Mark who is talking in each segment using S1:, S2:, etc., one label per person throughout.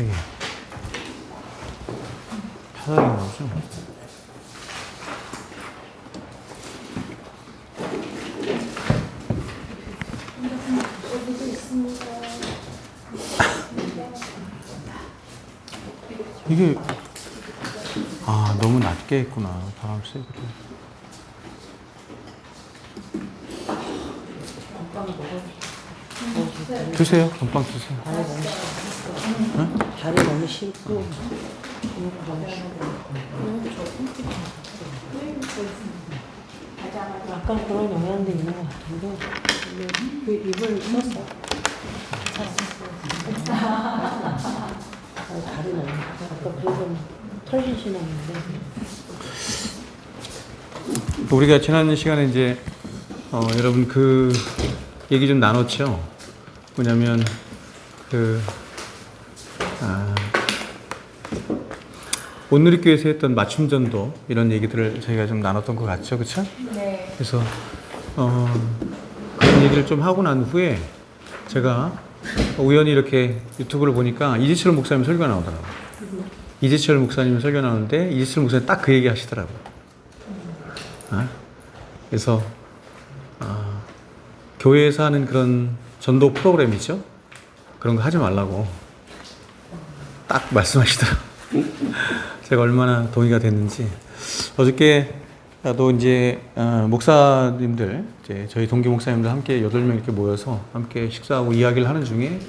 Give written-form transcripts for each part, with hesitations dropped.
S1: 여기 바닥에 나오죠. 이게 너무 낮게 했구나. 바람 쐬거든. 드세요. 건빵 드세요.
S2: 다리 너무 싫고 약간 그런 영향도 있는 것 같은데 그 입을 썼어. 다리 너무 아까 그래서 털리시 났는데
S1: 우리가 지난 시간에 이제 여러분 그 얘기 좀 나눴죠. 뭐냐면 온누리교회에서 했던 맞춤전도 이런 얘기들을 저희가 좀 나눴던 것 같죠, 그렇죠?
S3: 네.
S1: 그래서 그런 얘기를 좀 하고 난 후에 제가 우연히 이렇게 유튜브를 보니까 이재철 목사님 설교가 나오더라고요. 이재철 목사님 설교 나오는데 이재철 목사님 딱 그 얘기 하시더라고요. 그래서 교회에서 하는 그런 전도 프로그램이죠. 그런 거 하지 말라고 딱 말씀하시더라고요. 제가 얼마나 동의가 됐는지. 어저께도 이제 목사님들, 이제 저희 동기 목사님들 함께 8명 이렇게 모여서 함께 식사하고 이야기를 하는 중에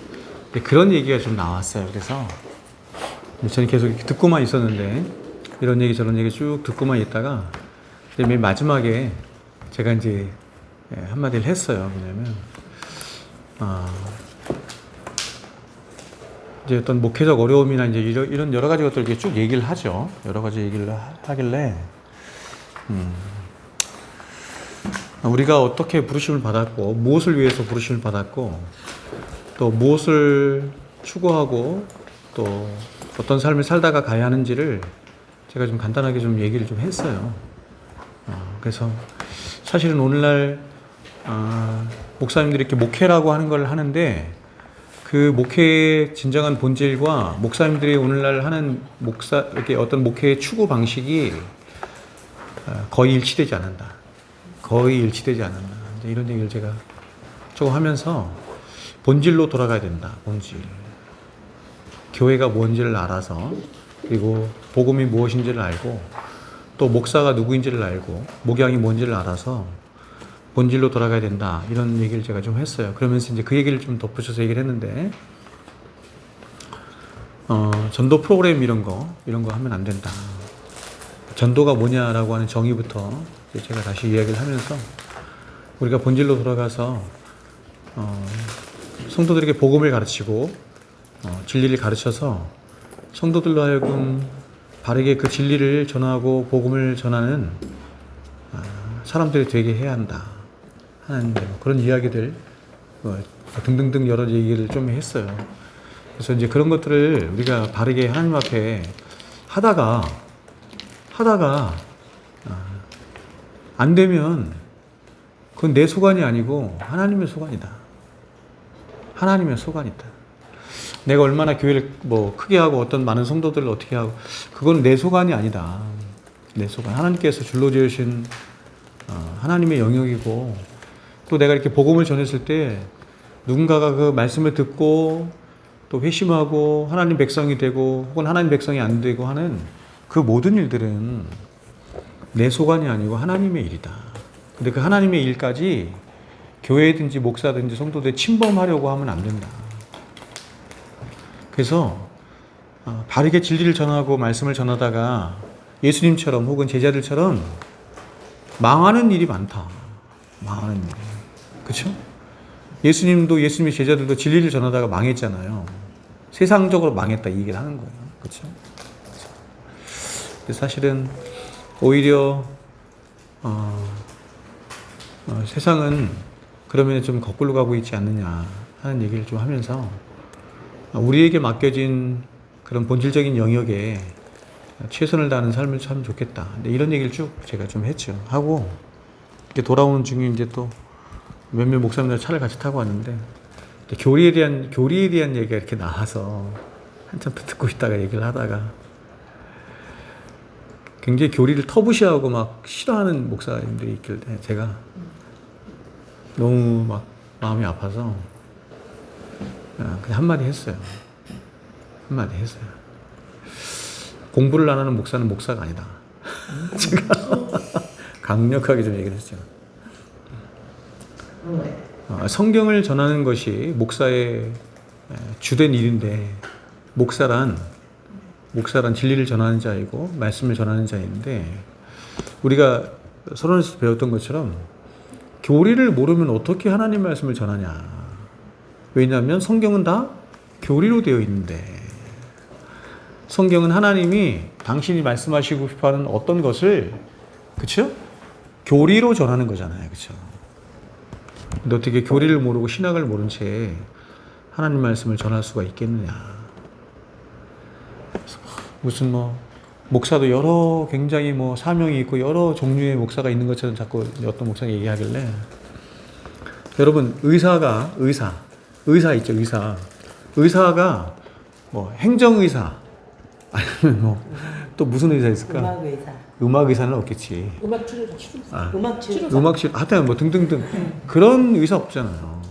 S1: 그런 얘기가 좀 나왔어요. 그래서 저는 계속 이렇게 듣고만 있었는데 이런 얘기 저런 얘기 쭉 듣고만 있다가 맨 마지막에 제가 이제 한마디를 했어요. 뭐냐면 이제 어떤 목회적 어려움이나 이제 이런 여러 가지 것들 이렇게 쭉 얘기를 하죠. 여러 가지 얘기를 하길래 우리가 어떻게 부르심을 받았고 무엇을 위해서 부르심을 받았고 또 무엇을 추구하고 또 어떤 삶을 살다가 가야 하는지를 제가 좀 간단하게 좀 얘기를 좀 했어요. 그래서 사실은 오늘날 목사님들이 이렇게 목회라고 하는 걸 하는데 그 목회의 진정한 본질과 목사님들이 오늘날 하는 이렇게 어떤 목회의 추구 방식이 거의 일치되지 않는다. 거의 일치되지 않는다. 이런 얘기를 제가 조금 하면서 본질로 돌아가야 된다. 본질. 교회가 뭔지를 알아서 그리고 복음이 무엇인지를 알고 또 목사가 누구인지를 알고 목양이 뭔지를 알아서 본질로 돌아가야 된다. 이런 얘기를 제가 좀 했어요. 그러면서 이제 그 얘기를 좀 덧붙여서 얘기를 했는데, 전도 프로그램 이런 거 하면 안 된다. 전도가 뭐냐라고 하는 정의부터 제가 다시 이야기를 하면서 우리가 본질로 돌아가서, 성도들에게 복음을 가르치고, 진리를 가르쳐서 성도들로 하여금 바르게 그 진리를 전하고 복음을 전하는 사람들이 되게 해야 한다. 하는 그런 이야기들 등등등 여러 얘기를 좀 했어요. 그래서 이제 그런 것들을 우리가 바르게 하나님 앞에 하다가 안 되면 그건 내 소관이 아니고 하나님의 소관이다. 하나님의 소관이다. 내가 얼마나 교회를 크게 하고 어떤 많은 성도들을 어떻게 하고 그건 내 소관이 아니다. 내 소관. 하나님께서 줄로 지으신 하나님의 영역이고 또 내가 이렇게 복음을 전했을 때 누군가가 그 말씀을 듣고 또 회심하고 하나님 백성이 되고 혹은 하나님 백성이 안 되고 하는 그 모든 일들은 내 소관이 아니고 하나님의 일이다. 근데 그 하나님의 일까지 교회든지 목사든지 성도들이 침범하려고 하면 안 된다. 그래서 바르게 진리를 전하고 말씀을 전하다가 예수님처럼 혹은 제자들처럼 망하는 일이 많다. 망하는 일. 그렇죠? 예수님도 예수님의 제자들도 진리를 전하다가 망했잖아요. 세상적으로 망했다 이 얘기를 하는 거예요. 그렇죠? 사실은 오히려 세상은 그러면 좀 거꾸로 가고 있지 않느냐 하는 얘기를 좀 하면서 우리에게 맡겨진 그런 본질적인 영역에 최선을 다하는 삶을 참 좋겠다. 이런 얘기를 쭉 제가 좀 했죠. 하고 이렇게 돌아오는 중에 이제 또 몇몇 목사님들 차를 같이 타고 왔는데 교리에 대한 얘기가 이렇게 나와서 한참 또 듣고 있다가 얘기를 하다가 굉장히 교리를 터부시하고 막 싫어하는 목사님들이 있길래 제가 너무 막 마음이 아파서 그냥 한마디 했어요. 한마디 했어요. 공부를 안 하는 목사는 목사가 아니다. 제가 강력하게 좀 얘기를 했죠. 성경을 전하는 것이 목사의 주된 일인데 목사란 진리를 전하는 자이고 말씀을 전하는 자인데 우리가 서론에서 배웠던 것처럼 교리를 모르면 어떻게 하나님 말씀을 전하냐. 왜냐하면 성경은 다 교리로 되어 있는데 성경은 하나님이 당신이 말씀하시고 싶어하는 어떤 것을 그렇죠? 교리로 전하는 거잖아요. 그렇죠? 근데 어떻게 교리를 모르고 신학을 모른 채 하나님 말씀을 전할 수가 있겠느냐. 무슨 뭐 목사도 여러 굉장히 뭐 사명이 있고 여러 종류의 목사가 있는 것처럼 자꾸 어떤 목사가 얘기하길래 여러분 의사 있죠. 의사가 뭐 행정의사 아니면 뭐 또 무슨 의사 있을까? 음악 의사는 없겠지.
S2: 음악 치료사.
S1: 음악 치료 하여튼 뭐 등등등 그런 의사 없잖아요.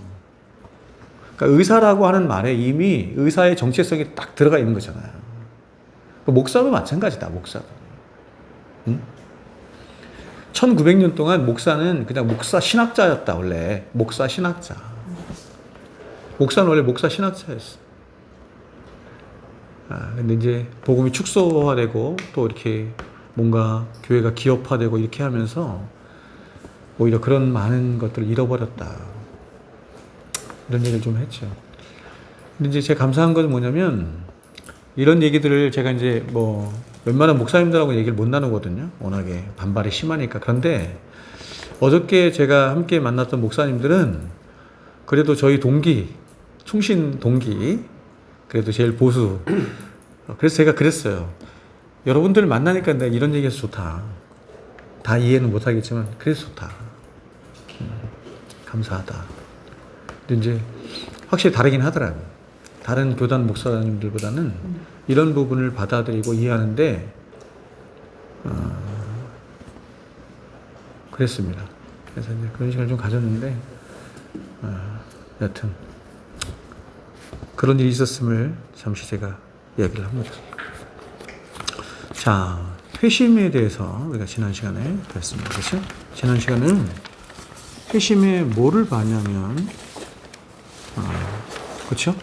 S1: 그러니까 의사라고 하는 말에 이미 의사의 정체성이 딱 들어가 있는 거잖아요. 목사도 마찬가지다. 목사도. 응? 1900년 동안 목사는 그냥 목사 신학자였다. 원래 목사 신학자. 목사는 원래 목사 신학자였어. 근데 이제 복음이 축소화되고 또 이렇게 뭔가 교회가 기업화되고 이렇게 하면서 오히려 그런 많은 것들을 잃어버렸다. 이런 얘기를 좀 했죠. 근데 이제 제가 감사한 건 뭐냐면 이런 얘기들을 제가 이제 뭐 웬만한 목사님들하고 얘기를 못 나누거든요. 워낙에 반발이 심하니까. 그런데 어저께 제가 함께 만났던 목사님들은 그래도 저희 동기, 충신 동기, 그래도 제일 보수. 그래서 제가 그랬어요. 여러분들 만나니까 내가 이런 얘기해서 좋다. 다 이해는 못하겠지만 그래서 좋다. 감사하다. 근데 이제 확실히 다르긴 하더라고요. 다른 교단 목사님들보다는 이런 부분을 받아들이고 이해하는데 그랬습니다. 그래서 이제 그런 시간을 좀 가졌는데 여튼 그런 일이 있었음을 잠시 제가 이야기를 합니다. 자, 회심에 대해서 우리가 지난 시간에 배웠습니다. 그렇죠? 지난 시간은 회심에 뭐를 봤냐면 그렇죠?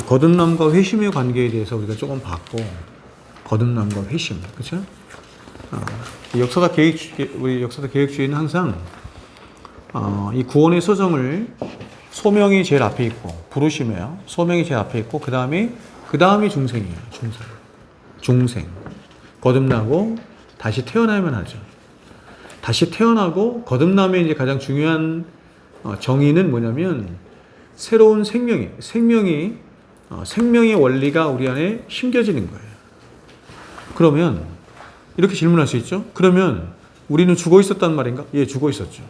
S1: 거듭남과 회심의 관계에 대해서 우리가 조금 봤고 거듭남과 회심, 그렇죠? 우리 역사사 계획주의는 항상 이 구원의 소정을 소명이 제일 앞에 있고 부르심이에요. 소명이 제일 앞에 있고 그 다음이 중생이에요. 중생. 거듭나고 다시 태어나야만 하죠. 다시 태어나고 거듭남의 이제 가장 중요한 정의는 뭐냐면 새로운 생명의 원리가 우리 안에 심겨지는 거예요. 그러면 이렇게 질문할 수 있죠. 그러면 우리는 죽어 있었단 말인가? 예, 죽어 있었죠.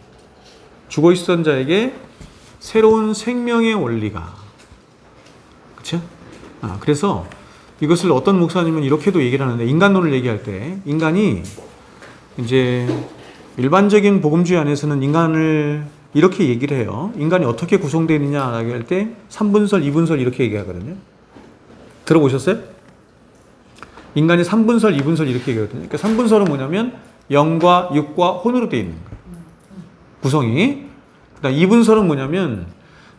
S1: 죽어 있었던 자에게 새로운 생명의 원리가, 그렇죠? 그래서 이것을 어떤 목사님은 이렇게도 얘기를 하는데 인간론을 얘기할 때 인간이 이제 일반적인 복음주의 안에서는 인간을 이렇게 얘기를 해요. 인간이 어떻게 구성되느냐라고 할 때 3분설, 2분설 이렇게 얘기하거든요. 들어보셨어요? 인간이 3분설, 2분설 이렇게 얘기하거든요. 그러니까 3분설은 뭐냐면 영과 육과 혼으로 되어 있는 거예요. 구성이. 그다음 2분설은 뭐냐면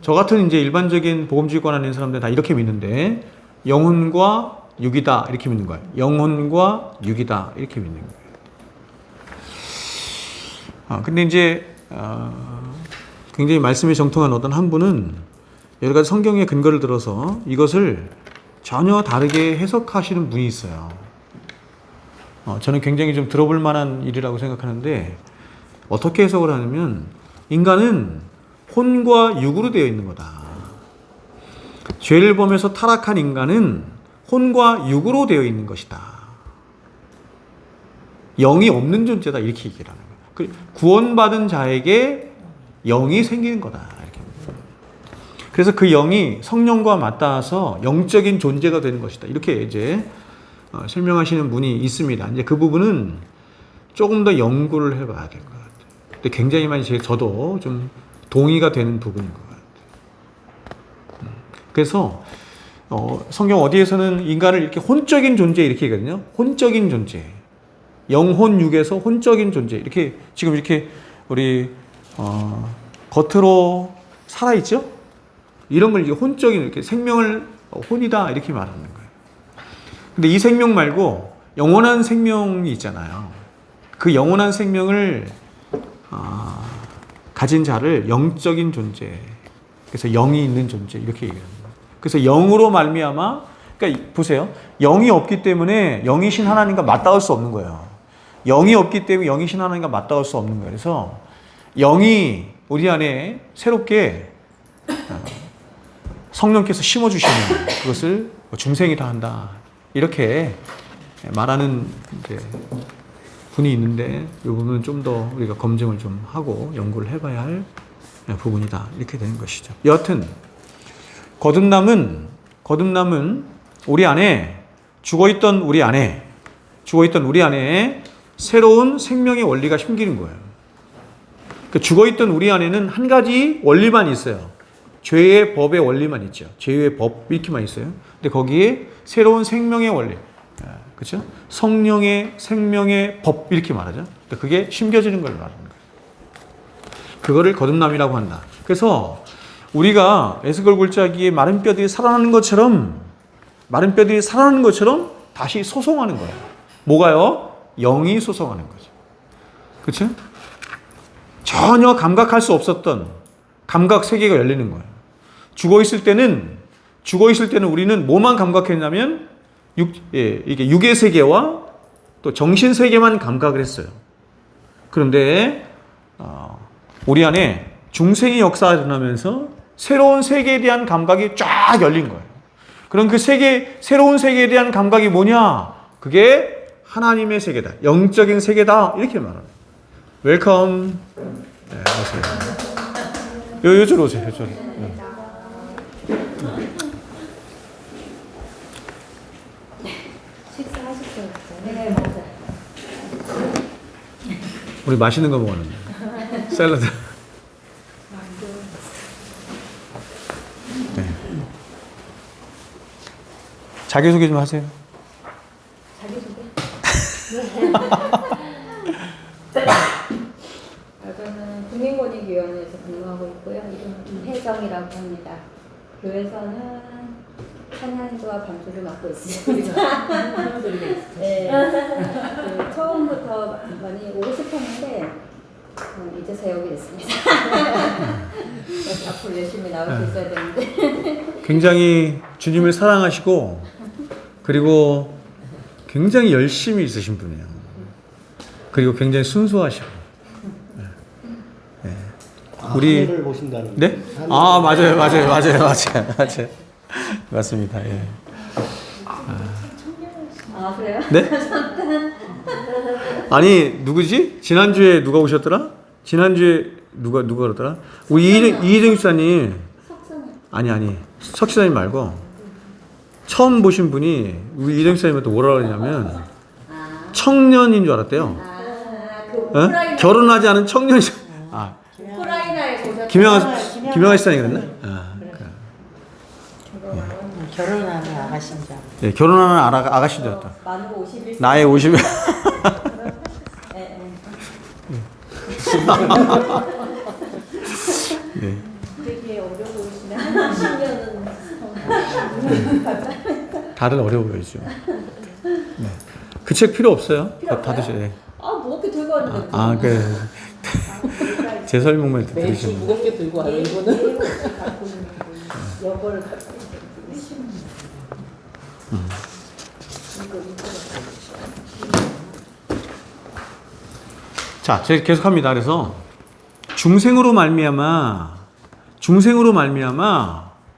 S1: 저 같은 이제 일반적인 복음주의권 안에 있는 사람들 다 이렇게 믿는데 영혼과 육이다 이렇게 믿는 거예요. 영혼과 육이다 이렇게 믿는 거예요. 근데 이제 굉장히 말씀에 정통한 어떤 한 분은 여러 가지 성경의 근거를 들어서 이것을 전혀 다르게 해석하시는 분이 있어요. 저는 굉장히 좀 들어볼 만한 일이라고 생각하는데 어떻게 해석을 하냐면 인간은 혼과 육으로 되어 있는 거다. 죄를 범해서 타락한 인간은 혼과 육으로 되어 있는 것이다. 영이 없는 존재다 이렇게 얘기를 하는 거예요. 구원받은 자에게 영이 생기는 거다. 이렇게. 그래서 그 영이 성령과 맞닿아서 영적인 존재가 되는 것이다. 이렇게 이제 설명하시는 분이 있습니다. 이제 그 부분은 조금 더 연구를 해봐야 될 것 같아요. 근데 굉장히 많이 저도 좀 동의가 되는 부분인 것 같아요. 그래서 성경 어디에서는 인간을 이렇게 혼적인 존재 이렇게 얘기하거든요. 혼적인 존재. 영혼 육에서 혼적인 존재. 이렇게 지금 이렇게 우리 겉으로 살아있죠? 이런 걸 이제 혼적인 이렇게 생명을 혼이다 이렇게 말하는 거예요. 근데 이 생명 말고 영원한 생명이 있잖아요. 그 영원한 생명을 가진 자를 영적인 존재. 그래서 영이 있는 존재 이렇게 얘기합니다. 그래서 영으로 말미암아 그러니까 보세요. 영이 없기 때문에 영이신 하나님과 맞닿을 수 없는 거예요. 영이 없기 때문에 영이신 하나님과 맞닿을 수 없는 거예요. 그래서 영이 우리 안에 새롭게 성령께서 심어주시는 그것을 중생이라 한다. 이렇게 말하는 이제 분이 있는데 이 부분은 좀 더 우리가 검증을 좀 하고 연구를 해봐야 할 부분이다. 이렇게 되는 것이죠. 여하튼 거듭남은 우리 안에 죽어있던 우리 안에 새로운 생명의 원리가 심기는 거예요. 그 죽어있던 우리 안에는 한 가지 원리만 있어요. 죄의 법의 원리만 있죠. 죄의 법 이렇게만 있어요. 근데 거기에 새로운 생명의 원리, 그렇죠? 성령의 생명의 법 이렇게 말하죠. 그게 심겨지는 걸 말하는 거예요. 그거를 거듭남이라고 한다. 그래서 우리가 에스겔 골짜기에 마른 뼈들이 살아나는 것처럼 다시 소송하는 거예요. 뭐가요? 영이 소송하는 거죠. 그렇죠? 전혀 감각할 수 없었던 감각 세계가 열리는 거예요. 죽어 있을 때는 우리는 뭐만 감각했냐면 이게 육의 세계와 또 정신 세계만 감각을 했어요. 그런데 우리 안에 중생의 역사가 일어나면서 새로운 세계에 대한 감각이 쫙 열린 거예요. 그럼 그 새로운 세계에 대한 감각이 뭐냐? 그게 하나님의 세계다. 영적인 세계다. 이렇게 말합니다. 웰컴. 네, 오세요. 요쪽으로 오세요. 요쪽으로.
S2: 식사하셨어요? 네, 맞아요.
S1: 우리 맛있는 거 먹었는데. 샐러드. 네. 자기소개 좀 하세요.
S2: 자기소개? 저는 국민권익위원회에서 근무하고 있고요. 이름은 혜정이라고 합니다. 교회에서는 찬양과 반주를 맡고 있습니다. 네. 처음부터 많이 오고 싶었는데 이제서 여기 있습니다. 앞으로 열심히 나올 수 있어야 되는데.
S1: 굉장히 주님을 사랑하시고 그리고 굉장히 열심히 있으신 분이에요. 그리고 굉장히 순수하시고. 네.
S3: 우리 하늘을 보신다는.
S1: 네? 맞아요. 맞습니다. 예.
S2: 그래요?
S1: 네? 아니 누구지? 지난주에 누가 오셨더라? 지난주에 누가 그러더라? 우리 이희정 집사님. 아니 석시사님 말고 처음 보신 분이 우리 이희정 집사님한테 뭐라 그러냐면 청년인 줄 알았대요. 결혼하지 않은 청년.
S2: 우크라이나에 보셨죠?
S1: 김영하 집사님 그랬나?
S3: 결혼하는 아가씨인 줄 알았어요.
S1: 예, 결혼하는 아가씨인 줄 알았다.
S2: 만으로 51세.
S1: 나이 50. 예.
S2: 되게 어려 보이시네. 한 10년은.
S1: 다들 어려워 보이죠. 네. 그 책 필요 없어요. 다 드셔야 돼.
S2: 뭐 이렇게 들고 왔는데.
S1: 제 설명만
S3: 매주
S1: 들으시면.
S3: 무겁게 들고 와요 이분은.
S2: 여벌 갖고
S1: 자, 제가 계속합니다. 그래서 중생으로 말미암아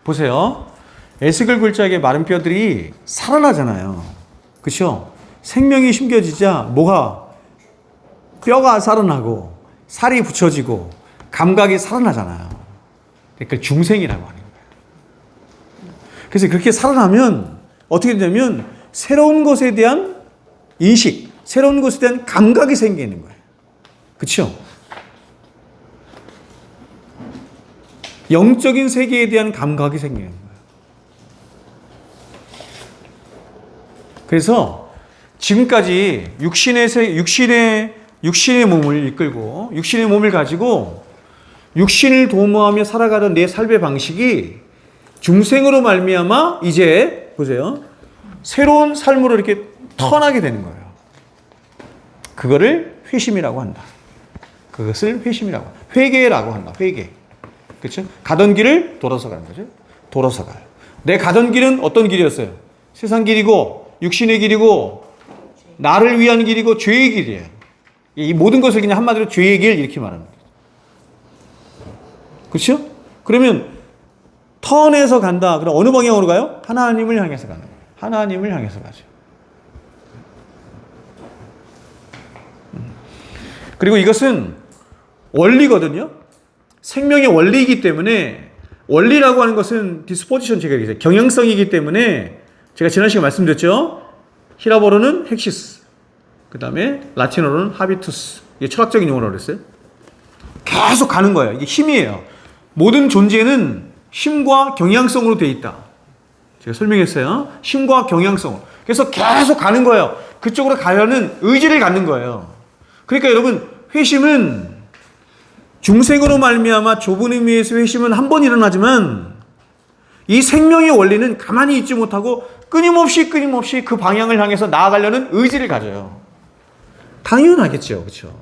S1: 보세요. 에스겔 골짜기의 마른 뼈들이 살아나잖아요. 그렇죠? 생명이 심겨지자 뼈가 살아나고 살이 붙여지고 감각이 살아나잖아요. 그러니까 중생이라고 하는 거예요. 그래서 그렇게 살아나면 어떻게 되냐면 새로운 것에 대한 인식, 새로운 것에 대한 감각이 생기는 거예요. 그렇죠? 영적인 세계에 대한 감각이 생기는 거예요. 그래서 지금까지 육신의 몸을 이끌고 육신의 몸을 가지고 육신을 도모하며 살아가던 내 삶의 방식이 중생으로 말미암아 이제 보세요. 새로운 삶으로 이렇게 턴하게 되는 거예요. 그거를 회심이라고 한다. 그것을 회심이라고, 회개라고 한다. 회개. 그렇죠? 가던 길을 돌아서 가는 거죠. 돌아서 가요. 내 가던 길은 어떤 길이었어요? 세상 길이고 육신의 길이고 나를 위한 길이고 죄의 길이에요. 이 모든 것을 그냥 한마디로 죄의 길 이렇게 말합니다. 그렇죠? 그러면 턴해서 간다. 그럼 어느 방향으로 가요? 하나님을 향해서 가는 거예요. 하나님을 향해서 가죠. 그리고 이것은 원리거든요. 생명의 원리이기 때문에 원리라고 하는 것은 디스포지션 제가 얘기했어요. 경향성이기 때문에 제가 지난 시간에 말씀드렸죠. 히라보로는 헥시스, 그 다음에 라틴어로는 하비투스. 이게 철학적인 용어라고 그랬어요. 계속 가는 거예요. 이게 힘이에요. 모든 존재는 힘과 경향성으로 되어 있다. 제가 설명했어요. 힘과 경향성. 그래서 계속 가는 거예요. 그쪽으로 가려는 의지를 갖는 거예요. 그러니까 여러분, 회심은 중생으로 말미암아 좁은 의미에서 회심은 한 번 일어나지만 이 생명의 원리는 가만히 있지 못하고 끊임없이 그 방향을 향해서 나아가려는 의지를 가져요. 당연하겠죠. 그렇죠?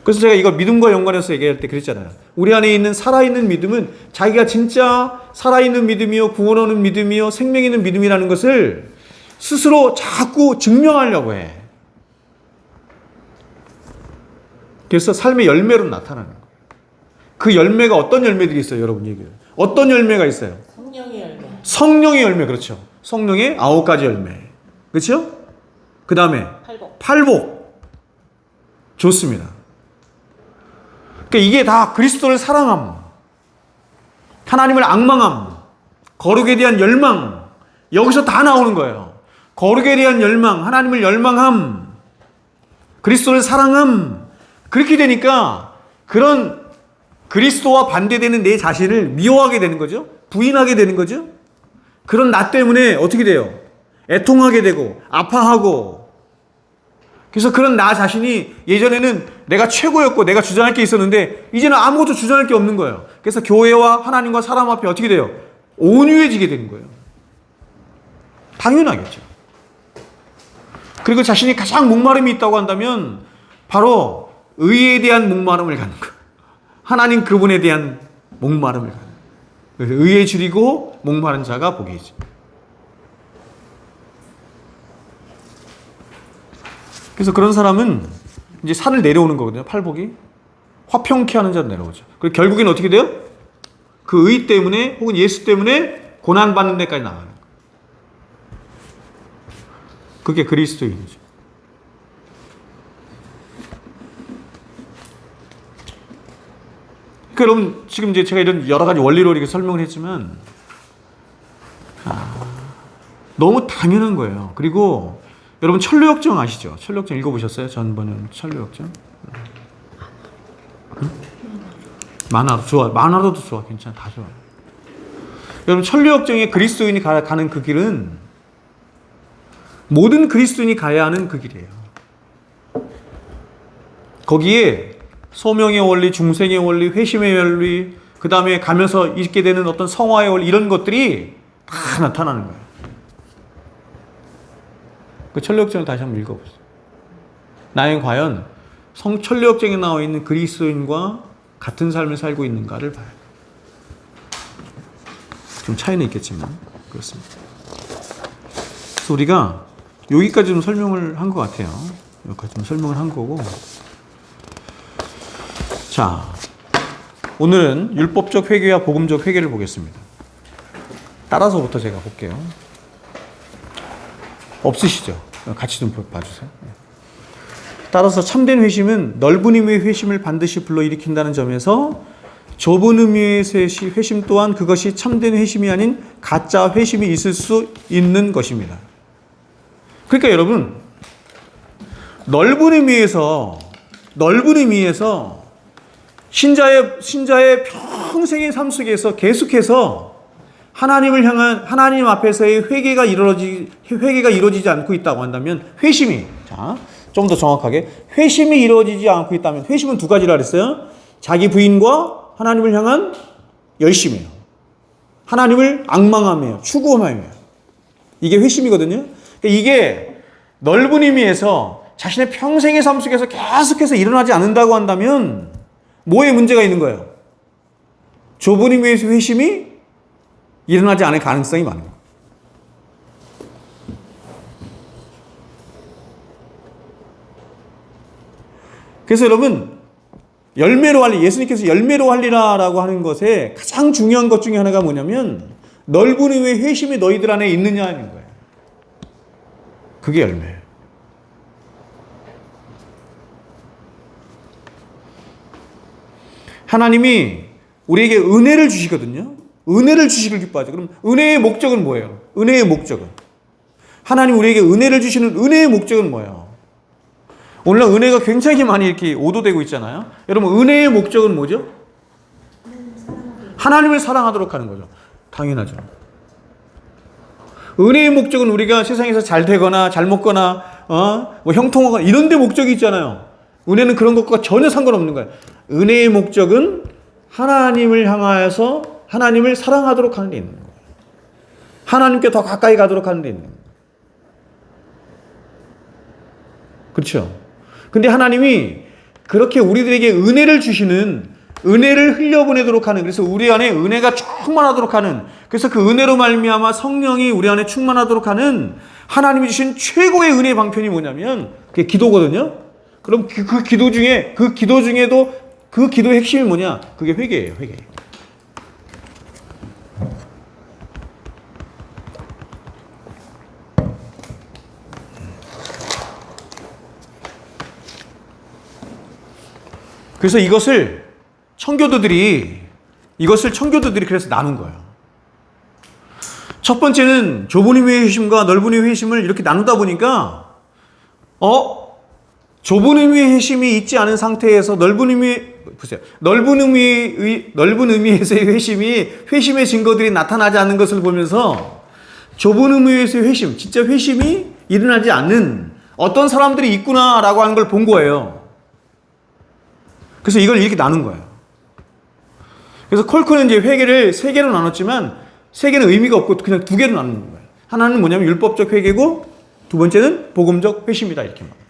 S1: 그래서 제가 이걸 믿음과 연관해서 얘기할 때 그랬잖아요. 우리 안에 있는 살아있는 믿음은 자기가 진짜 살아있는 믿음이요, 구원 얻는 믿음이요, 생명 있는 믿음이라는 것을 스스로 자꾸 증명하려고 해. 그래서 삶의 열매로 나타나는 거예요. 그 열매가 어떤 열매들이 있어요, 여러분 얘기해요. 어떤 열매가 있어요?
S3: 성령의 열매.
S1: 성령의 열매, 그렇죠. 성령의 9가지 열매. 그렇죠? 그 다음에 팔복. 좋습니다. 그러니까 이게 다 그리스도를 사랑함, 하나님을 앙망함, 거룩에 대한 열망, 여기서 다 나오는 거예요. 거룩에 대한 열망, 하나님을 열망함, 그리스도를 사랑함. 그렇게 되니까 그런 그리스도와 반대되는 내 자신을 미워하게 되는 거죠. 부인하게 되는 거죠. 그런 나 때문에 어떻게 돼요? 애통하게 되고 아파하고. 그래서 그런 나 자신이 예전에는 내가 최고였고 내가 주장할 게 있었는데 이제는 아무것도 주장할 게 없는 거예요. 그래서 교회와 하나님과 사람 앞에 어떻게 돼요? 온유해지게 되는 거예요. 당연하겠죠. 그리고 자신이 가장 목마름이 있다고 한다면 바로 의에 대한 목마름을 갖는 거예요. 하나님 그분에 대한 목마름을 갖는 거예요. 그래서 의에 줄이고 목마른 자가 복이 있죠. 그래서 그런 사람은 이제 산을 내려오는 거거든요. 팔복이. 화평케 하는 자로 내려오죠. 그리고 결국엔 어떻게 돼요? 그 의 때문에 혹은 예수 때문에 고난받는 데까지 나가는 거예요. 그게 그리스도인이죠. 그러니까 여러분 지금 이제 제가 이런 여러 가지 원리로 이렇게 설명을 했지만 너무 당연한 거예요. 그리고 여러분 천류역정 아시죠? 천류역정 읽어보셨어요? 전번은 천류역정? 응? 만화로 좋아. 만화로도 좋아. 괜찮아. 다 좋아. 여러분 천류역정에 그리스도인이 가는 그 길은 모든 그리스도인이 가야 하는 그 길이에요. 거기에 소명의 원리, 중생의 원리, 회심의 원리, 그 다음에 가면서 있게 되는 어떤 성화의 원리 이런 것들이 다 나타나는 거예요. 그 천류역정을 다시 한번 읽어보세요. 나는 과연 천류역정에 나와 있는 그리스도인과 같은 삶을 살고 있는가를 봐요. 좀 차이는 있겠지만 그렇습니다. 그래서 우리가 여기까지 좀 설명을 한 것 같아요. 여기까지 좀 설명을 한 거고. 자, 오늘은 율법적 회개와 복음적 회개를 보겠습니다. 따라서부터 제가 볼게요. 없으시죠? 같이 좀 봐주세요. 따라서 참된 회심은 넓은 의미의 회심을 반드시 불러일으킨다는 점에서 좁은 의미에서의 회심 또한 그것이 참된 회심이 아닌 가짜 회심이 있을 수 있는 것입니다. 그러니까 여러분, 넓은 의미에서 신자의 평생의 삶 속에서 계속해서 하나님을 향한 하나님 앞에서의 회개가 이루어지지 않고 있다고 한다면 회심이, 자, 좀 더 정확하게 회심이 이루어지지 않고 있다면, 회심은 두 가지라 그랬어요. 자기 부인과 하나님을 향한 열심이에요. 하나님을 앙망함이에요. 추구함이에요. 이게 회심이거든요. 이게 넓은 의미에서 자신의 평생의 삶 속에서 계속해서 일어나지 않는다고 한다면 뭐에 문제가 있는 거예요? 좁은 의미에서 회심이 일어나지 않을 가능성이 많은 거예요. 그래서 여러분, 예수님께서 열매로 할리라라고 하는 것에 가장 중요한 것 중에 하나가 뭐냐면 넓은 의미의 회심이 너희들 안에 있느냐 하는 거예요. 그게 열매예요. 하나님이 우리에게 은혜를 주시거든요. 은혜를 주시길 기뻐하죠. 그럼 은혜의 목적은 뭐예요? 은혜의 목적은, 하나님 우리에게 은혜를 주시는 은혜의 목적은 뭐예요? 오늘날 은혜가 굉장히 많이 이렇게 오도되고 있잖아요. 여러분, 은혜의 목적은 뭐죠? 하나님을 사랑하도록 하는 거죠. 당연하죠. 은혜의 목적은 우리가 세상에서 잘 되거나 잘 먹거나 뭐 형통하거나 이런 데 목적이 있잖아요. 은혜는 그런 것과 전혀 상관없는 거예요. 은혜의 목적은 하나님을 향하여서 하나님을 사랑하도록 하는 데 있는 거예요. 하나님께 더 가까이 가도록 하는 데 있는 거예요. 그렇죠? 근데 하나님이 그렇게 우리들에게 은혜를 주시는, 은혜를 흘려보내도록 하는, 그래서 우리 안에 은혜가 충만하도록 하는, 그래서 그 은혜로 말미암아 성령이 우리 안에 충만하도록 하는 하나님이 주신 최고의 은혜의 방편이 뭐냐면 그게 기도거든요. 그럼 그 기도 중에도 그 기도의 핵심이 뭐냐? 그게 회개예요, 회개. 그래서 이것을 청교도들이 그래서 나눈 거예요. 첫 번째는 좁은 의미의 회심과 넓은 의미의 회심을 이렇게 나누다 보니까 좁은 의미의 회심이 있지 않은 상태에서 넓은 의미에서의 회심의 증거들이 나타나지 않는 것을 보면서 좁은 의미에서의 회심, 진짜 회심이 일어나지 않는 어떤 사람들이 있구나라고 하는 걸 본 거예요. 그래서 이걸 이렇게 나눈 거예요. 그래서 콜코는 이제 회개를 세 개로 나눴지만 세 개는 의미가 없고 그냥 두 개로 나누는 거예요. 하나는 뭐냐면 율법적 회개고 두 번째는 복음적 회심이다, 이렇게 말해요.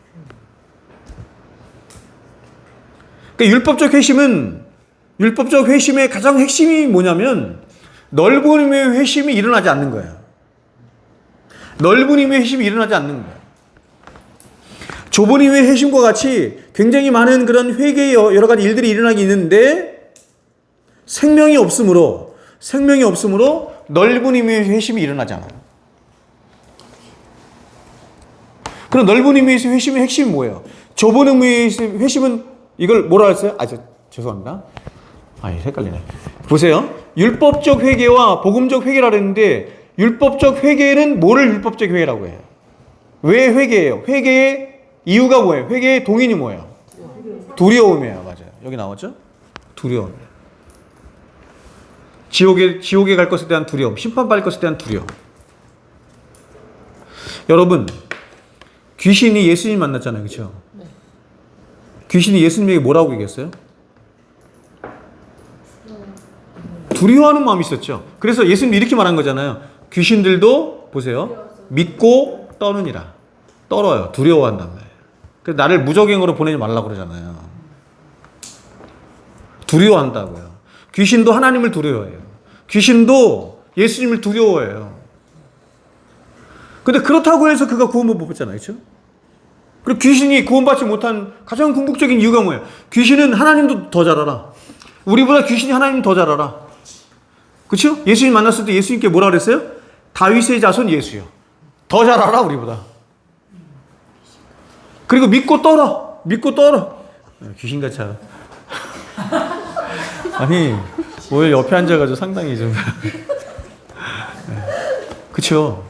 S1: 그러니까 율법적 회심의 가장 핵심이 뭐냐면 넓은 의미의 회심이 일어나지 않는 거예요. 넓은 의미의 회심이 일어나지 않는 거예요. 좁은 의미의 회심과 같이 굉장히 많은 그런 회개의 여러 가지 일들이 일어나기 있는데 생명이 없으므로 넓은 의미의 회심이 일어나지 않아요. 그럼 넓은 의미의 회심의 핵심이 뭐예요? 좁은 의미의 회심은 이걸 뭐라 했어요? 죄송합니다. 헷갈리네. 보세요. 율법적 회개와 복음적 회개라 그랬는데 율법적 회개는 뭐를 율법적 회개라고 해요? 왜 회개예요? 회개의 이유가 뭐예요? 회개의 동인이 뭐예요? 두려움이에요. 맞아요. 여기 나왔죠? 두려움. 지옥에 갈 것에 대한 두려움, 심판받을 것에 대한 두려움. 여러분, 귀신이 예수님 만났잖아요. 그렇죠?
S2: 네.
S1: 귀신이 예수님에게 뭐라고 얘기했어요? 두려워하는 마음이 있었죠. 그래서 예수님이 이렇게 말한 거잖아요. 귀신들도 보세요. 믿고 떠느니라. 떨어요. 두려워한단 말이에요. 그래서 나를 무적행으로 보내지 말라고 그러잖아요. 두려워한다고요. 귀신도 하나님을 두려워해요. 귀신도 예수님을 두려워해요. 근데 그렇다고 해서 그가 구원 못 받았잖아요. 그렇죠? 그리고 귀신이 구원받지 못한 가장 궁극적인 이유가 뭐예요? 귀신은 하나님도 더 잘 알아. 우리보다 귀신이 하나님 더 잘 알아. 그렇죠? 예수님 만났을 때 예수님께 뭐라 그랬어요? 다윗의 자손 예수요. 더 잘 알아, 우리보다. 그리고 믿고 떨어. 귀신같이 알아. 아니 오히려 옆에 앉아가지고 상당히 좀 그쵸?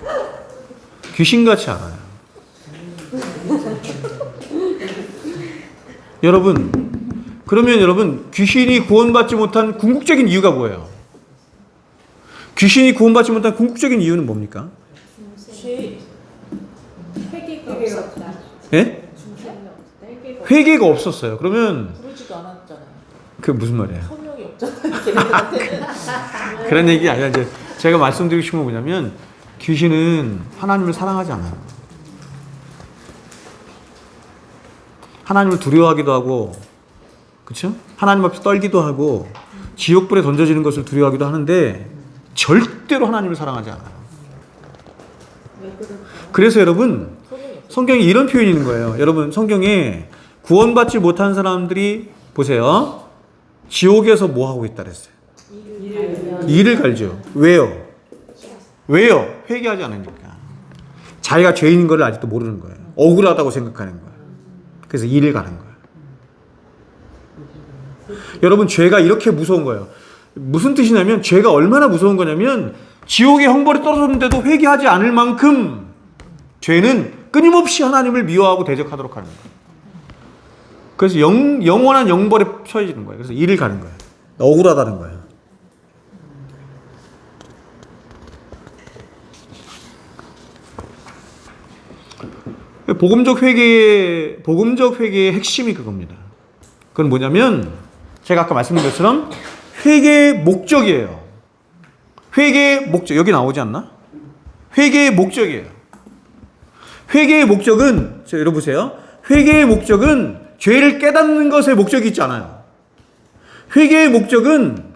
S1: 귀신같이 알아요. 여러분, 그러면 여러분 귀신이 구원받지 못한 궁극적인 이유가 뭐예요? 귀신이 구원받지 못한 궁극적인 이유는 뭡니까?
S2: 회개가 없었다.
S1: 예?
S2: 회개가
S1: 회개가 없었어요. 그러면
S3: 부르지도 않았잖아요.
S1: 그 무슨 말이에요?
S3: 소명이 없잖아요. 걔네들한테는.
S1: 그런 얘기 아니라 이제 제가 말씀드리고 싶은 건 뭐냐면 귀신은 하나님을 사랑하지 않아요. 하나님을 두려워하기도 하고, 그렇죠? 하나님 앞에서 떨기도 하고, 지옥불에 던져지는 것을 두려워하기도 하는데 절대로 하나님을 사랑하지 않아요. 그래서 여러분 성경에 이런 표현이 있는 거예요. 여러분 성경에 구원받지 못한 사람들이 보세요. 지옥에서 뭐 하고 있다 그랬어요? 이를 갈죠. 왜요? 왜요? 회개하지 않으니까. 자기가 죄인인 걸 아직도 모르는 거예요. 억울하다고 생각하는 거예요. 그래서 이를 가는 거예요. 여러분 죄가 이렇게 무서운 거예요. 무슨 뜻이냐면 죄가 얼마나 무서운 거냐면 지옥의 형벌에 떨어졌는데도 회개하지 않을 만큼 죄는 끊임없이 하나님을 미워하고 대적하도록 하는 거예요. 그래서 영원한 영벌에 처해지는 거예요. 그래서 이를 가는 거예요. 억울하다는 거예요. 복음적 회개의 핵심이 그겁니다. 그건 뭐냐면 제가 아까 말씀드린 것처럼 회개의 목적이에요. 회개의 목적 여기 나오지 않나? 회개의 목적이에요. 회개의 목적은 여러분 보세요. 회개의 목적은 죄를 깨닫는 것에 목적이 있지 않아요. 회개의 목적은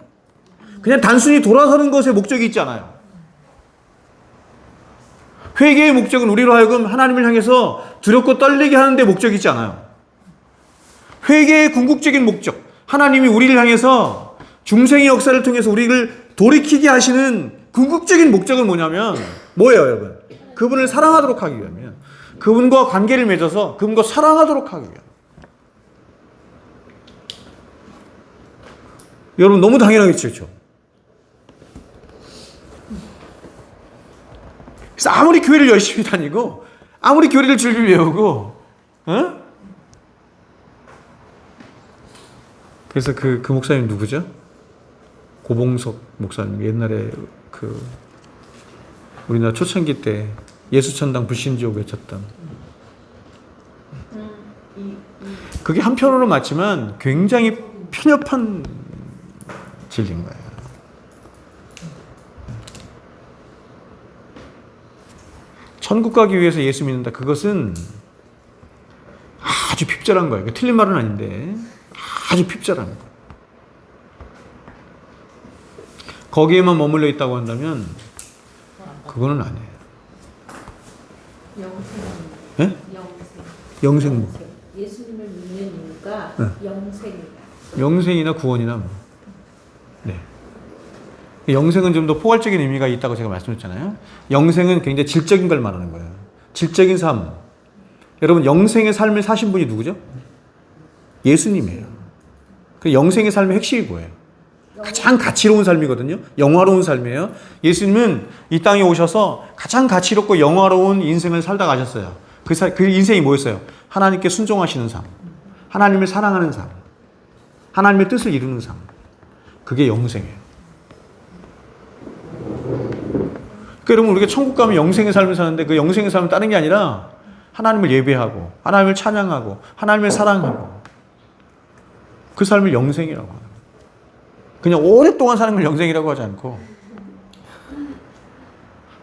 S1: 그냥 단순히 돌아서는 것에 목적이 있지 않아요. 회개의 목적은 우리로 하여금 하나님을 향해서 두렵고 떨리게 하는 데 목적이 있지 않아요. 회개의 궁극적인 목적, 하나님이 우리를 향해서 중생의 역사를 통해서 우리를 돌이키게 하시는 궁극적인 목적은 뭐냐면 뭐예요 여러분? 그분을 사랑하도록 하기 위함이에요. 그분과 관계를 맺어서 그분과 사랑하도록 하기 위함. 여러분 너무 당연하겠죠, 그렇죠? 그래서 아무리 교회를 열심히 다니고 아무리 교리를 줄줄 외우고 그래서 그 목사님 누구죠? 고봉석 목사님 옛날에 그 우리나라 초창기 때 예수천당 불신지옥 외쳤던 그게 한편으로 맞지만 굉장히 편협한 진리인 거예요. 천국 가기 위해서 예수 믿는다. 그것은 아주 핍절한 거예요. 틀린 말은 아닌데 아주 핍절한 거예요. 거기에만 머물러 있다고 한다면 그거는 아니에요. 예? 영생 뭐?
S2: 예수님을 믿는 이유가 영생이다.
S1: 영생이나 구원이나 뭐. 네. 영생은 좀 더 포괄적인 의미가 있다고 제가 말씀드렸잖아요. 영생은 굉장히 질적인 걸 말하는 거예요. 질적인 삶. 여러분 영생의 삶을 사신 분이 누구죠? 예수님이에요. 그 영생의 삶의 핵심이 뭐예요? 가장 가치로운 삶이거든요. 영화로운 삶이에요. 예수님은 이 땅에 오셔서 가장 가치롭고 영화로운 인생을 살다 가셨어요. 그 인생이 뭐였어요? 하나님께 순종하시는 삶. 하나님을 사랑하는 삶. 하나님의 뜻을 이루는 삶. 그게 영생이에요. 그러니까 여러분 우리가 천국 가면 영생의 삶을 사는데 그 영생의 삶은 다른 게 아니라 하나님을 예배하고 하나님을 찬양하고 하나님을 사랑하고 그 삶을 영생이라고 하는 거예요. 그냥 오랫동안 사는 걸 영생이라고 하지 않고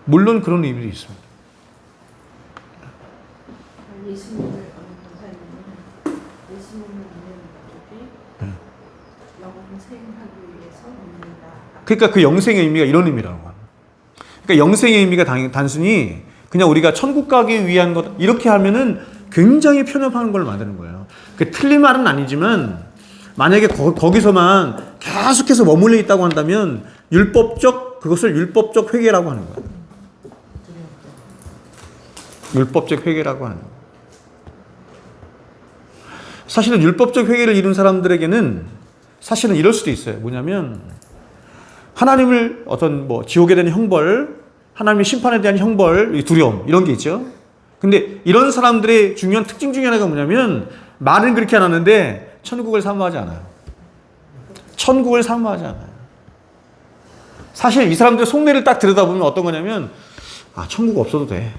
S1: 물론 그런 의미도 있습니다.
S2: 예수님을 믿는 가족이 영생하기 위해서 믿는다.
S1: 그러니까 그 영생의 의미가 이런 의미라고 합니다. 그러니까 영생의 의미가 단순히 그냥 우리가 천국 가기 위한 것 이렇게 하면은 굉장히 편협한 걸 만드는 거예요. 그 틀린 말은 아니지만 만약에 거기서만 계속해서 머물러 있다고 한다면 그것을 율법적 회개라고 하는 거예요. 율법적 회개라고 하는 거예요. 사실은 율법적 회개를 이룬 사람들에게는 사실은 이럴 수도 있어요. 뭐냐면 하나님을 어떤 뭐 지옥에 대한 형벌, 하나님의 심판에 대한 형벌, 두려움 이런 게 있죠. 근데 이런 사람들의 중요한 특징 중에 하나가 뭐냐면 말은 그렇게 안 하는데 천국을 사모하지 않아요. 천국을 사모하지 않아요. 사실 이 사람들의 속내를 딱 들여다보면 어떤 거냐면 아, 천국 없어도 돼.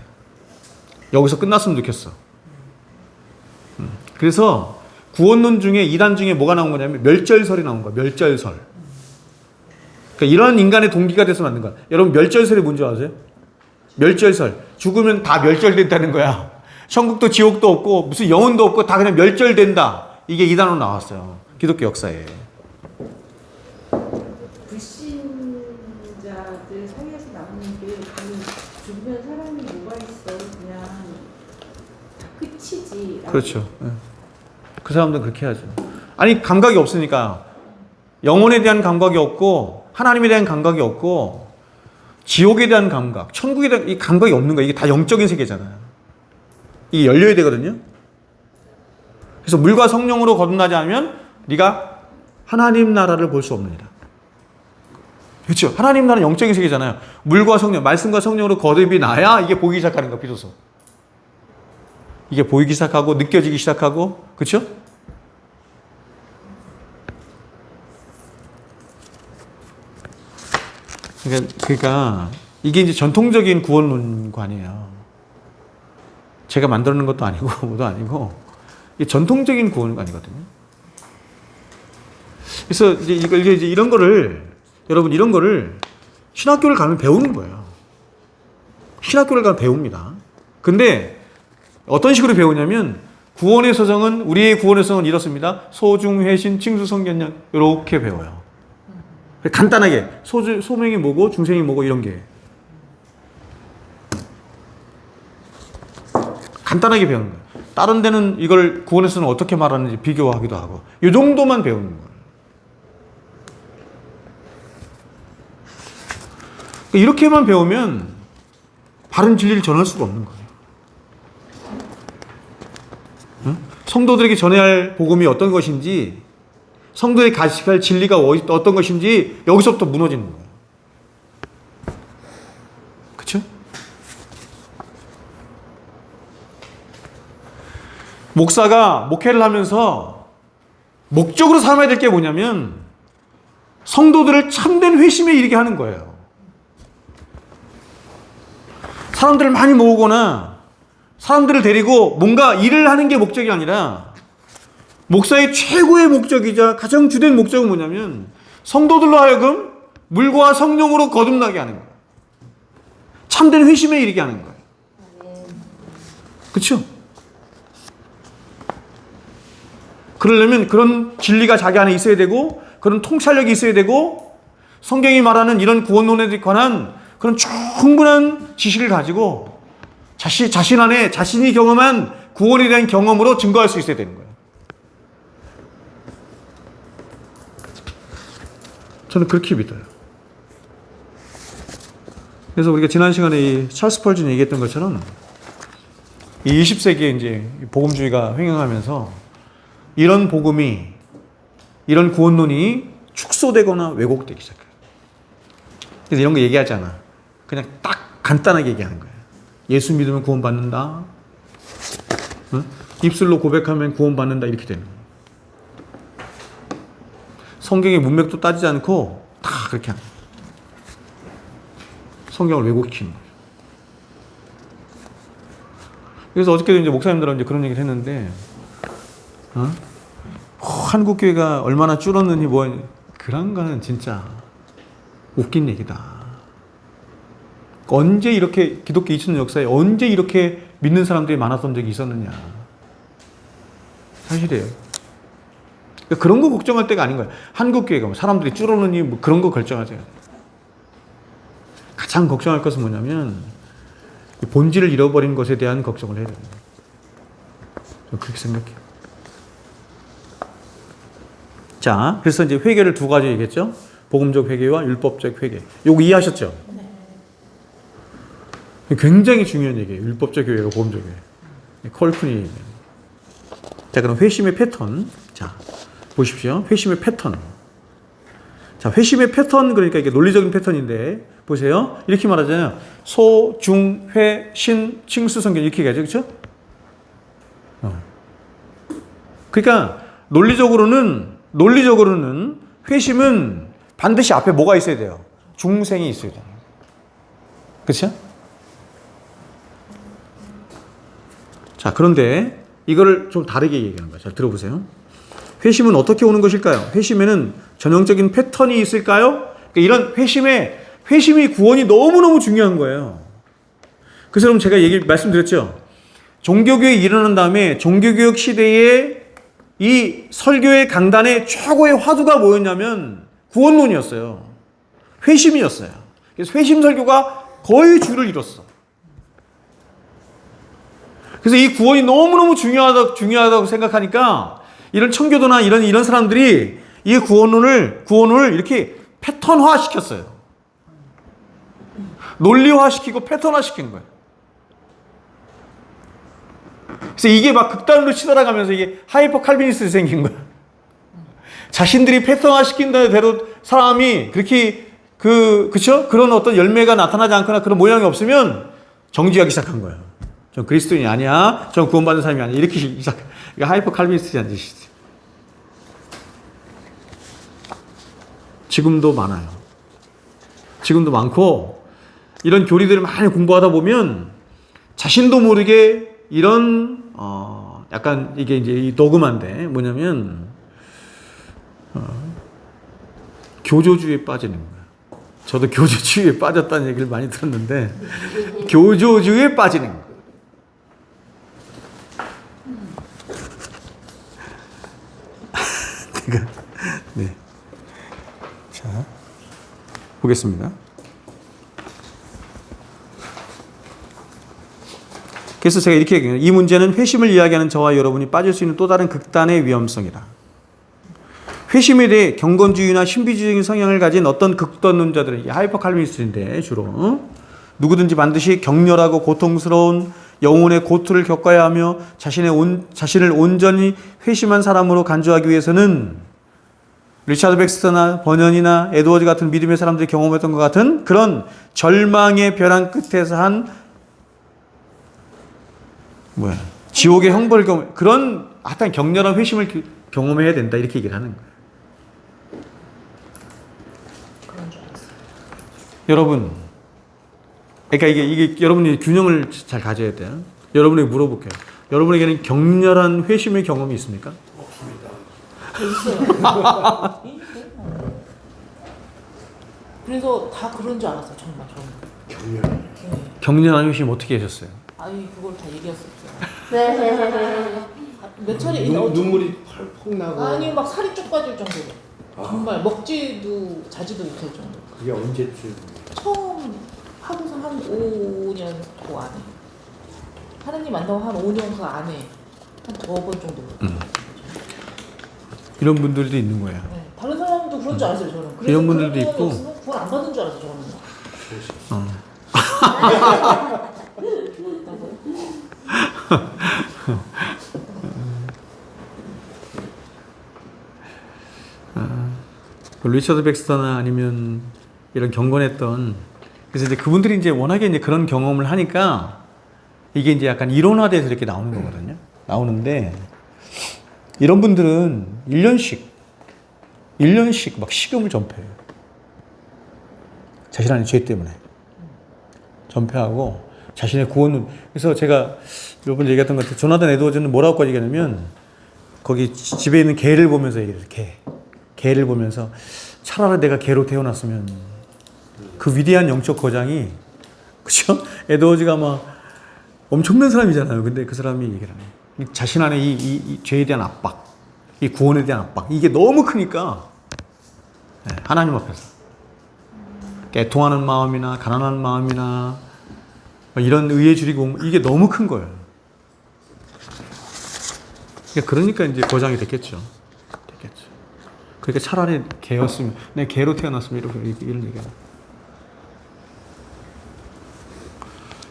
S1: 여기서 끝났으면 좋겠어. 그래서 구원론 중에 이단 중에 뭐가 나온 거냐면 멸절설이 나온 거야. 멸절설. 그러니까 이런 인간의 동기가 돼서 만든 거야. 여러분 멸절설이 뭔지 아세요? 멸절설. 죽으면 다 멸절된다는 거야. 천국도 지옥도 없고 무슨 영혼도 없고 다 그냥 멸절된다. 이게 이단으로 나왔어요. 기독교 역사에.
S2: 불신자들 사이에서 나오는 게 죽으면 사람이 뭐가 있어 그냥 다 끝이지.
S1: 그렇죠. 그 사람들은 그렇게 하죠. 아니 감각이 없으니까 영혼에 대한 감각이 없고 하나님에 대한 감각이 없고 지옥에 대한 감각, 천국에 대한 이 감각이 없는 거예요. 이게 다 영적인 세계잖아요. 이게 열려야 되거든요. 그래서 물과 성령으로 거듭나지 않으면 네가 하나님 나라를 볼 수 없느니라. 그렇죠. 하나님 나라는 영적인 세계잖아요. 물과 성령, 말씀과 성령으로 거듭이 나야 이게 보이기 시작하는 거 비로소. 이게 보이기 시작하고 느껴지기 시작하고 그렇죠? 그러니까 이게 이제 전통적인 구원론관이에요. 제가 만들어 놓은 것도 아니고 뭐도 아니고 이게 전통적인 구원관이거든요. 그래서 이제 이제 이런 거를 여러분 이런 거를 신학교를 가면 배우는 거예요. 신학교를 가면 배웁니다. 근데 어떤 식으로 배우냐면 구원의 서정은 우리의 구원의 서정은 이렇습니다. 소중, 회신, 칭수, 성견령 이렇게 배워요. 간단하게 소명이 뭐고 중생이 뭐고 이런 게 간단하게 배우는 거예요. 다른 데는 이걸 구원의 서정은 어떻게 말하는지 비교하기도 하고 이 정도만 배우는 거예요. 이렇게만 배우면 바른 진리를 전할 수가 없는 거예요. 응? 성도들에게 전해야 할 복음이 어떤 것인지 성도에 가시할 진리가 어떤 것인지 여기서부터 무너지는 거예요. 그렇죠? 목사가 목회를 하면서 목적으로 삼아야 될 게 뭐냐면 성도들을 참된 회심에 이르게 하는 거예요. 사람들을 많이 모으거나 사람들을 데리고 뭔가 일을 하는 게 목적이 아니라 목사의 최고의 목적이자 가장 주된 목적은 뭐냐면 성도들로 하여금 물과 성령으로 거듭나게 하는 거예요. 참된 회심에 이르게 하는 거예요. 그렇죠? 그러려면 그런 진리가 자기 안에 있어야 되고 그런 통찰력이 있어야 되고 성경이 말하는 이런 구원론에 관한 그런 충분한 지식을 가지고 자신 안에 자신이 경험한 구원에 대한 경험으로 증거할 수 있어야 되는 거예요. 저는 그렇게 믿어요. 그래서 우리가 지난 시간에 이 찰스 펄준이 얘기했던 것처럼 이 20세기에 이제 복음주의가 횡행하면서 이런 복음이 이런 구원론이 축소되거나 왜곡되기 시작해요. 그래서 이런 거 얘기하잖아. 그냥 딱 간단하게 얘기하는 거예요. 예수 믿으면 구원받는다. 응? 입술로 고백하면 구원받는다. 이렇게 되는 거예요. 성경의 문맥도 따지지 않고 다 그렇게 하는 거예요. 성경을 왜곡시키는 거예요. 그래서 어저께도 이제 목사님들하고 이제 그런 얘기를 했는데, 한국 교회가 얼마나 줄었느니 그런 거는 진짜 웃긴 얘기다. 언제 이렇게 기독교 2000년 역사에 언제 이렇게 믿는 사람들이 많았던 적이 있었느냐. 사실이에요. 그러니까 그런 거 걱정할 때가 아닌 거예요. 한국 교회가 사람들이 줄었느니 뭐 그런 거 걱정하지. 가장 걱정할 것은 뭐냐면 본질을 잃어버린 것에 대한 걱정을 해야 됩니다. 저는 그렇게 생각해요. 자, 그래서 이제 회개를 두 가지 얘기했죠. 복음적 회개와 율법적 회개. 요거 이해하셨죠? 굉장히 중요한 얘기예요. 율법적 교회와 복음적 교회. 컬프니. 자, 그럼 회심의 패턴. 자, 보십시오. 회심의 패턴. 자, 회심의 패턴, 그러니까 이게 논리적인 패턴인데, 보세요. 이렇게 말하잖아요. 소, 중, 회, 신, 칭수, 성견. 이렇게 얘기하죠. 그렇죠? 그러니까, 논리적으로는 회심은 반드시 앞에 뭐가 있어야 돼요? 중생이 있어야 돼요. 그렇죠? 자, 그런데 이거를 좀 다르게 얘기하는 거예요. 잘 들어보세요. 회심은 어떻게 오는 것일까요? 회심에는 전형적인 패턴이 있을까요? 그러니까 이런 회심이 구원이 너무너무 중요한 거예요. 그래서 여러분 제가 말씀드렸죠. 종교교육이 일어난 다음에 종교교육 시대에 이 설교의 강단에 최고의 화두가 뭐였냐면 구원론이었어요. 회심이었어요. 그래서 회심 설교가 거의 주를 이뤘어. 그래서 이 구원이 너무너무 중요하다고 생각하니까 이런 청교도나 이런 사람들이 이 구원을 이렇게 패턴화 시켰어요. 논리화 시키고 패턴화 시킨 거예요. 그래서 이게 막 극단으로 치달아가면서 이게 하이퍼 칼비니스트 생긴 거야. 자신들이 패턴화 시킨 대로 사람이 그렇게 그쵸? 그런 어떤 열매가 나타나지 않거나 그런 모양이 없으면 정지하기 시작한 거예요. 전 그리스도인이 아니야. 전 구원받은 사람이 아니야. 이렇게 시작. 이게 하이퍼 칼비니스트란 뜻이지. 지금도 많아요. 지금도 많고 이런 교리들을 많이 공부하다 보면 자신도 모르게 이런 약간 이게 이제 이 도그마인데 뭐냐면 교조주의에 빠지는 거예요. 저도 교조주의에 빠졌다는 얘기를 많이 들었는데 교조주의에 빠지는 거예요. 네. 자, 보겠습니다. 그래서 제가 이렇게 얘기해요. 이 문제는 회심을 이야기하는 저와 여러분이 빠질 수 있는 또 다른 극단의 위험성이다. 회심에 대해 경건주의나 신비주의적인 성향을 가진 어떤 극단론자들은 하이퍼 칼비니스트인데 주로 누구든지 반드시 격렬하고 고통스러운 영혼의 고통을 겪어야 하며 자신을 온전히 회심한 사람으로 간주하기 위해서는 리차드 백스터나 버년이나 에드워즈 같은 믿음의 사람들이 경험했던 것 같은 그런 절망의 벼랑 끝에서 한 지옥의 형벌을 그런 하여튼 격렬한 회심을 경험해야 된다 이렇게 얘기를 하는 거예요.
S3: 그런 줄 알았어요.
S1: 여러분, 그러니까 이게 여러분이 균형을 잘 가져야 돼요. 여러분에게 물어볼게요. 여러분에게는 격렬한 회심의 경험이 있습니까?
S3: 있어요. 그래서 다 그런 줄 알았어요. 정말 저는. 네.
S1: 격렬한 회심 어떻게 하셨어요?
S3: 아니 그걸 다 얘기했었죠. 몇 차례
S4: 눈물이 펄펄 나고.
S3: 아니 막 살이 쭉 빠질 정도로. 정말 먹지도 자지도 못할 정도.
S4: 그게 언제쯤?
S3: 처음 하고서 한 5년 그 안에. 하나님 만나고 한 5년 그 안에 한 2번 정도.
S1: 이런 분들도 있는 거예요.
S3: 네. 다른 사람도 그런 줄 알았어요 저는. 그래서
S1: 이런 분들도
S3: 그런
S1: 있고.
S3: 없으면 구원 안 받은 줄 알았어요 저는.
S1: 리처드 백스터나 아니면 이런 경건했던 그래서 이제 그분들이 이제 워낙에 이제 그런 경험을 하니까 이게 이제 약간 이론화돼서 이렇게 나오는 거거든요. 나오는데 이런 분들은 1년씩 막 식음을 전폐해요. 자신 안의 죄 때문에 전폐하고 자신의 구원은 그래서 제가 여러분 얘기했던 것 같아요. 조나단 에드워즈는 뭐라고 얘기하냐면 거기 집에 있는 개를 보면서 얘기해요. 개를 보면서 차라리 내가 개로 태어났으면 그 위대한 영적 거장이 그죠? 에드워즈가 막 엄청난 사람이잖아요. 근데 그 사람이 얘기를 하네. 자신 안에 이 죄에 대한 압박, 이 구원에 대한 압박 이게 너무 크니까 하나님 앞에서 애통하는 마음이나 가난한 마음이나 이런 의에 줄이고 이게 너무 큰 거예요. 그러니까 이제 거장이 됐겠죠. 그러니까 차라리 개였으면, 내 개로 태어났으면 이런 얘기가.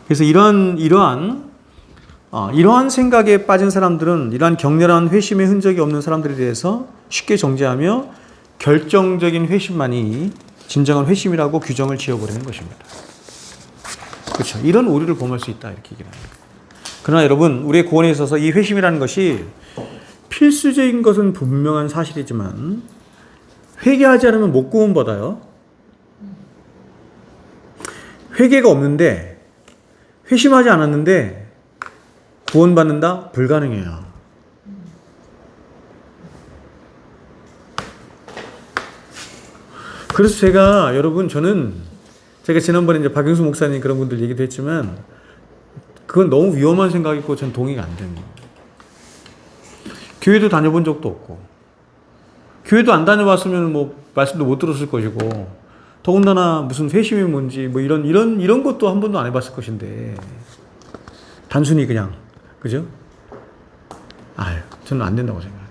S1: 그래서 이러한 생각에 빠진 사람들은 이러한 격렬한 회심의 흔적이 없는 사람들에 대해서 쉽게 정죄하며 결정적인 회심만이 진정한 회심이라고 규정을 지어버리는 것입니다. 그렇죠. 이런 오류를 범할 수 있다 이렇게 얘기를 합니다. 그러나 여러분 우리의 구원에 있어서 이 회심이라는 것이 필수적인 것은 분명한 사실이지만 회개하지 않으면 못 구원받아요. 회개가 없는데 회심하지 않았는데 구원받는다? 불가능해요. 그래서 제가 지난번에 이제 박영수 목사님 그런 분들 얘기도 했지만 그건 너무 위험한 생각이고 전 동의가 안 됩니다. 교회도 다녀본 적도 없고 교회도 안 다녀봤으면 뭐 말씀도 못 들었을 것이고 더군다나 무슨 회심이 뭔지 뭐 이런 것도 한 번도 안 해봤을 것인데 단순히 그냥 그죠? 저는 안 된다고 생각해요.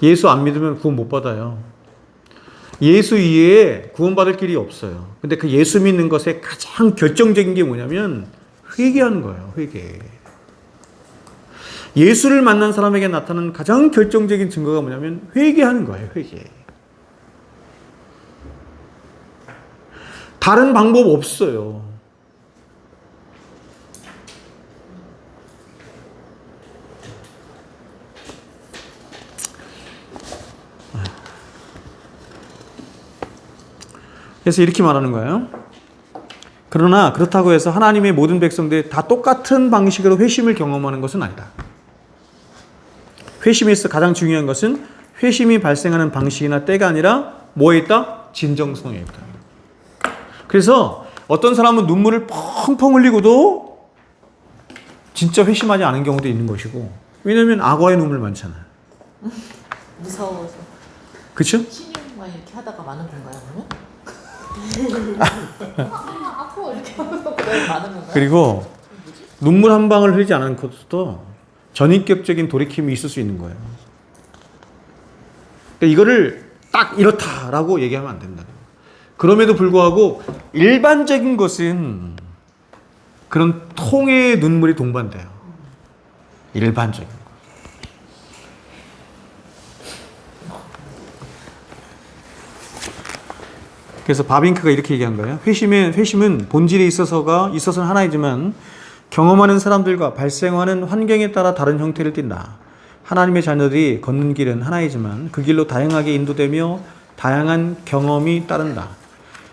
S1: 예수 안 믿으면 구원 못 받아요. 예수 이외에 구원받을 길이 없어요. 근데 그 예수 믿는 것의 가장 결정적인 게 뭐냐면 회개하는 거예요. 회개. 예수를 만난 사람에게 나타나는 가장 결정적인 증거가 뭐냐면 회개하는 거예요. 회개. 다른 방법 없어요. 그래서 이렇게 말하는 거예요. 그러나 그렇다고 해서 하나님의 모든 백성들이 다 똑같은 방식으로 회심을 경험하는 것은 아니다. 회심에서 가장 중요한 것은 회심이 발생하는 방식이나 때가 아니라 뭐에 있다? 진정성에 있다. 그래서 어떤 사람은 눈물을 펑펑 흘리고도 진짜 회심하지 않은 경우도 있는 것이고 왜냐하면 악어의 눈물 많잖아요.
S3: 무서워서.
S1: 그렇죠?
S3: 신용만 이렇게 하다가 많은 건가요, 그러면? 아파 이렇게 하면서 많은 건가요?
S1: 그리고 눈물 한 방울 흘리지 않은 것도 전인격적인 돌이킴이 있을 수 있는 거예요. 그러니까 이거를 딱 이렇다라고 얘기하면 안 된다. 그럼에도 불구하고 일반적인 것은 그런 통의 눈물이 동반돼요. 일반적인 거. 그래서 바빙크가 이렇게 얘기한 거예요. 회심은 본질에 있어서는 하나이지만 경험하는 사람들과 발생하는 환경에 따라 다른 형태를 띈다. 하나님의 자녀들이 걷는 길은 하나이지만 그 길로 다양하게 인도되며 다양한 경험이 따른다.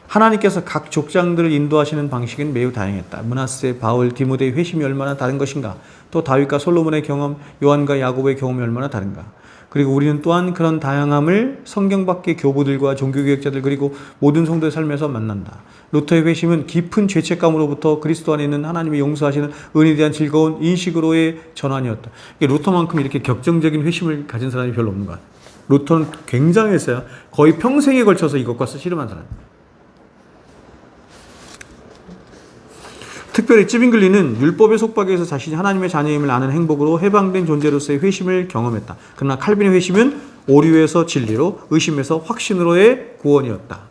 S1: 하나님께서 각 족장들을 인도하시는 방식은 매우 다양했다. 므낫세, 바울, 디모데의 회심이 얼마나 다른 것인가. 또 다윗과 솔로몬의 경험, 요한과 야곱의 경험이 얼마나 다른가. 그리고 우리는 또한 그런 다양함을 성경 밖의 교부들과 종교개혁자들 그리고 모든 성도의 삶에서 만난다. 루터의 회심은 깊은 죄책감으로부터 그리스도 안에 있는 하나님의 용서하시는 은혜에 대한 즐거운 인식으로의 전환이었다. 루터만큼 이렇게 격정적인 회심을 가진 사람이 별로 없는 것 같아요. 루터는 굉장했어요. 거의 평생에 걸쳐서 이것과 씨름한 사람이에요. 특별히 찌빙글리는 율법의 속박에서 자신이 하나님의 자녀임을 아는 행복으로 해방된 존재로서의 회심을 경험했다. 그러나 칼빈의 회심은 오류에서 진리로, 의심에서 확신으로의 구원이었다.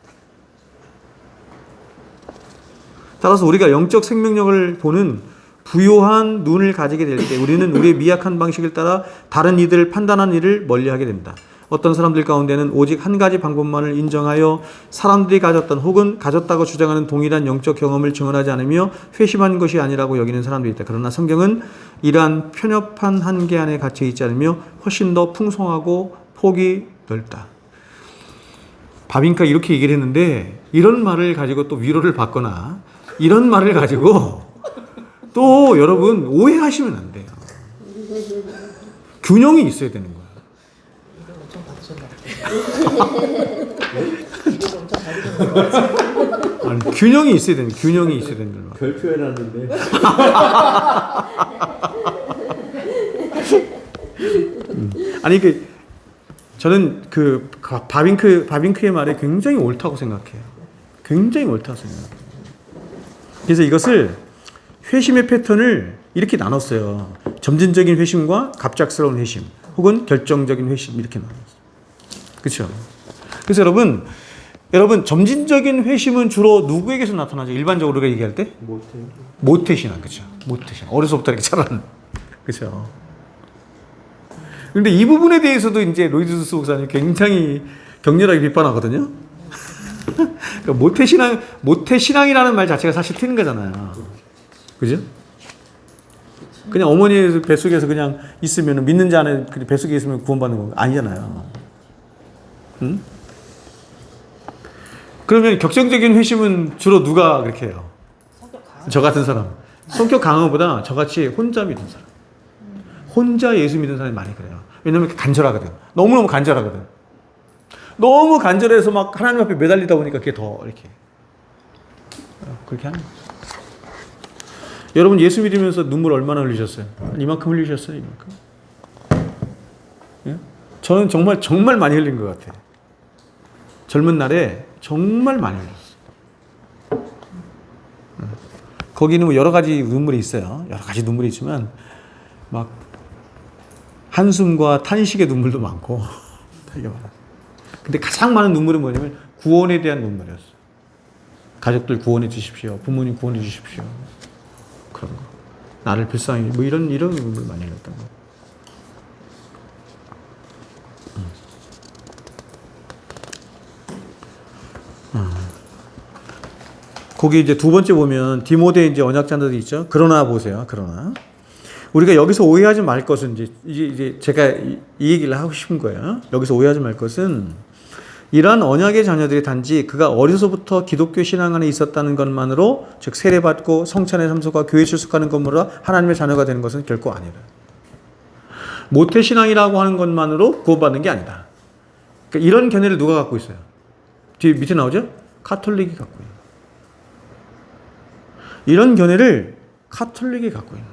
S1: 따라서 우리가 영적 생명력을 보는 부요한 눈을 가지게 될 때 우리는 우리의 미약한 방식을 따라 다른 이들을 판단하는 일을 멀리하게 됩니다. 어떤 사람들 가운데는 오직 한 가지 방법만을 인정하여 사람들이 가졌던 혹은 가졌다고 주장하는 동일한 영적 경험을 증언하지 않으며 회심한 것이 아니라고 여기는 사람들이 있다. 그러나 성경은 이러한 편협한 한계 안에 갇혀 있지 않으며 훨씬 더 풍성하고 폭이 넓다. 바빙크가 이렇게 얘기를 했는데 이런 말을 가지고 또 위로를 받거나 이런 말을 가지고 또 여러분 오해하시면 안 돼요. 균형이 있어야 되는 거예요.
S3: 엄청 받으셨나?
S1: 아니, 균형이 있어야 되는 균형이 있어야 되는 거예요.
S4: 별표해놨는데.
S1: 아니 저는 바빙크의 말이 굉장히 옳다고 생각해요. 굉장히 옳다고 생각해요. 그래서 이것을 회심의 패턴을 이렇게 나눴어요. 점진적인 회심과 갑작스러운 회심, 혹은 결정적인 회심 이렇게 나눴어요. 그렇죠? 그래서 여러분 점진적인 회심은 주로 누구에게서 나타나죠? 일반적으로 우리가 얘기할 때 모태신앙, 그렇죠? 모태신앙. 어려서부터 이렇게 자라는, 그렇죠? 근데 이 부분에 대해서도 이제 로이드 목사님 굉장히 격렬하게 비판하거든요. 그러니까 모태신앙이라는 말 자체가 사실 틀린 거잖아요. 그죠? 그냥 어머니 뱃속에서 그냥 있으면 믿는 자 안에 뱃속에 있으면 구원받는 거 아니잖아요. 응? 그러면 격정적인 회심은 주로 누가 그렇게 해요?
S3: 성격 강한
S1: 저 같은 사람. 성격 강한 것보다 저같이 혼자 믿는 사람. 혼자 예수 믿는 사람이 많이 그래요. 왜냐면 간절하거든. 너무너무 간절하거든. 너무 간절해서 막 하나님 앞에 매달리다 보니까 그게 더 이렇게 그렇게 하는 거죠. 여러분 예수 믿으면서 눈물 얼마나 흘리셨어요? 이만큼 흘리셨어요? 이만큼? 예? 저는 정말 많이 흘린 것 같아요. 젊은 날에 정말 많이 흘렸어요. 거기는 뭐 여러 가지 눈물이 있어요. 여러 가지 눈물이 있지만 막 한숨과 탄식의 눈물도 많고 되게 많아요. 근데 가장 많은 눈물은 뭐냐면 구원에 대한 눈물이었어요. 가족들 구원해 주십시오. 부모님 구원해 주십시오. 그런 거. 나를 불쌍히 뭐 이런 눈물 많이 흘렸던 거. 거기 이제 두 번째 보면 디모데 이제 언약자들이 있죠. 그러나 보세요. 그러나 우리가 여기서 오해하지 말 것은 이제 제가 이 얘기를 하고 싶은 거예요. 여기서 오해하지 말 것은 이러한 언약의 자녀들이 단지 그가 어려서부터 기독교 신앙 안에 있었다는 것만으로 즉 세례받고 성찬에 참석하고 교회 출석하는 것으로 하나님의 자녀가 되는 것은 결코 아니라 모태신앙이라고 하는 것만으로 구원받는 게 아니다. 그러니까 이런 견해를 누가 갖고 있어요? 뒤에 밑에 나오죠? 카톨릭이 갖고 있는. 이런 견해를 카톨릭이 갖고 있는.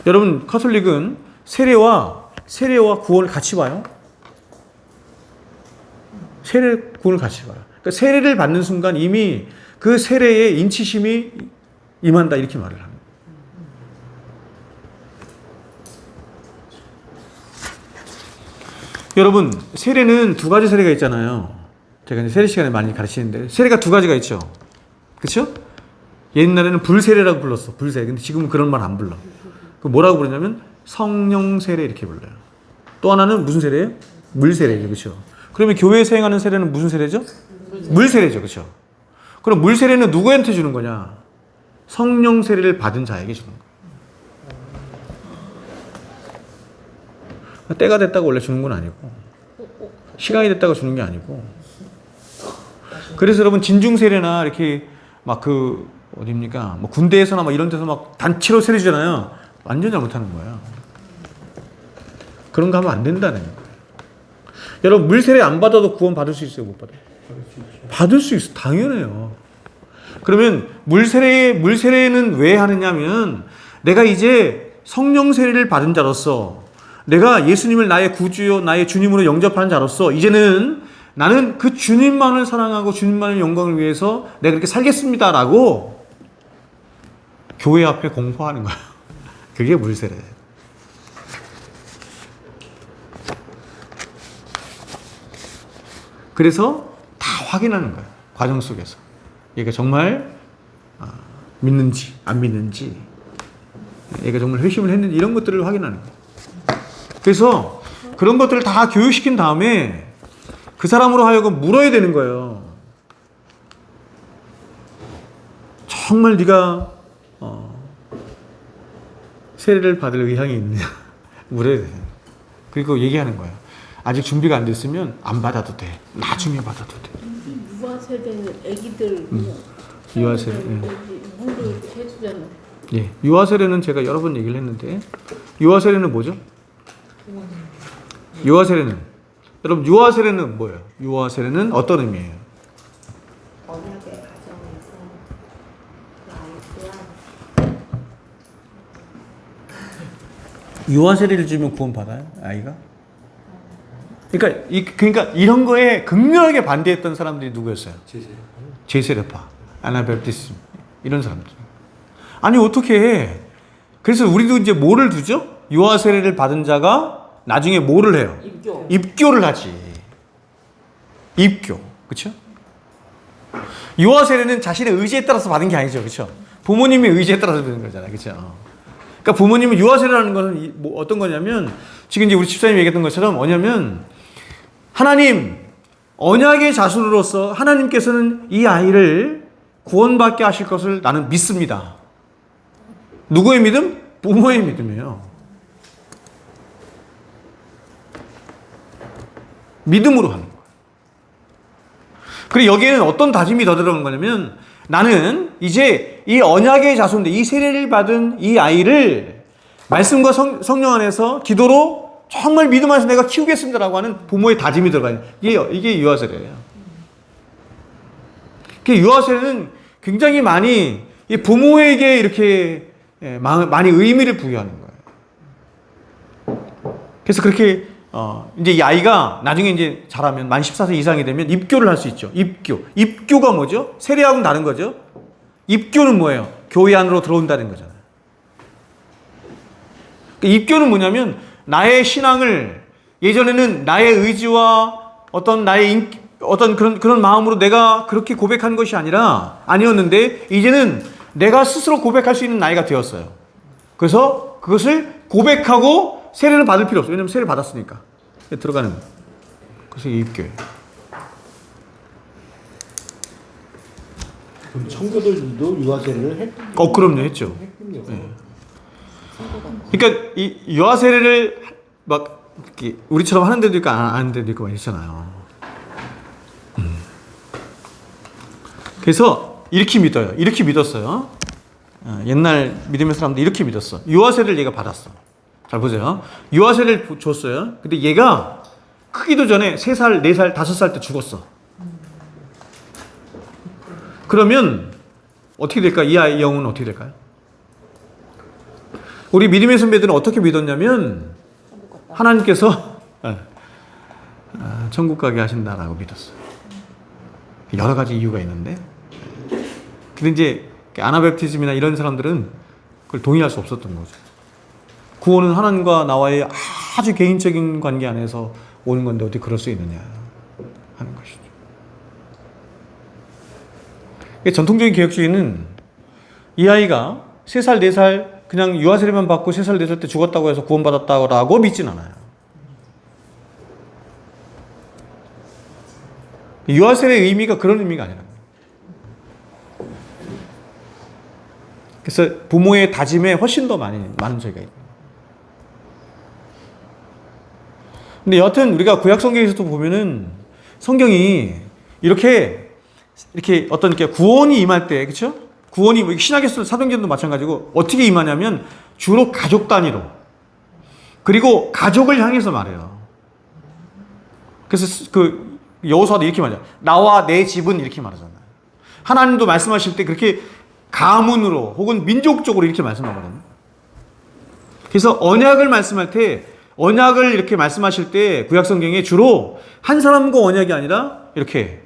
S1: 여러분 카톨릭은 세례와 구원을 같이 봐요. 세례 구원을 같이 봐요. 그러니까 세례를 받는 순간 이미 그 세례에 인치심이 임한다 이렇게 말을 합니다. 여러분 세례는 두 가지 세례가 있잖아요. 제가 이제 세례 시간에 많이 가르치는데 세례가 두 가지가 있죠. 그렇죠? 옛날에는 불세례라고 불렀어. 불세례. 근데 지금은 그런 말 안 불러. 그 뭐라고 부르냐면 성령 세례 이렇게 불러요. 또 하나는 무슨 세례예요? 물세례죠. 그렇죠? 그러면 교회에서 행하는 세례는 무슨 세례죠? 물세례죠. 그렇죠? 그럼 물세례는 누구한테 주는 거냐? 성령 세례를 받은 자에게 주는 거예요. 때가 됐다고 원래 주는 건 아니고 시간이 됐다고 주는 게 아니고 그래서 여러분 진중 세례나 이렇게 막 그 어디입니까? 뭐 군대에서나 막 이런 데서 막 단체로 세례 주잖아요. 완전 잘못하는 거예요. 그런 거 하면 안 된다는 거예요. 여러분 물세례 안 받아도 구원 받을 수 있어요? 못 받아요? 받을 수 있어. 당연해요. 그러면 물세례는 왜 하느냐면 내가 이제 성령 세례를 받은 자로서 내가 예수님을 나의 구주요 나의 주님으로 영접하는 자로서 이제는 나는 그 주님만을 사랑하고 주님만의 영광을 위해서 내가 그렇게 살겠습니다라고 교회 앞에 공포하는 거예요. 그게 물세례예요. 그래서 다 확인하는 거예요. 과정 속에서. 얘가 정말 믿는지 안 믿는지 얘가 정말 회심을 했는지 이런 것들을 확인하는 거예요. 그래서 그런 것들을 다 교육시킨 다음에 그 사람으로 하여금 물어야 되는 거예요. 정말 네가 세례를 받을 의향이 있느냐 물어야 돼요. 그리고 얘기하는 거예요. 아직 준비가 안 됐으면 안 받아도 돼. 나중에 받아도 돼.
S2: 유아 세대는 아기들
S1: 유아 세례.
S2: 물을 이렇게 해주잖아요.
S1: 예, 유아 세례는 제가 여러 번 얘기를 했는데 유아 세례는 뭐죠? 유아 세례는 여러분 유아 세례는 뭐예요? 유아 세례는 어떤 의미예요?
S2: 언약의 과정에서 아이가
S1: 유아 세례를 주면 구원 받아요? 아이가? 그러니까 이런 거에 극렬하게 반대했던 사람들이 누구였어요? 제세례파, 아나벨티스 이런 사람들. 아니 어떻게 해? 그래서 우리도 이제 뭐를 두죠? 유아 세례를 받은 자가 나중에 뭐를 해요? 입교를 하지. 입교. 그렇죠? 유아 세례는 자신의 의지에 따라서 받은 게 아니죠. 그렇죠? 부모님의 의지에 따라서 받는 거잖아요. 그렇죠? 그러니까 부모님은 유아세례라는 것은 뭐 어떤 거냐면 지금 이제 우리 집사님이 얘기했던 것처럼 뭐냐면 하나님 언약의 자손으로서 하나님께서는 이 아이를 구원받게 하실 것을 나는 믿습니다. 누구의 믿음? 부모의 믿음이에요. 믿음으로 하는 거예요. 그리고 여기에는 어떤 다짐이 더 들어간 거냐면 나는 이제 이 언약의 자손들, 이 세례를 받은 이 아이를 말씀과 성령 안에서 기도로 정말 믿음 안에서 내가 키우겠습니다라고 하는 부모의 다짐이 들어가요. 이게 유아세례예요. 유아세례는 굉장히 많이 이 부모에게 이렇게 많이 의미를 부여하는 거예요. 그래서 그렇게 이제 이 아이가 나중에 이제 자라면 만 14세 이상이 되면 입교를 할 수 있죠. 입교가 뭐죠? 세례하고는 다른 거죠. 입교는 뭐예요? 교회 안으로 들어온다는 거잖아요. 입교는 뭐냐면 나의 신앙을 예전에는 나의 의지와 어떤 나의 어떤 그런 마음으로 내가 그렇게 고백한 것이 아니었는데 이제는 내가 스스로 고백할 수 있는 나이가 되었어요. 그래서 그것을 고백하고 세례를 받을 필요 없어요. 왜냐하면 세례를 받았으니까. 들어가는 거예요. 그래서 입교예요.
S4: 그럼 청교도들도 유아세례를 했?
S1: 그럼요. 했죠.
S4: 했군요.
S1: 네. 그러니까 이 유아세례를 막 이렇게 우리처럼 하는 데도 있고 안 하는 데도 있고 있잖아요. 그래서 이렇게 믿어요. 이렇게 믿었어요. 옛날 믿음의 사람들 이렇게 믿었어. 유아세례를 얘가 받았어. 잘 보세요. 유아세례를 줬어요. 근데 얘가 크기도 전에 3살, 4살, 5살 때 죽었어. 그러면 어떻게 될까? 이 아이 영혼은 어떻게 될까요? 우리 믿음의 선배들은 어떻게 믿었냐면 하나님께서 천국 가게 하신다라고 믿었어요. 여러 가지 이유가 있는데 근데 이제 아나베프티즘이나 이런 사람들은 그걸 동의할 수 없었던 거죠. 구원은 하나님과 나와의 아주 개인적인 관계 안에서 오는 건데 어떻게 그럴 수 있느냐 하는 것이죠. 전통적인 개혁주의는 이 아이가 3살, 4살 그냥 유아세례만 받고 3살, 4살 때 죽었다고 해서 구원받았다고 믿진 않아요. 유아세례의 의미가 그런 의미가 아니라 그래서 부모의 다짐에 훨씬 더 많은 저희가 있어요. 근데 여하튼 우리가 구약 성경에서도 보면은 성경이 이렇게 어떤 이렇게 구원이 임할 때, 그렇죠? 구원이 신약에서 사도행전도 마찬가지고 어떻게 임하냐면 주로 가족 단위로 그리고 가족을 향해서 말해요. 그래서 그 여호수아도 이렇게 말해요. 나와 내 집은 이렇게 말하잖아요. 하나님도 말씀하실 때 그렇게 가문으로 혹은 민족적으로 이렇게 말씀하거든요. 그래서 언약을 말씀할 때 언약을 이렇게 말씀하실 때 구약 성경에 주로 한 사람과 언약이 아니라 이렇게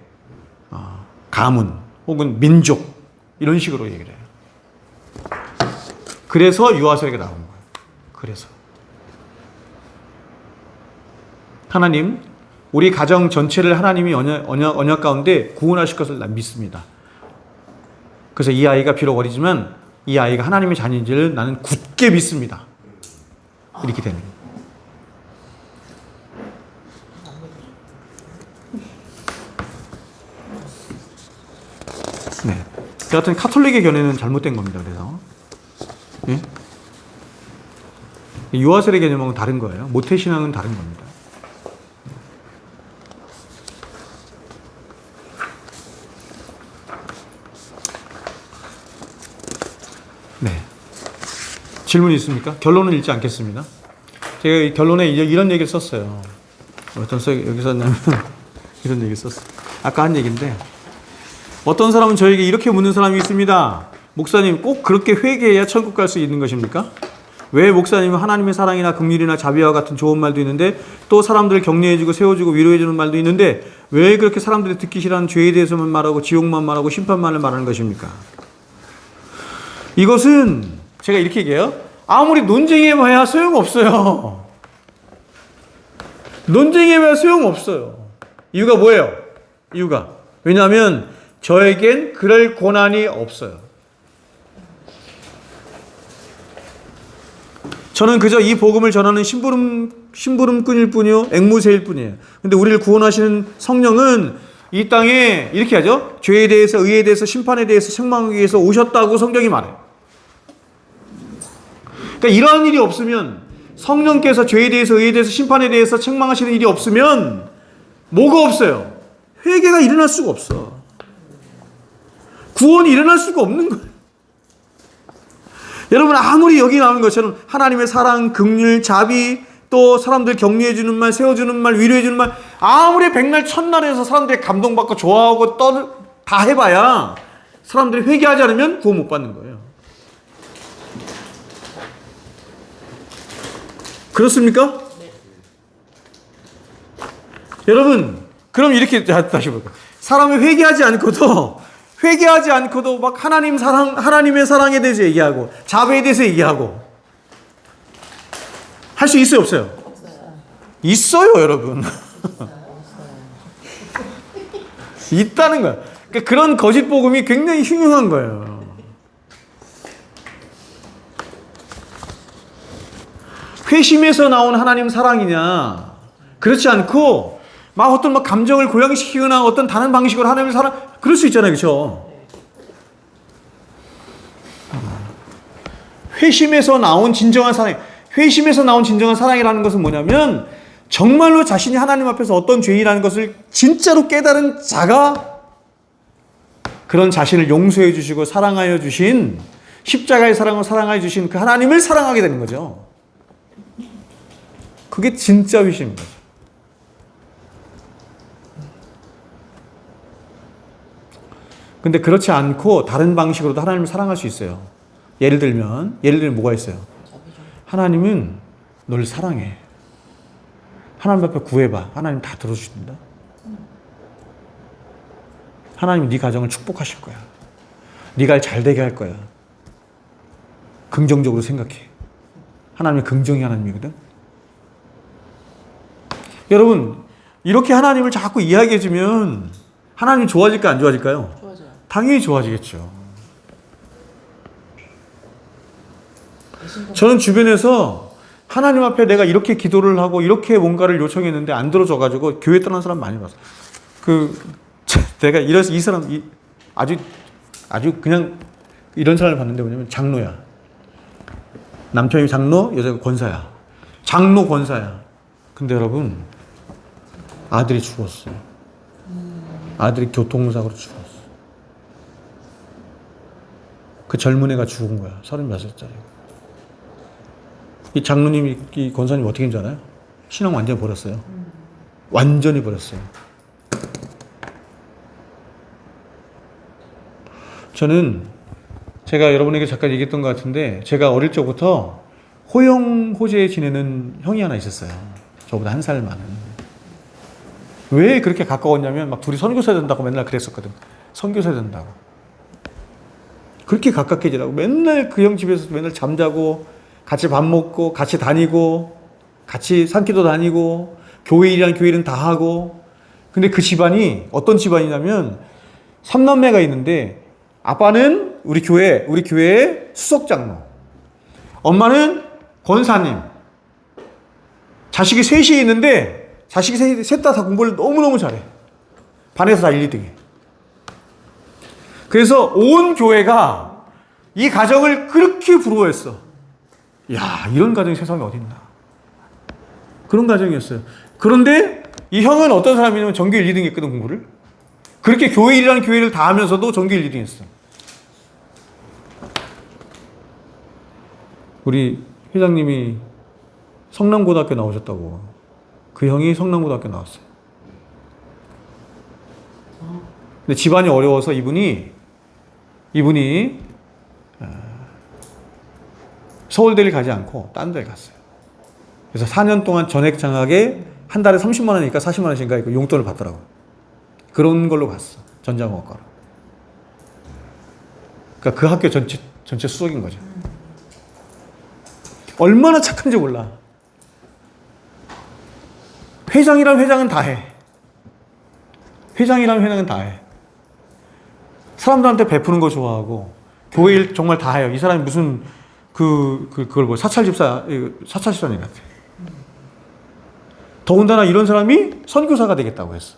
S1: 가문 혹은 민족 이런 식으로 얘기를 해요. 그래서 유아세례가 나온 거예요. 그래서 하나님 우리 가정 전체를 하나님이 언약 가운데 구원하실 것을 난 믿습니다. 그래서 이 아이가 비록 어리지만 이 아이가 하나님의 자녀인지를 나는 굳게 믿습니다. 이렇게 되는 거예요. 네. 여하튼 카톨릭의 견해는 잘못된 겁니다. 그래서 예? 유아세례 개념하고는 다른 거예요. 모태신앙은 다른 겁니다. 네. 질문이 있습니까? 결론은 읽지 않겠습니다. 제가 이 결론에 이런 얘기를 썼어요. 어떤 여기 썼냐면 이런 얘기를 썼어요. 아까 한 얘기인데 어떤 사람은 저에게 이렇게 묻는 사람이 있습니다. 목사님 꼭 그렇게 회개해야 천국 갈 수 있는 것입니까? 왜 목사님은 하나님의 사랑이나 긍휼이나 자비와 같은 좋은 말도 있는데 또 사람들을 격려해주고 세워주고 위로해주는 말도 있는데 왜 그렇게 사람들이 듣기 싫어하는 죄에 대해서만 말하고 지옥만 말하고 심판만을 말하는 것입니까? 이것은 제가 이렇게 얘기해요. 아무리 논쟁해봐야 소용없어요. 논쟁해봐야 소용없어요. 이유가 뭐예요? 이유가 왜냐하면 저에겐 그럴 권한이 없어요. 저는 그저 이 복음을 전하는 심부름꾼일 뿐이요 앵무새일 뿐이에요. 근데 우리를 구원하시는 성령은 이 땅에 이렇게 하죠. 죄에 대해서, 의에 대해서, 심판에 대해서 책망하기 위해서 오셨다고 성경이 말해요. 그러니까 이러한 일이 없으면, 성령께서 죄에 대해서, 의에 대해서, 심판에 대해서 책망하시는 일이 없으면 뭐가 없어요? 회개가 일어날 수가 없어. 구원이 일어날 수가 없는 거예요. 여러분, 아무리 여기 나오는 것처럼 하나님의 사랑, 긍휼, 자비, 또 사람들 격려해주는 말, 세워주는 말, 위로해주는 말, 아무리 백날 첫날에서 사람들이 감동받고 좋아하고 다 해봐야 사람들이 회개하지 않으면 구원 못 받는 거예요. 그렇습니까?
S3: 네.
S1: 여러분, 그럼 이렇게 다시 볼까요? 사람이 회개하지 않고도 막 하나님의 사랑에 대해서 얘기하고, 자비에 대해서 얘기하고, 할 수 있어요, 없어요?
S3: 없어요.
S1: 있어요, 여러분. 있다는 거야. 그러니까 그런 거짓 복음이 굉장히 흉흉한 거예요. 회심에서 나온 하나님 사랑이냐? 그렇지 않고 막 어떤 막 감정을 고양시키거나 어떤 다른 방식으로 하나님을 그럴 수 있잖아요, 그렇죠? 회심에서 나온 진정한 사랑. 회심에서 나온 진정한 사랑이라는 것은 뭐냐면 정말로 자신이 하나님 앞에서 어떤 죄인이라는 것을 진짜로 깨달은 자가 그런 자신을 용서해 주시고 사랑하여 주신 십자가의 사랑으로 사랑하여 주신 그 하나님을 사랑하게 되는 거죠. 그게 진짜 회심인 거죠. 근데 그렇지 않고 다른 방식으로도 하나님을 사랑할 수 있어요. 예를 들면 뭐가 있어요? 하나님은 널 사랑해. 하나님 앞에 구해봐. 하나님 다 들어주신다. 하나님 네 가정을 축복하실 거야. 네가 잘 되게 할 거야. 긍정적으로 생각해. 하나님은 긍정의 하나님이거든. 여러분, 이렇게 하나님을 자꾸 이야기해주면 하나님 좋아질까 안 좋아질까요?
S3: 좋아져요.
S1: 당연히 좋아지겠죠. 저는 주변에서 하나님 앞에 내가 이렇게 기도를 하고 이렇게 뭔가를 요청했는데 안 들어줘가지고 교회 떠난 사람 많이 봤어. 내가 이 사람 아주 그냥 이런 사람을 봤는데 뭐냐면 장로야. 남편이 장로, 여자가 권사야. 장로 권사야. 근데 여러분 아들이 죽었어. 아들이 교통사고로 죽었어. 그 젊은 애가 죽은 거야. 36살짜리. 이 장로님이, 이 권사님 어떻게 했는지 알아요? 신앙 완전히 버렸어요. 완전히 버렸어요. 저는 제가 여러분에게 잠깐 얘기했던 것 같은데 제가 어릴 적부터 호영호재에 지내는 형이 하나 있었어요. 저보다 1살 많은. 왜 그렇게 가까웠냐면 막 둘이 선교사 된다고 맨날 그랬었거든. 선교사 된다고. 그렇게 가깝게 지내고 맨날 그 형 집에서 맨날 잠자고 같이 밥 먹고 같이 다니고 같이 산기도 다니고 교회 일이란 교회 일은 다 하고. 근데 그 집안이 어떤 집안이냐면 3남매가 있는데 아빠는 우리 교회의 수석장로, 엄마는 권사님, 자식이 셋이 있는데 자식이 셋 다 공부를 너무너무 잘해. 반에서 다 1, 2등해. 그래서 온 교회가 이 가정을 그렇게 부러워했어. 야, 이런 가정이 세상에 어딨나. 그런 가정이었어요. 그런데 이 형은 어떤 사람이냐면 전교 1, 2등 했거든, 공부를. 그렇게 교회 일이라는 교회를 다 하면서도 전교 1, 2등 했어. 우리 회장님이 성남고등학교 나오셨다고. 그 형이 성남고등학교 나왔어요. 근데 집안이 어려워서 이분이 서울대를 가지 않고 딴 데 갔어요. 그래서 4년 동안 전액 장학에 한 달에 30만 원이니까 40만 원씩인가 용돈을 받더라고요. 그런 걸로 갔어. 전자공학과로. 그러니까 그 학교 전체 수석인 거죠. 얼마나 착한지 몰라. 회장이란 회장은 다 해. 회장이란 회장은 다 해. 사람들한테 베푸는 거 좋아하고 교회 일 정말 다 해요. 이 사람이 무슨 그걸 뭐 사찰집사님 같아. 더군다나 이런 사람이 선교사가 되겠다고 했어.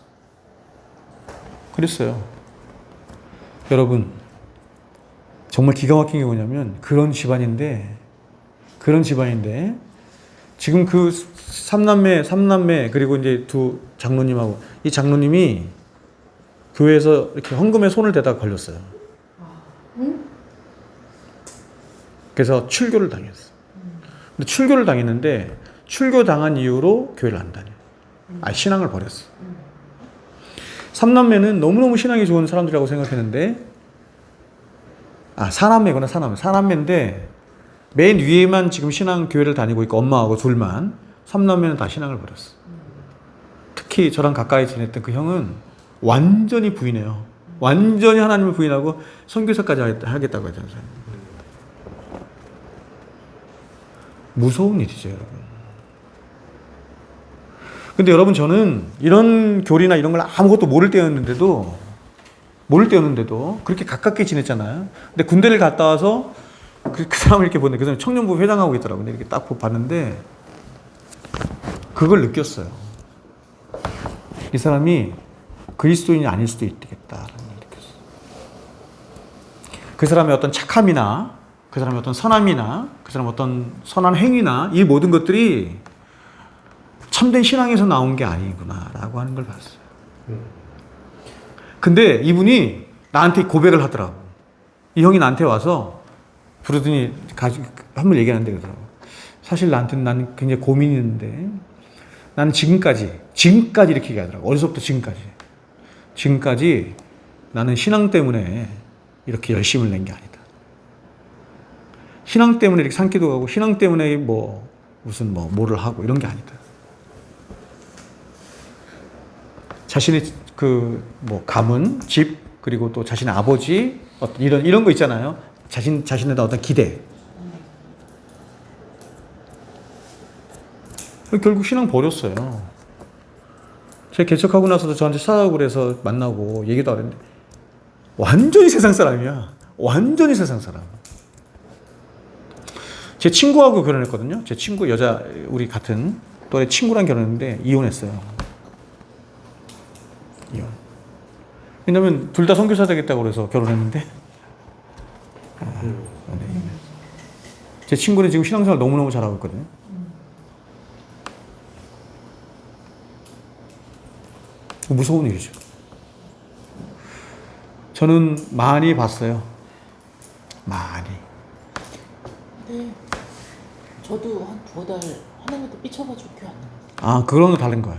S1: 그랬어요. 여러분, 정말 기가 막힌 게 뭐냐면 그런 집안인데 지금 그 삼남매 그리고 이제 두 장로님하고 이 장로님이 교회에서 이렇게 헌금에 손을 대다가 걸렸어요. 그래서 출교를 당했어. 근데 출교를 당했는데 출교 당한 이후로 교회를 안 다녀. 신앙을 버렸어. 삼남매는 너무너무 신앙이 좋은 사람들이라고 생각했는데 사남매구나. 사남매인데 맨 위에만 지금 신앙 교회를 다니고 있고 엄마하고 둘만. 삼남매는 다 신앙을 버렸어. 특히 저랑 가까이 지냈던 그 형은 완전히 부인해요. 완전히 하나님을 부인하고 선교사까지 하겠다고 하잖아요. 무서운 일이죠, 여러분. 근데 여러분, 저는 이런 교리나 이런 걸 아무것도 모를 때였는데도 그렇게 가깝게 지냈잖아요. 근데 군대를 갔다 와서 그 사람을 이렇게 보는데 그 사람이 청년부 회장하고 있더라고요. 근데 이렇게 딱 봤는데 그걸 느꼈어요. 이 사람이 그리스도인이 아닐 수도 있겠다라는 걸 느꼈어요. 그 사람의 어떤 착함이나 그 사람의 어떤 선함이나 그 사람의 어떤 선한 행위나 이 모든 것들이 참된 신앙에서 나온 게 아니구나라고 하는 걸 봤어요. 근데 이분이 나한테 고백을 하더라고. 이 형이 나한테 와서 부르더니 한번 얘기하는데 그러더라고. 사실 나한테는 나는 굉장히 고민이 있는데 나는 지금까지 이렇게 얘기하더라고. 어려서부터 지금까지 나는 신앙 때문에 이렇게 열심을 낸 게 아니다. 신앙 때문에 이렇게 산기도 가고 신앙 때문에 뭐를 하고 이런 게 아니다. 자신의 가문, 집, 그리고 또 자신의 아버지, 어떤 이런 거 있잖아요. 자신의 어떤 기대. 결국 신앙 버렸어요. 제가 개척하고 나서도 저한테 찾아오고 그래서 만나고 얘기도 하는데 완전히 세상 사람이야. 완전히 세상 사람. 제 친구하고 결혼했거든요. 제 친구 여자 우리 같은 또래 친구랑 결혼했는데 이혼했어요. 이혼. 왜냐면 둘 다 선교사 되겠다고 그래서 결혼했는데 제 친구는 지금 신앙생활 너무너무 잘하고 있거든요. 무서운 일이죠. 저는 많이 봤어요. 많이.
S3: 네. 저도 한 2달 하나님한테 삐쳐가지고 교회 안 나갔어요.
S1: 그런 건 다른 거야.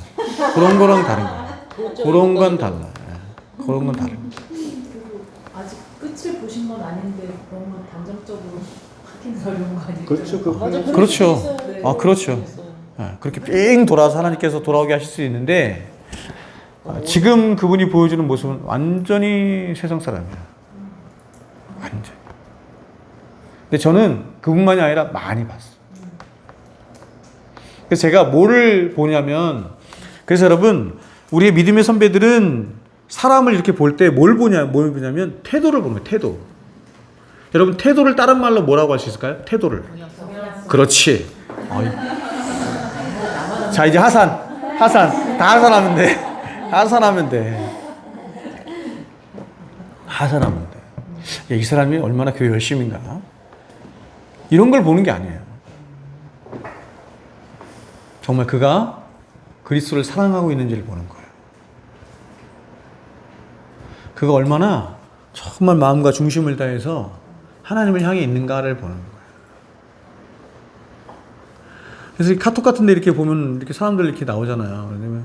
S1: 그런 거랑 다른 거야. 그런 건 달라. 그런 건 다른 거야.
S2: 그리고 아직 끝을 보신 건 아닌데 너무 단정적으로 하긴 어려운 거 아니에요?
S4: 그렇죠.
S1: 그렇죠.
S3: 네.
S1: 그렇죠. 그렇게 삥 돌아서 하나님께서 돌아오게 하실 수 있는데 지금 그분이 보여주는 모습은 완전히 세상 사람이야. 완전. 근데 저는 그분만이 아니라 많이 봤어요. 그래서 제가 뭐를 보냐면, 그래서 여러분, 우리의 믿음의 선배들은 사람을 이렇게 볼 때 뭘 보냐면 태도를 보는 거예요. 태도. 여러분, 태도를 다른 말로 뭐라고 할 수 있을까요? 태도를. 그렇지. 자, 이제 하산. 다 하산하면 돼. 하산하면 돼. 이 사람이 얼마나 교회 열심인가? 이런 걸 보는 게 아니에요. 정말 그가 그리스도를 사랑하고 있는지를 보는 거예요. 그가 얼마나 정말 마음과 중심을 다해서 하나님을 향해 있는가를 보는 거예요. 그래서 카톡 같은 데 이렇게 보면 이렇게 사람들 이렇게 나오잖아요. 왜냐면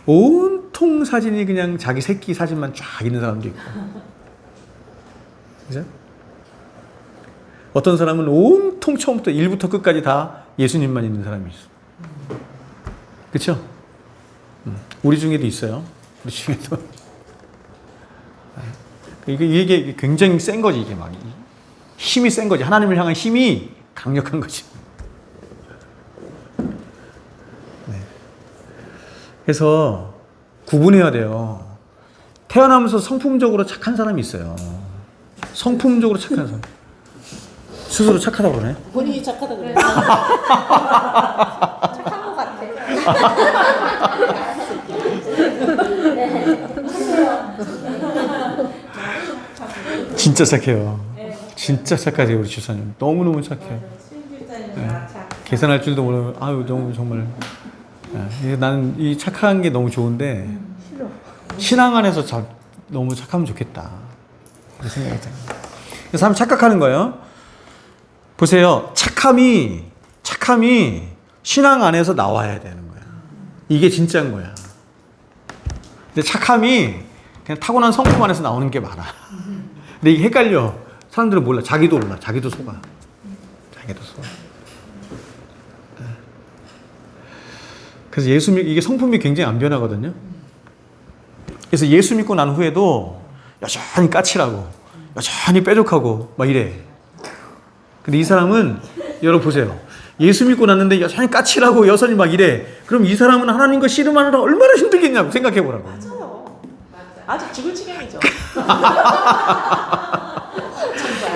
S1: 온통 사진이 그냥 자기 새끼 사진만 쫙 있는 사람도 있고. 그죠? 어떤 사람은 온통 처음부터 1부터 끝까지 다 예수님만 있는 사람이 있어. 그렇죠? 우리 중에도 있어요. 우리 중에도. 이게 굉장히 센 거지. 이게 막 힘이 센 거지. 하나님을 향한 힘이 강력한 거지. 네. 그래서 구분해야 돼요. 태어나면서 성품적으로 착한 사람이 있어요. 성품적으로 착한 사람. 스스로 착하다고 그러네.
S3: 본인이 착하다 그래.
S2: 착한 것 같아.
S1: 진짜 착해요. 진짜 착하세요 우리 주사님. 너무너무 착해요. 계산할 줄도 모르고 아유 너무 정말 나는 이 착한 게 너무 좋은데 신앙 안에서 너무 착하면 좋겠다 그런 생각이 들어요. 그래서 사람 착각하는 거예요. 보세요. 착함이 신앙 안에서 나와야 되는 거야. 이게 진짜인 거야. 근데 착함이 그냥 타고난 성품 안에서 나오는 게 많아. 근데 이게 헷갈려. 사람들은 몰라. 자기도 몰라. 자기도 속아. 자기도 속아. 그래서 이게 성품이 굉장히 안 변하거든요. 그래서 예수 믿고 난 후에도 여전히 까칠하고, 여전히 빼족하고, 막 이래. 근데 이 사람은, 여러분 보세요. 예수 믿고 났는데 여전히 까칠하고, 여전히 막 이래. 그럼 이 사람은 하나님과 씨름하느라 얼마나 힘들겠냐고 생각해 보라고.
S3: 맞아요. 아직 죽을 지경이죠.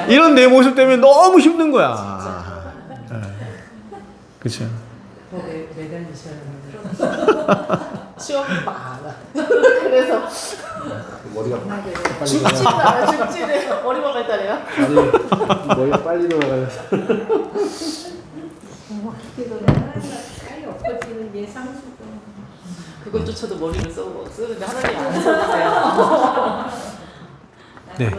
S1: 이런 내 모습 때문에 너무 힘든 거야. 그렇죠.
S3: 시험이 많아. 그래서
S4: 머리가 빨리
S3: 죽지는 않아. 죽지는 머리만 발달해요.
S4: 머리가 빨리 돌아가요.
S2: 빨리 엎어지는 예상수도.
S3: 그것조차도 머리를 쓰는데 하나님 안 써주세요.
S1: 네.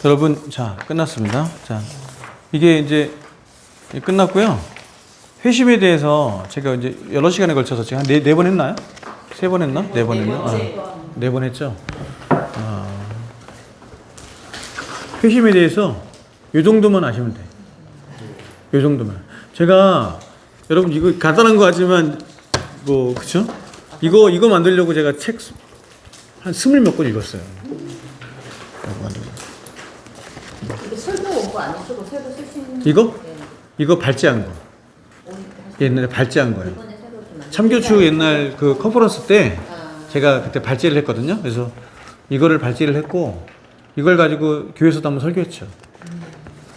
S1: 여러분, 자, 끝났습니다. 자, 이게 이제 끝났고요. 회심에 대해서 제가 이제 여러 시간에 걸쳐서 제가 네 번 했나요? 3번 했나? 4번 했나? 4번 했죠. 회심에 대해서 요 정도만 아시면 돼. 요 정도만. 제가 여러분 이거 간단한 거 같지만 뭐 그쵸? 이거 만들려고 제가 책 한 20몇 권 읽었어요.
S2: 이거 설교 원고 아니죠? 새로 쓰신
S1: 이거? 이거 발제한 거. 옛날에 발제한 거예요. 참교추 옛날 그 컨퍼런스 때 제가 그때 발제를 했거든요. 그래서 이거를 발제를 했고 이걸 가지고 교회에서도 한번 설교했죠.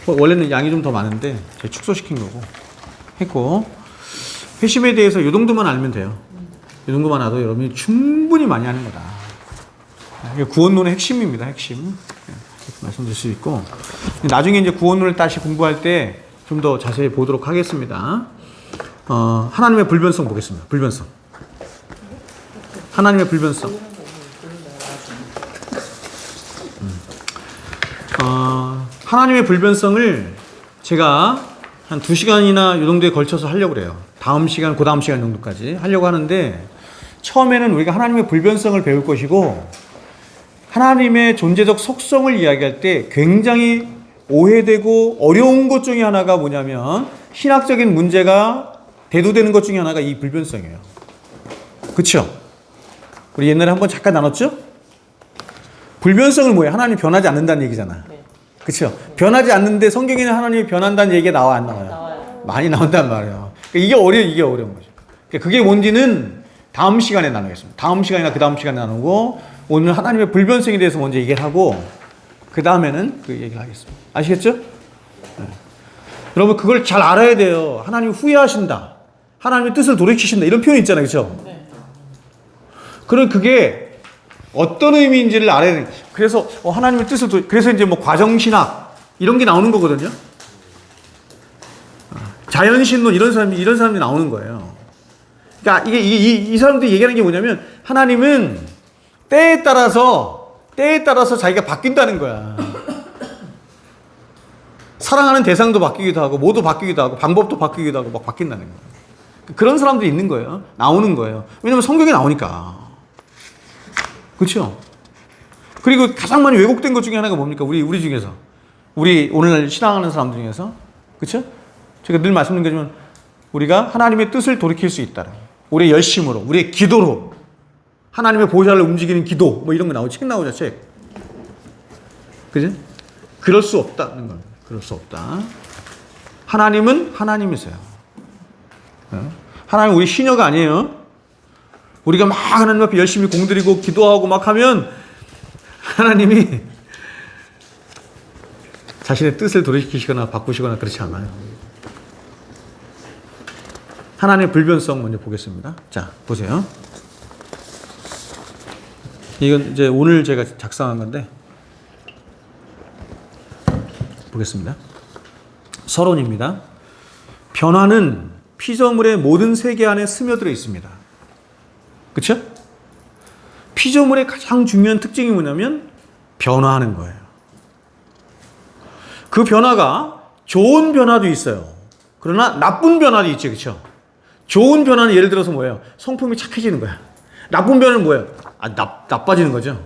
S1: 원래는 양이 좀 더 많은데 제가 축소시킨 거고 했고 회심에 대해서 이 정도만 알면 돼요. 이 정도만 알아도 여러분이 충분히 많이 하는 거다. 이게 구원론의 핵심입니다. 핵심. 이렇게 말씀드릴 수 있고 나중에 이제 구원론을 다시 공부할 때 좀 더 자세히 보도록 하겠습니다. 하나님의 불변성 보겠습니다. 불변성. 하나님의 불변성. 하나님의 불변성을 제가 한 2시간이나 이 정도에 걸쳐서 하려고 그래요. 다음 시간, 그 다음 시간 정도까지 하려고 하는데 처음에는 우리가 하나님의 불변성을 배울 것이고 하나님의 존재적 속성을 이야기할 때 굉장히 오해되고 어려운 것 중에 하나가 뭐냐면 신학적인 문제가 대두되는 것 중에 하나가 이 불변성이에요. 그렇죠? 우리 옛날에 한번 잠깐 나눴죠? 불변성은 뭐예요? 하나님이 변하지 않는다는 얘기잖아. 그렇죠? 변하지 않는데 성경에는 하나님이 변한다는 얘기가 나와 안 나와요?
S3: 나와요.
S1: 많이 나온단 말이에요. 이게 어려운 거죠. 그게 뭔지는 다음 시간에 나누겠습니다. 다음 시간이나 그 다음 시간에 나누고 오늘 하나님의 불변성에 대해서 먼저 얘기를 하고 그 다음에는 그 얘기를 하겠습니다. 아시겠죠? 네. 여러분 그걸 잘 알아야 돼요. 하나님 후회하신다. 하나님의 뜻을 돌이키신다. 이런 표현이 있잖아요. 그렇죠?
S3: 네.
S1: 그럼 그게 어떤 의미인지를 알아야 돼요. 그래서 하나님의 뜻을 그래서 이제 뭐 과정신학 이런 게 나오는 거거든요. 자연신론 이런 사람들이 나오는 거예요. 그러니까 이 사람들이 얘기하는 게 뭐냐면 하나님은 때에 따라서 자기가 바뀐다는 거야. 사랑하는 대상도 바뀌기도 하고 뭐도 바뀌기도 하고 방법도 바뀌기도 하고 막 바뀐다는 거예요. 그런 사람들이 있는 거예요. 나오는 거예요. 왜냐면 성경에 나오니까. 그렇죠? 그리고 가장 많이 왜곡된 것 중에 하나가 뭡니까? 우리 중에서. 우리 오늘날 신앙하는 사람들 중에서. 그렇죠? 제가 늘 말씀드린 거지만 우리가 하나님의 뜻을 돌이킬 수 있다. 우리의 열심으로, 우리의 기도로 하나님의 보좌를 움직이는 기도 뭐 이런 거 나오죠. 책 나오죠. 책. 그죠? 그럴 수 없다는 겁니다. 그럴 수 없다. 하나님은 하나님이세요. 하나님 우리 시녀가 아니에요. 우리가 막 하나님 앞에 열심히 공드리고 기도하고 막 하면 하나님이 자신의 뜻을 돌이키시거나 바꾸시거나 그렇지 않아요. 하나님의 불변성 먼저 보겠습니다. 자, 보세요. 이건 이제 오늘 제가 작성한 건데 보겠습니다. 서론입니다. 변화는 피조물의 모든 세계 안에 스며들어 있습니다. 그렇죠? 피조물의 가장 중요한 특징이 뭐냐면 변화하는 거예요. 그 변화가 좋은 변화도 있어요. 그러나 나쁜 변화도 있죠. 그렇죠? 좋은 변화는 예를 들어서 뭐예요? 성품이 착해지는 거야. 나쁜 변화는 뭐예요? 나빠지는 거죠.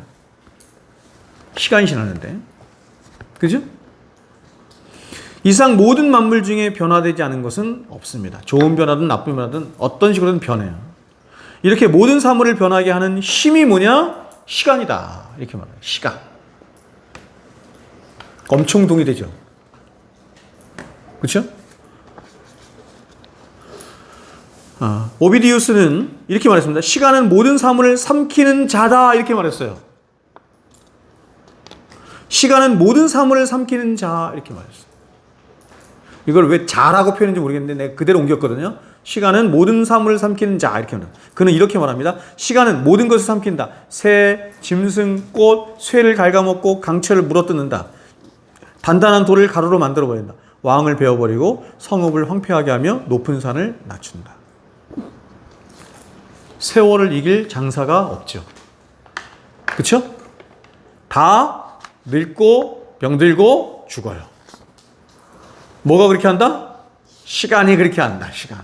S1: 시간이 지나는데. 그죠? 이상 모든 만물 중에 변화되지 않은 것은 없습니다. 좋은 변화든 나쁜 변화든 어떤 식으로든 변해요. 이렇게 모든 사물을 변하게 하는 힘이 뭐냐? 시간이다. 이렇게 말해요. 시간. 엄청 동의되죠. 그렇죠? 오비디우스는 이렇게 말했습니다. 시간은 모든 사물을 삼키는 자다. 이렇게 말했어요. 시간은 모든 사물을 삼키는 자. 이렇게 말했어요. 이걸 왜 자라고 표현했는지 모르겠는데 내가 그대로 옮겼거든요. 시간은 모든 사물을 삼키는 자. 이렇게 말합니다. 그는 이렇게 말합니다. 시간은 모든 것을 삼킨다. 새, 짐승, 꽃, 쇠를 갉아먹고 강철을 물어뜯는다. 단단한 돌을 가루로 만들어버린다. 왕을 베어버리고 성읍을 황폐하게 하며 높은 산을 낮춘다. 세월을 이길 장사가 없죠. 그렇죠? 다 늙고 병들고 죽어요. 뭐가 그렇게 한다? 시간이 그렇게 한다. 시간.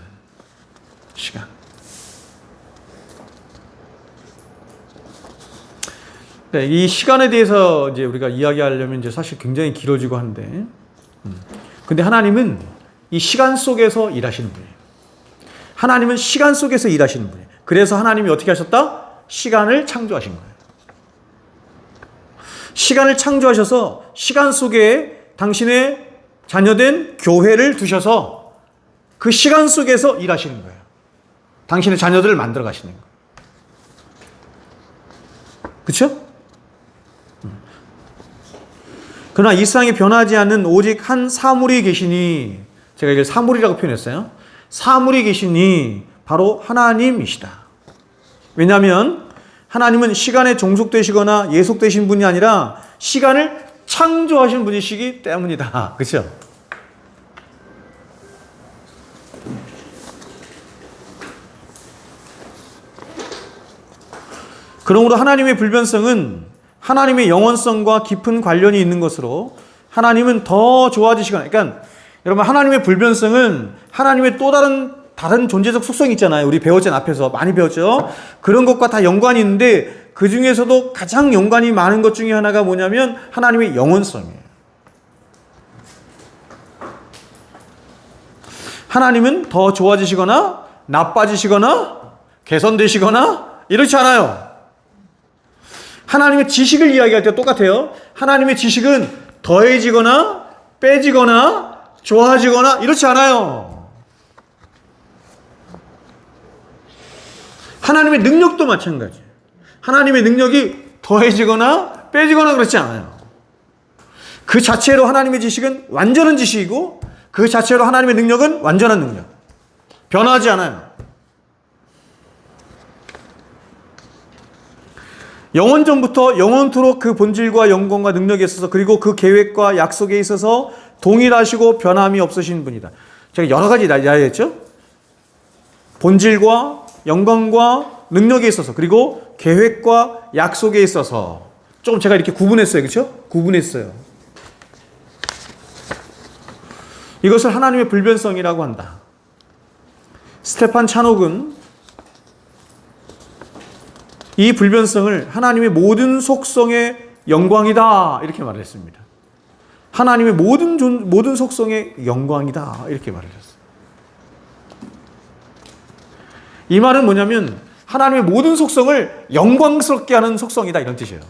S1: 네, 이 시간에 대해서 이제 우리가 이야기하려면 이제 사실 굉장히 길어지고 한데, 근데 하나님은 이 시간 속에서 일하시는 분이에요. 하나님은 시간 속에서 일하시는 분이에요. 그래서 하나님이 어떻게 하셨다? 시간을 창조하신 거예요. 시간을 창조하셔서 시간 속에 당신의 자녀된 교회를 두셔서 그 시간 속에서 일하시는 거예요. 당신의 자녀들을 만들어 가시는 거예요. 그렇죠? 그러나 이 세상에 변하지 않는 오직 한 사물이 계시니, 제가 이걸 사물이라고 표현했어요. 사물이 계시니 바로 하나님이시다. 왜냐하면 하나님은 시간에 종속되시거나 예속되신 분이 아니라 시간을 창조하신 분이시기 때문이다. 그렇죠? 그러므로 하나님의 불변성은 하나님의 영원성과 깊은 관련이 있는 것으로 하나님은 더 좋아지시거나, 그러니까 여러분 하나님의 불변성은 하나님의 또 다른 존재적 속성이 있잖아요. 우리 배웠잖아요. 앞에서 많이 배웠죠. 그런 것과 다 연관이 있는데 그 중에서도 가장 연관이 많은 것 중에 하나가 뭐냐면 하나님의 영원성이에요. 하나님은 더 좋아지시거나 나빠지시거나 개선되시거나 이렇지 않아요. 하나님의 지식을 이야기할 때 똑같아요. 하나님의 지식은 더해지거나 빼지거나 좋아지거나 이렇지 않아요. 하나님의 능력도 마찬가지예요. 하나님의 능력이 더해지거나 빼지거나 그렇지 않아요. 그 자체로 하나님의 지식은 완전한 지식이고 그 자체로 하나님의 능력은 완전한 능력. 변하지 않아요. 영원전부터 영원토록 그 본질과 영광과 능력에 있어서 그리고 그 계획과 약속에 있어서 동일하시고 변함이 없으신 분이다. 제가 여러 가지 이야기했죠. 본질과 영광과 능력에 있어서 그리고 계획과 약속에 있어서 조금 제가 이렇게 구분했어요. 그렇죠? 구분했어요. 이것을 하나님의 불변성이라고 한다. 스테판 차녹은 이 불변성을 하나님의 모든 속성의 영광이다 이렇게 말을 했습니다. 하나님의 모든 속성의 영광이다 이렇게 말을 했어요. 이 말은 뭐냐면 하나님의 모든 속성을 영광스럽게 하는 속성이다 이런 뜻이에요.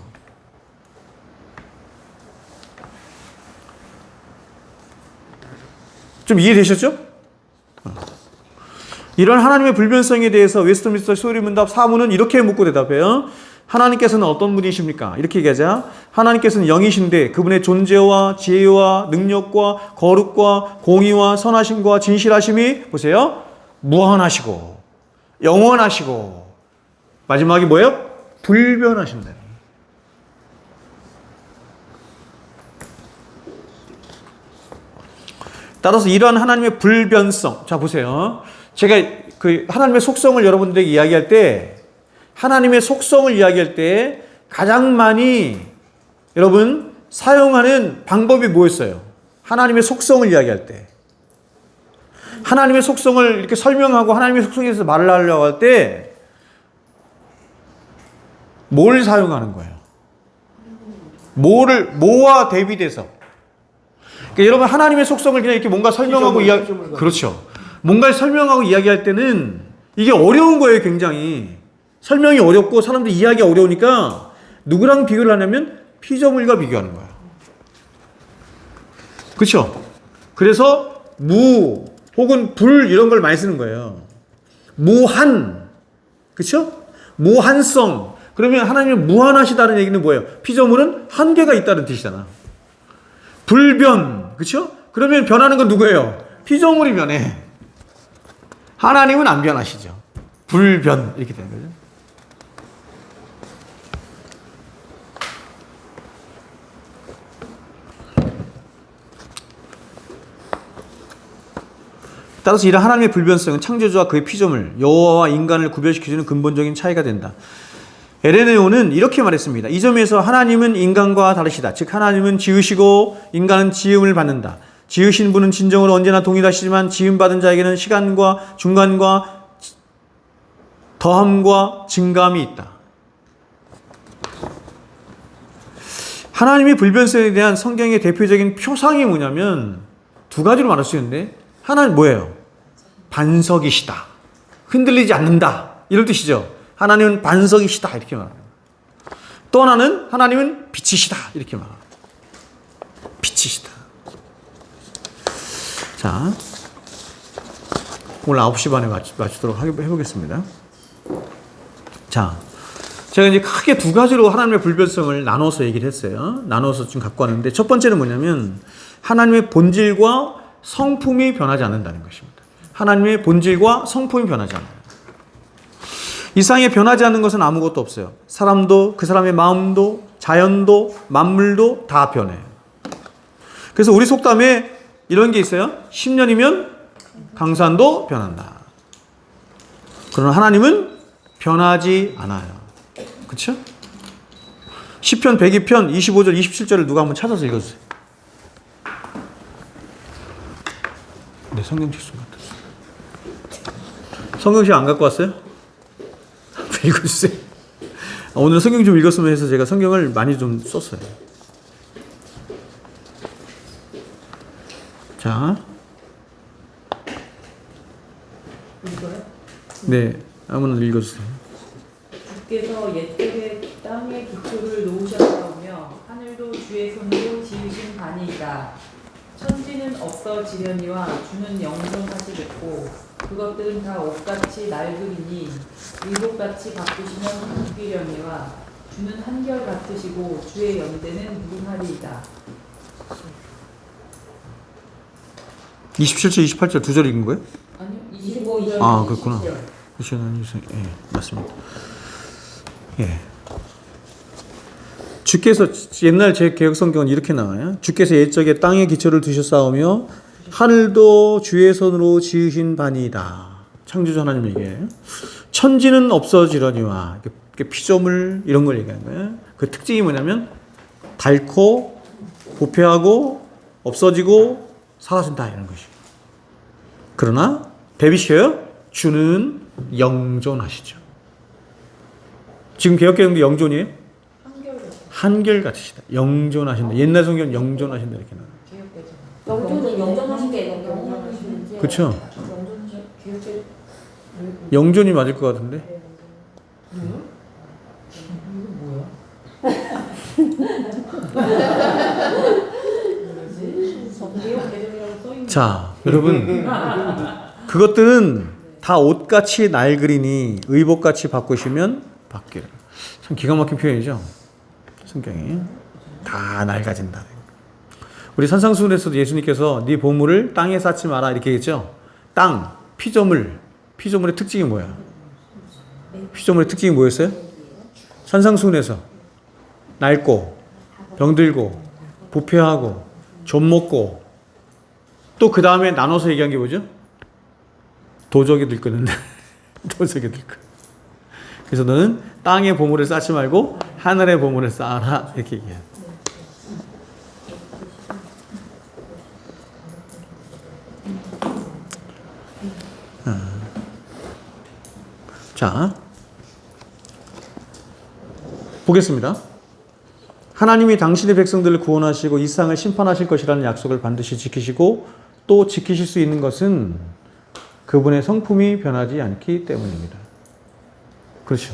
S1: 좀 이해되셨죠? 이런 하나님의 불변성에 대해서 웨스트민스터 쇼리문답 사문은 이렇게 묻고 대답해요. 하나님께서는 어떤 분이십니까? 이렇게 얘기하자. 하나님께서는 영이신데 그분의 존재와 지혜와 능력과 거룩과 공의와 선하심과 진실하심이 보세요. 무한하시고 영원하시고 마지막이 뭐예요? 불변하신다. 따라서 이러한 하나님의 불변성. 자, 보세요. 제가 그 하나님의 속성을 여러분들에게 이야기할 때, 하나님의 속성을 이야기할 때 가장 많이 여러분 사용하는 방법이 뭐였어요? 하나님의 속성을 이야기할 때. 하나님의 속성을 이렇게 설명하고 하나님의 속성에 대해서 말을 하려고 할 때 뭘 사용하는 거예요? 뭐와 대비돼서? 그러니까 여러분 하나님의 속성을 그냥 이렇게 뭔가 설명하고 그렇죠. 뭔가를 설명하고 이야기할 때는 이게 어려운 거예요, 굉장히. 설명이 어렵고 사람들이 이해하기가 어려우니까 누구랑 비교를 하냐면 피조물과 비교하는 거예요. 그렇죠? 그래서 무 혹은 불 이런 걸 많이 쓰는 거예요. 무한. 그렇죠? 무한성. 그러면 하나님이 무한하시다는 얘기는 뭐예요? 피조물은 한계가 있다는 뜻이잖아. 불변. 그렇죠? 그러면 변하는 건 누구예요? 피조물이 변해. 하나님은 안 변하시죠. 불변 이렇게 되는 거죠. 따라서 이런 하나님의 불변성은 창조주와 그의 피조물, 여호와와 인간을 구별시켜주는 근본적인 차이가 된다. 에레네오는 이렇게 말했습니다. 이 점에서 하나님은 인간과 다르시다. 즉 하나님은 지으시고 인간은 지음을 받는다. 지으신 분은 진정으로 언제나 동일하시지만 지음받은 자에게는 시간과 중간과 더함과 증감이 있다. 하나님의 불변성에 대한 성경의 대표적인 표상이 뭐냐면 두 가지로 말할 수 있는데 하나는 뭐예요? 반석이시다. 흔들리지 않는다. 이런 뜻이죠. 하나님은 반석이시다. 이렇게 말합니다. 또 하나는 하나님은 빛이시다. 이렇게 말합니다. 빛이시다. 자, 오늘 9시 반에 맞추도록 해보겠습니다. 자, 제가 이제 크게 두 가지로 하나님의 불변성을 나눠서 얘기를 했어요. 나눠서 좀 갖고 왔는데 첫 번째는 뭐냐면 하나님의 본질과 성품이 변하지 않는다는 것입니다. 하나님의 본질과 성품이 변하지 않아요. 이 세상에 변하지 않는 것은 아무것도 없어요. 사람도, 그 사람의 마음도, 자연도, 만물도 다 변해요. 그래서 우리 속담에 이런 게 있어요. 10년이면 강산도 변한다. 그러나 하나님은 변하지 않아요. 그렇죠? 시편 102편 25절 27절을 누가 한번 찾아서 읽어주세요. 네, 성경책 좀 갖다 주세요. 성경책 안 갖고 왔어요? 읽어주세요. 오늘 성경 좀 읽었으면 해서 제가 성경을 많이 좀 썼어요. 자,
S3: 이거요?
S1: 네, 아무나 읽어주세요.
S3: 주께서 옛적에 땅의 기초를 놓으셨사오며 하늘도 주의 손으로 지으신 바니이다. 천지는 없어지려니와 주는 영존하시겠고 그것들은 다 옷같이 낡으리니 의복같이 바꾸시면 바뀌려니와 주는 한결 같으시고 주의 연대는 무궁하리이다.
S1: 27절, 28절 두 절 읽은 거예요?
S3: 아니요, 25절.
S1: 아, 그렇구나. 예, 맞습니다. 예. 주께서 옛날 제 개혁 성경은 이렇게 나와요. 주께서 옛적에 땅에 기초를 두셨사오며 하늘도 주의 손으로 지으신 바니이다. 창조주 하나님 얘기예요. 천지는 없어지려니와 피조물 이런 걸 얘기하는 거예요. 그 특징이 뭐냐면 닳고 부패하고 없어지고 사라진다 이런 것이. 그러나 베비시켜요. 주는 영존하시죠. 지금 개혁개정도 영존이에요? 한결같으시다. 영존하신다. 옛날 성경은 영존하신다 이렇게 나와요.
S2: 영존은 영존하신 게 아니라 영존하시는지.
S1: 그렇죠.
S2: 영존하신
S1: 영존이 맞을 것 같은데. 자, 여러분 그것들은 다 옷같이 낡으리니 의복같이 바꾸시면 바뀌어요. 참 기가 막힌 표현이죠. 성경이 다 낡아진다. 우리 산상수훈에서도 예수님께서 네 보물을 땅에 쌓지 마라 이렇게 했죠. 땅, 피조물. 피조물의 특징이 뭐야? 피조물의 특징이 뭐였어요? 산상수훈에서 낡고 병들고 부패하고 좀 먹고 또 그 다음에 나눠서 얘기한 게 뭐죠? 도적이 들 거는데 도적이 들 거. 그래서 너는 땅의 보물을 쌓지 말고 하늘의 보물을 쌓아라 이렇게 얘기해요. 자, 보겠습니다. 하나님이 당신의 백성들을 구원하시고 이 세상을 심판하실 것이라는 약속을 반드시 지키시고 또 지키실 수 있는 것은 그분의 성품이 변하지 않기 때문입니다. 그렇죠.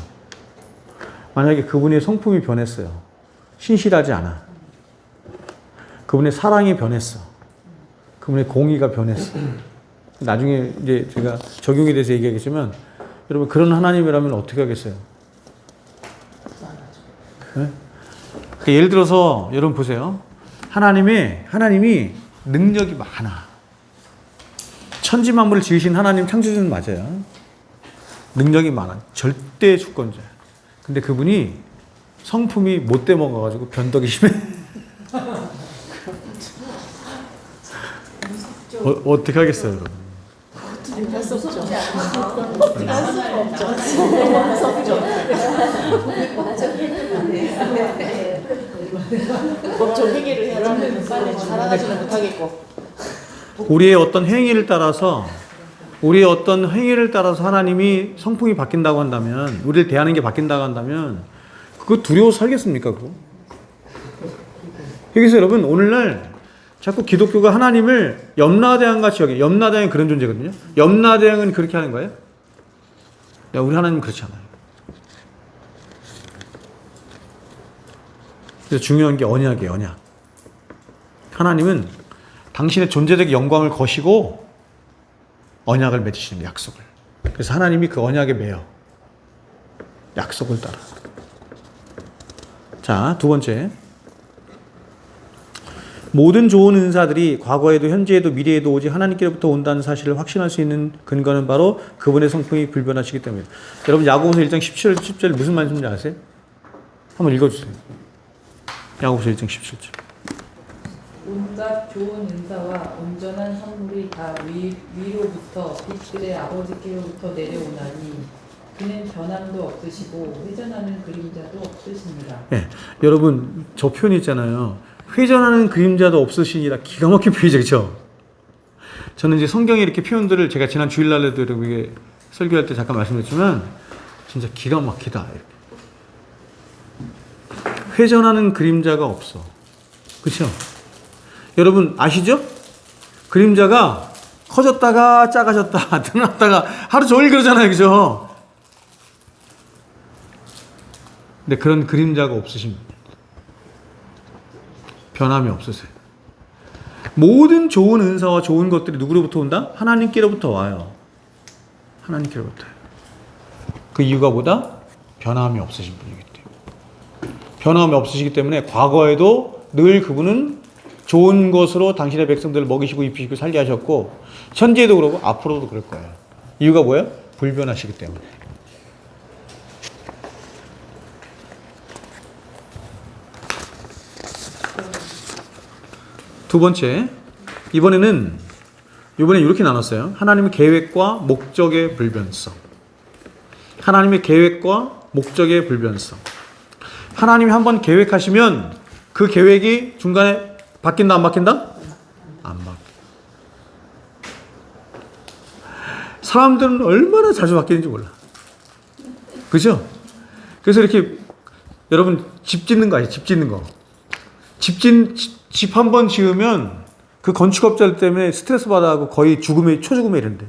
S1: 만약에 그분의 성품이 변했어요. 신실하지 않아. 그분의 사랑이 변했어. 그분의 공의가 변했어. 나중에 이제 제가 적용에 대해서 얘기하겠지만 여러분 그런 하나님이라면 어떻게 하겠어요? 네? 예를 들어서 여러분 보세요. 하나님이 능력이 많아. 천지 만물을 지으신 하나님 창조주는 맞아요. 능력이 많아. 절대 주권자야. 근데 그분이 성품이 못돼 먹어가지고 변덕이 심해. 어떻게 하겠어요, 여러분?
S3: 할 수 없죠.
S2: 무섭지 않아?
S3: 어떻게 할 수가 없죠. 너무 무섭죠. 법적 회계를 해야지. 빨리 살아가지는 못하겠고.
S1: 우리의 어떤 행위를 따라서 하나님이 성품이 바뀐다고 한다면, 우리를 대하는 게 바뀐다고 한다면, 그거 두려워서 살겠습니까, 그거? 여기서 여러분, 오늘날 자꾸 기독교가 하나님을 염라대왕 같이 여기, 염라대왕이 그런 존재거든요. 염라대왕은 그렇게 하는 거예요? 야, 우리 하나님은 그렇지 않아요. 그래서 중요한 게 언약이에요, 언약. 하나님은 당신의 존재적 영광을 거시고 언약을 맺으시는 약속을. 그래서 하나님이 그 언약에 매여 약속을 따라. 자, 두 번째. 모든 좋은 은사들이 과거에도 현재에도 미래에도 오직 하나님께로부터 온다는 사실을 확신할 수 있는 근거는 바로 그분의 성품이 불변하시기 때문입니다. 여러분 야고보서 1장 17절 무슨 말씀인지 아세요? 한번 읽어주세요. 야고보서 1장 17절.
S5: 온갖 좋은 은사와 온전한 선물이 다 위로부터 빛들의 아버지께로부터 내려오나니 그는 변함도 없으시고 회전하는 그림자도 없으십니다.
S1: 네, 여러분 저 표현 있잖아요. 회전하는 그림자도 없으시니라. 기가 막힌 표현이죠, 그렇죠? 저는 이제 성경에 이렇게 표현들을 제가 지난 주일날에도 이렇게 설교할 때 잠깐 말씀드렸지만 진짜 기가 막히다. 회전하는 그림자가 없어, 그렇죠? 여러분 아시죠? 그림자가 커졌다가 작아졌다 드러났다가 하루 종일 그러잖아요, 그죠? 근데 그런 그림자가 없으십니다. 변함이 없으세요. 모든 좋은 은사와 좋은 것들이 누구로부터 온다? 하나님께로부터 와요. 하나님께로부터. 그 이유가 뭐다? 변함이 없으신 분이기 때문에. 변함이 없으시기 때문에 과거에도 늘 그분은 좋은 것으로 당신의 백성들을 먹이시고 입히시고 살게 하셨고 현재에도 그러고 앞으로도 그럴 거예요. 이유가 뭐예요? 불변하시기 때문에. 두 번째, 이번에 이렇게 나눴어요. 하나님의 계획과 목적의 불변성. 하나님의 계획과 목적의 불변성. 하나님이 한번 계획하시면 그 계획이 중간에 바뀐다 안 바뀐다? 안 바뀌어. 사람들은 얼마나 자주 바뀌는지 몰라. 그죠? 그래서 이렇게 여러분 집 짓는 거 아니에요? 집 짓는 거. 집 한 번 지으면 그 건축업자들 때문에 스트레스 받아하고 거의 초죽음에 이른대.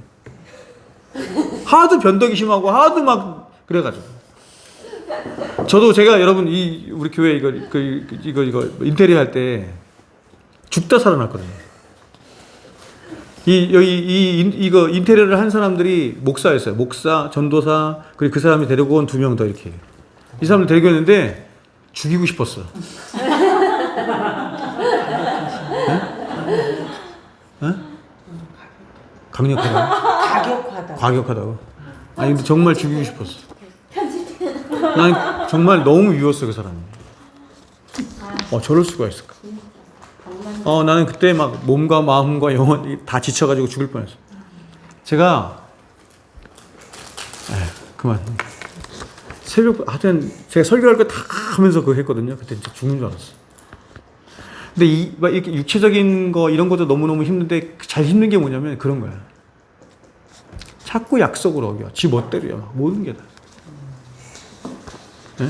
S1: 하도 변덕이 심하고 하도 막 그래가지고. 저도 제가 여러분 우리 교회 이거 인테리어 할 때 죽다 살아났거든요. 이거 인테리어를 한 사람들이 목사였어요. 목사, 전도사, 그리고 그 사람이 데리고 온 2명 더 이렇게. 이 사람들 데리고 있는데 죽이고 싶었어. 강력하다. 과격하다고. 아니 근데 정말 죽이고 싶었어. 난 정말 너무 미웠어 그 사람이. 저럴 수가 있을까? 나는 그때 막 몸과 마음과 영혼 다 지쳐가지고 죽을 뻔했어. 제가 그만. 새벽 하여튼 제가 설교할 거 다 하면서 그거 했거든요. 그때 진짜 죽는 줄 알았어. 근데 막 이렇게 육체적인 거 이런 것도 너무너무 힘든데 잘 힘든 게 뭐냐면 그런 거야. 자꾸 약속을 어겨. 지 멋대로야. 막 모든 게 다. 네?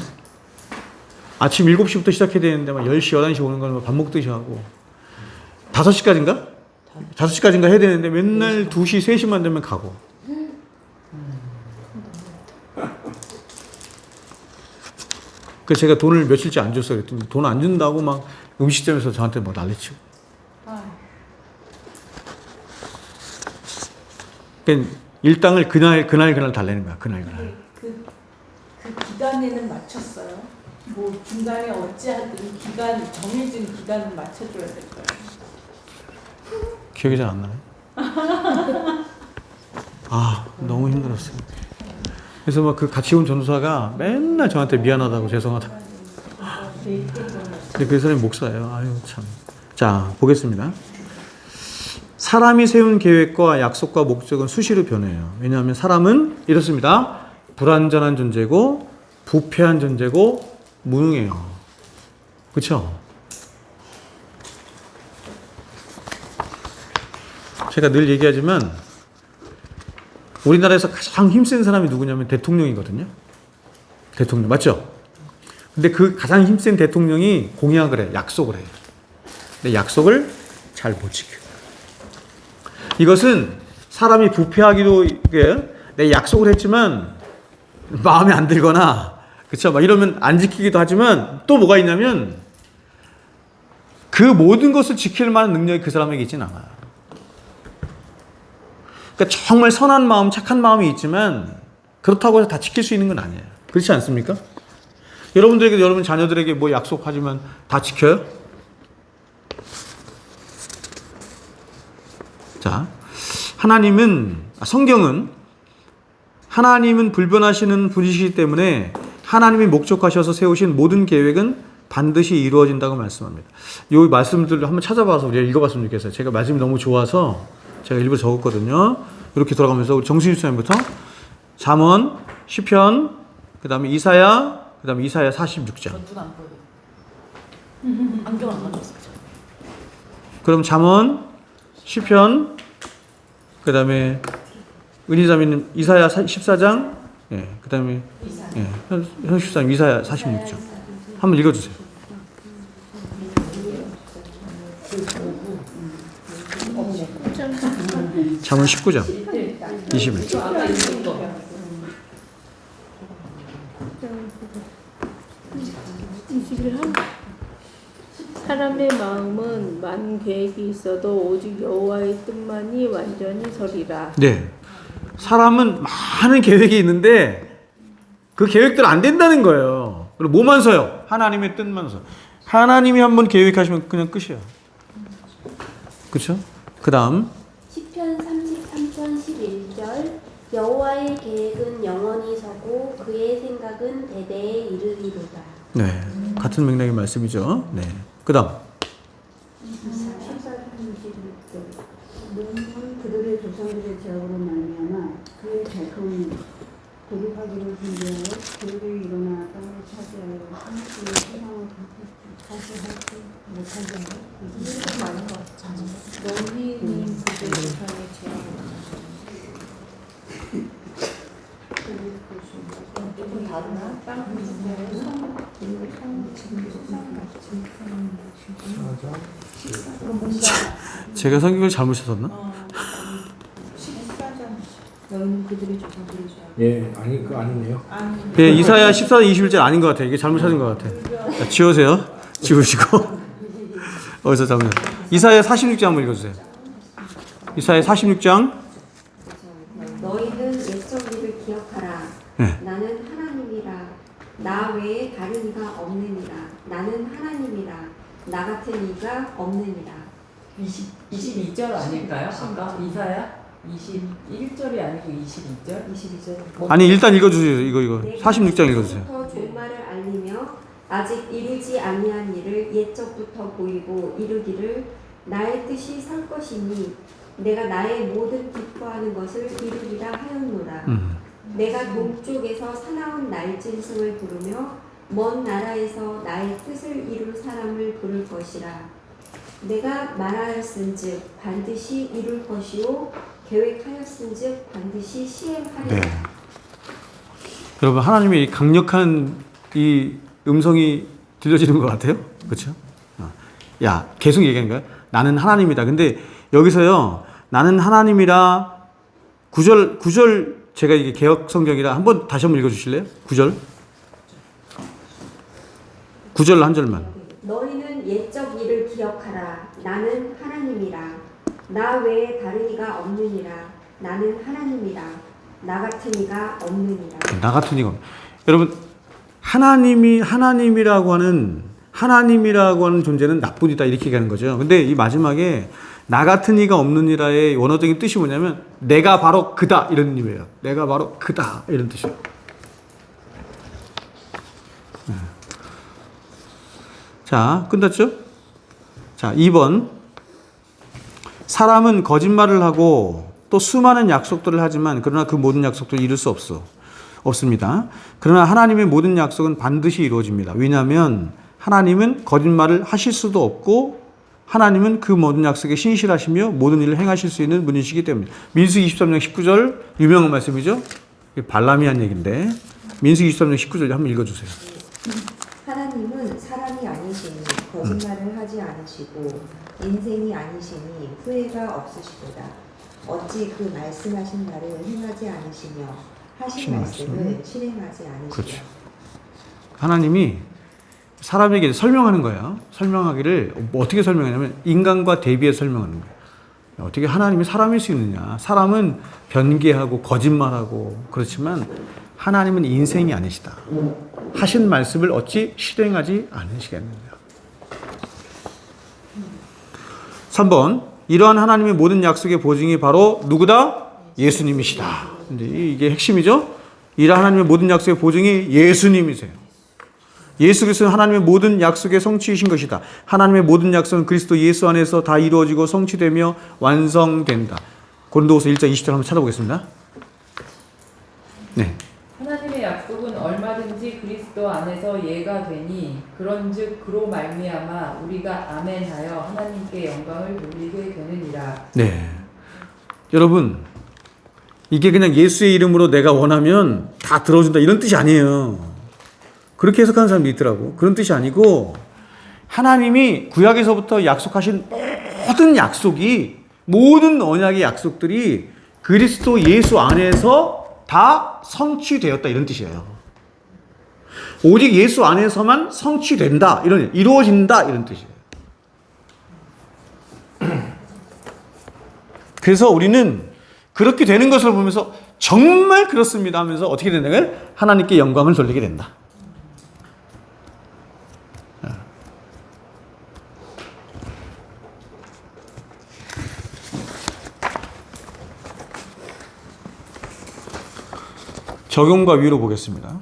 S1: 아침 7시부터 시작해야 되는데 막 10시, 11시 오는 걸 밥 먹듯이 하고 5시까지인가? 5시까지인가 해야 되는데 맨날 2시, 3시만 되면 가고. 그 제가 돈을 며칠째 안 줬어요. 그랬더니 돈 안 준다고 막 음식점에서 저한테 뭐 난리치고. 그러니까 일당을 그날 달래는 거야. 그날.
S2: 그 기간에는 맞췄어요. 뭐 중간에 어찌하든 정해진 기간은 맞춰줘야 될 거예요.
S1: 기억이 잘 안 나요. 너무 힘들었어요. 그래서 막 그 같이 온 전도사가 맨날 저한테 미안하다고 죄송하다고. 근데 그 사람이 목사예요. 아유 참. 자 보겠습니다. 사람이 세운 계획과 약속과 목적은 수시로 변해요. 왜냐하면 사람은 이렇습니다. 불완전한 존재고 부패한 존재고 무능해요. 그렇죠? 제가 늘 얘기하지만 우리나라에서 가장 힘센 사람이 누구냐면 대통령이거든요. 대통령 맞죠? 근데 그 가장 힘센 대통령이 공약을 해, 약속을 해. 근데 약속을 잘 못 지켜. 이것은 사람이 부패하기도 내 약속을 했지만 마음에 안 들거나 그렇죠? 막 이러면 안 지키기도 하지만 또 뭐가 있냐면 그 모든 것을 지킬 만한 능력이 그 사람에게 있지는 않아요. 그러니까 정말 선한 마음, 착한 마음이 있지만 그렇다고 해서 다 지킬 수 있는 건 아니에요. 그렇지 않습니까? 여러분들에게 여러분 자녀들에게 뭐 약속하지만 다 지켜요? 자, 성경은 하나님은 불변하시는 분이시기 때문에 하나님이 목적하셔서 세우신 모든 계획은 반드시 이루어진다고 말씀합니다. 이 말씀들을 한번 찾아봐서 우리가 읽어봤으면 좋겠어요. 제가 말씀이 너무 좋아서 제가 일부러 적었거든요. 이렇게 돌아가면서 우리 정신일 수님부터 잠언, 시편, 그 다음에 이사야 46장.
S3: 눈 안 보여. 안경 안 가졌어.
S1: 그럼 잠언, 시편, 그 다음에 은희자매님 이사야 14장, 그 다음에 현수사님 이사야 46장. 한번 읽어주세요. 잠언 19장 21절.
S6: 사람의 마음은 많은 계획이 있어도 오직 여호와의 뜻만이 완전히 서리라.
S1: 네. 사람은 많은 계획이 있는데 그 계획대로 안 된다는 거예요. 그리고 뭐만 서요? 하나님의 뜻만 서. 하나님이 한번 계획하시면 그냥 끝이야. 그렇죠? 그 다음
S7: 시편 33편 11절 여호와의 계획은 영원히 서고 그의 생각은 대대에 이르리로다.
S1: 네. 같은 맥락의 말씀이죠. 네. 그 다음
S8: 너는 그들의 조상들의 죄악으로 말미암아 그의 발걸음을 거룩하기를 준비하여 그들이 일어나 땅을 차지하여 하나님의 세상을 다시 하지 못하게 하고
S2: 너희는 그들 조상의 죄악을 조금 다르나? 땅
S1: 제가 성경을 잘못 찾았나?
S2: 14장 너희는 그들의 조상들의 죄악.
S4: 예, 아니 그거 아니네요.
S1: 네, 이사야 14, 21절 아닌 것 같아요. 이게 잘못 찾은 것 같아요. 자, 지우세요. 지우시고 어디서 잡으면 이사야 46장 한번 읽어주세요. 이사야 46장
S7: 너희는 옛적 일을 기억하라.
S1: 네.
S7: 나는 하나님이라.
S9: 나 외에 다른 이가 없느니라. 나는 하나님이라. 나 같은 이가 없느니라.
S5: 22절 아닐까요? 아까 이사야? 21절이 아니고 22절?
S9: 22절.
S1: 아니 일단 읽어주세요. 이거 46장 읽어주세요.
S9: 더 종말을 알리며 아직 이루지 아니한 일을 옛적부터 보이고 이루기를 나의 뜻이 설 것이니 내가 나의 모든 기뻐하는 것을 이루리라 하였노라. 내가 동쪽에서 사나운 날짐승을 부르며 먼 나라에서 나의 뜻을 이룰 사람을 부를 것이라. 내가 말하였은즉 반드시 이룰 것이요 계획하였은즉 반드시 시행하리라.
S1: 네. 여러분 하나님의 강력한 이 음성이 들려지는 것 같아요. 그렇죠? 야 계속 얘기하는 거야. 나는 하나님이다. 근데 여기서요. 나는 하나님이라 9절 제가 이게 개역 성경이라 한번 다시 한번 읽어주실래요? 9절 한 절만.
S9: 너희는 옛적 일을 기억하라. 나는 하나님이라. 나 외에 다른 이가 없느니라. 나는 하나님이라. 나 같은 이가 없느니라.
S1: 나 같은 이가 여러분 하나님이라고 하는 존재는 나쁜 이다 이렇게 얘기하는 거죠. 근데 이 마지막에 나 같은 이가 없느니라의 원어적인 뜻이 뭐냐면 내가 바로 그다 이런 의미예요. 내가 바로 그다 이런 뜻이에요. 자, 끝났죠? 자, 2번. 사람은 거짓말을 하고 또 수많은 약속들을 하지만 그러나 그 모든 약속들을 이룰 수 없습니다. 그러나 하나님의 모든 약속은 반드시 이루어집니다. 왜냐하면 하나님은 거짓말을 하실 수도 없고 하나님은 그 모든 약속에 신실하시며 모든 일을 행하실 수 있는 분이시기 때문에. 민수기 23장 19절 유명한 말씀이죠. 발람이 한 얘기인데 민수기 23장 19절 한번 읽어주세요.
S10: 하나님은 사람이 아니시니 거짓말을 하지 않으시고 인생이 아니시니 후회가 없으시도다. 어찌 그 말씀하신 바를 행하지 않으시며 하신 말씀을 실행하지 않으시며.
S1: 그렇죠. 하나님이 사람에게 설명하는 거예요. 설명하기를 어떻게 설명하냐면 인간과 대비해 설명하는 거예요. 어떻게 하나님이 사람일 수 있느냐. 사람은 변개하고 거짓말하고 그렇지만 하나님은 인생이 아니시다. 하신 말씀을 어찌 실행하지 않으시겠느냐. 3번 이러한 하나님의 모든 약속의 보증이 바로 누구다? 예수님이시다. 이게 핵심이죠. 이러한 하나님의 모든 약속의 보증이 예수님이세요. 예수 그리스도는 하나님의 모든 약속의 성취이신 것이다. 하나님의 모든 약속은 그리스도 예수 안에서 다 이루어지고 성취되며 완성된다. 고린도후서 1장 20절 한번 찾아보겠습니다. 네.
S5: 하나님의 약속은 얼마든지 그리스도 안에서 예가 되니 그런즉 그로 말미암아 우리가 아멘하여 하나님께 영광을 돌리게 되느니라.
S1: 네. 여러분 이게 그냥 예수의 이름으로 내가 원하면 다 들어준다 이런 뜻이 아니에요. 그렇게 해석하는 사람이 있더라고. 그런 뜻이 아니고 하나님이 구약에서부터 약속하신 모든 약속이 모든 언약의 약속들이 그리스도 예수 안에서 다 성취되었다 이런 뜻이에요. 오직 예수 안에서만 성취된다 이루어진다 이런 뜻이에요. 그래서 우리는 그렇게 되는 것을 보면서 정말 그렇습니다 하면서 어떻게 된다면 하나님께 영광을 돌리게 된다. 적용과 위로 보겠습니다.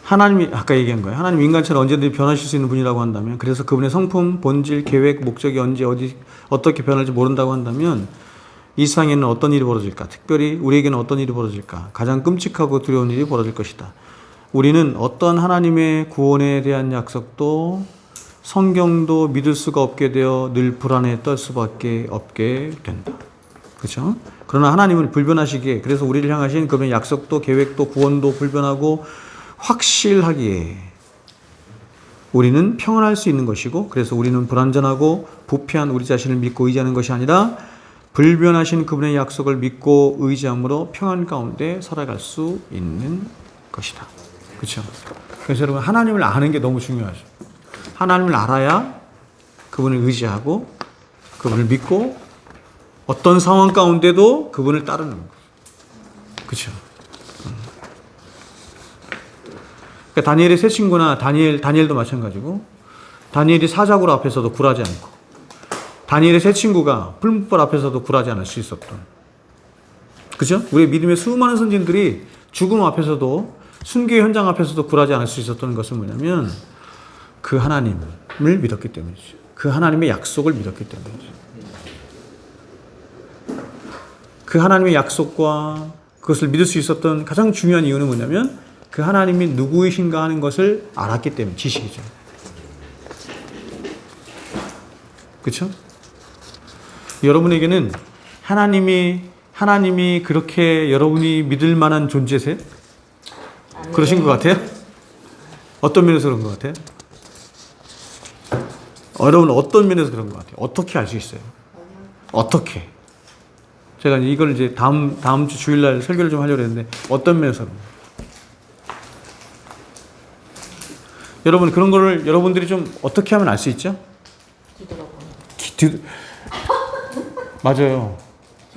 S1: 하나님이 아까 얘기한 거예요. 하나님 인간처럼 언제든지 변하실 수 있는 분이라고 한다면, 그래서 그분의 성품, 본질, 계획, 목적이 언제 어떻게 변할지 모른다고 한다면 이 세상에는 어떤 일이 벌어질까? 특별히 우리에게는 어떤 일이 벌어질까? 가장 끔찍하고 두려운 일이 벌어질 것이다. 우리는 어떤 하나님의 구원에 대한 약속도 성경도 믿을 수가 없게 되어 늘 불안에 떨 수밖에 없게 된다. 그렇죠? 그러나 하나님은 불변하시기에, 그래서 우리를 향하신 그분의 약속도 계획도 구원도 불변하고 확실하기에 우리는 평안할 수 있는 것이고, 그래서 우리는 불완전하고 부패한 우리 자신을 믿고 의지하는 것이 아니라 불변하신 그분의 약속을 믿고 의지함으로 평안 가운데 살아갈 수 있는 것이다. 그렇죠? 그래서 여러분 하나님을 아는 게 너무 중요하죠. 하나님을 알아야 그분을 의지하고 그분을 믿고 어떤 상황 가운데도 그분을 따르는 거예요. 그렇죠? 그러니까 다니엘의 세 친구나 다니엘도 마찬가지고, 다니엘이 사자굴 앞에서도 굴하지 않고, 다니엘의 세 친구가 풀무불 앞에서도 굴하지 않을 수 있었던. 그죠? 우리 믿음의 수많은 선진들이 죽음 앞에서도, 순교의 현장 앞에서도 굴하지 않을 수 있었던 것은 뭐냐면 그 하나님을 믿었기 때문이죠. 그 하나님의 약속을 믿었기 때문이죠. 그 하나님의 약속과 그것을 믿을 수 있었던 가장 중요한 이유는 뭐냐면 그 하나님이 누구이신가 하는 것을 알았기 때문에. 지식이죠. 그렇죠? 여러분에게는 하나님이 그렇게 여러분이 믿을 만한 존재세요? 그러신 것 같아요? 어떤 면에서 그런 것 같아요? 여러분 어떤 면에서 그런 것 같아요? 어떻게 알 수 있어요? 어떻게? 제가 이걸 이제 다음 주 주일날 설교를 좀 하려고 했는데 어떤 면에서? 여러분 그런 거를 여러분들이 좀 어떻게 하면 알 수 있죠? 맞아요.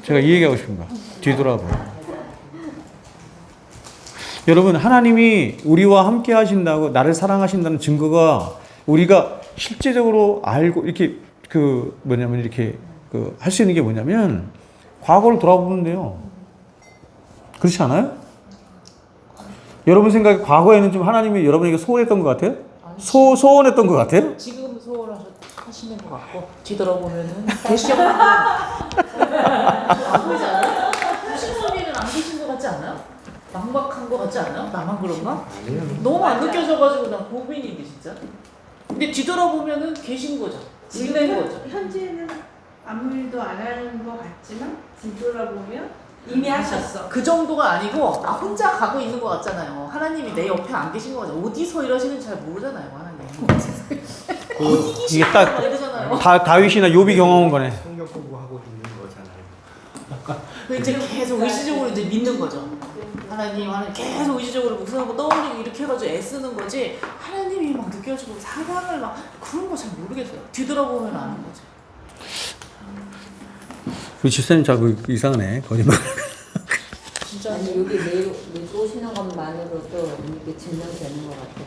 S1: 제가 이 얘기하고 싶은 거야. 뒤돌아보요. 여러분 하나님이 우리와 함께 하신다고, 나를 사랑하신다는 증거가 우리가 실제적으로 알고 이렇게 이렇게 할 수 있는 게 뭐냐면 과거를 돌아보면 돼요. 그렇지 않아요? 여러분 생각에 과거에는 좀 하나님이 여러분에게 소원했던 것 같아요? 소원했던 것 같아요?
S3: 지금 소원하시는 것 같고 뒤돌아보면은 계시죠. 안 보이지 않아요? 신선이는 안 계신 것 같지 않아요? 막막한 것 같지 않아요? 나만 그런가? 너무 안 느껴져가지고 난 고민인데 진짜. 근데 뒤돌아보면은 계신 거죠. 있는 거죠.
S2: 현재는 아무 일도 안 하는 것 같지만 뒤돌아보면 이미 하셨어.
S3: 그 정도가 아니고 나 혼자 가고 있는 것 같잖아요. 하나님이 내 옆에 안 계신 거죠. 어디서 일하시는지 잘 모르잖아요, 하나님.
S1: 이게 딱
S3: 이러잖아요.
S1: 다윗이나 욥이 경험한 거네.
S4: 성경 공부하고 있는 거잖아요.
S3: 그 이제 계속 의지적으로 이제 믿는 거죠. 하나님 계속 의지적으로 묵상하고 떠올리고 이렇게 해가지고 애쓰는 거지. 하나님이 막 느껴지고 사랑을 막 그런 거 잘 모르겠어요. 뒤돌아보면 아는 거죠.
S1: 우리 집사님 자꾸 이상하네. 거짓말.
S3: 진짜
S11: 아니 여기 내일 오시는 것만으로도 이게 증명되는 것 같아요.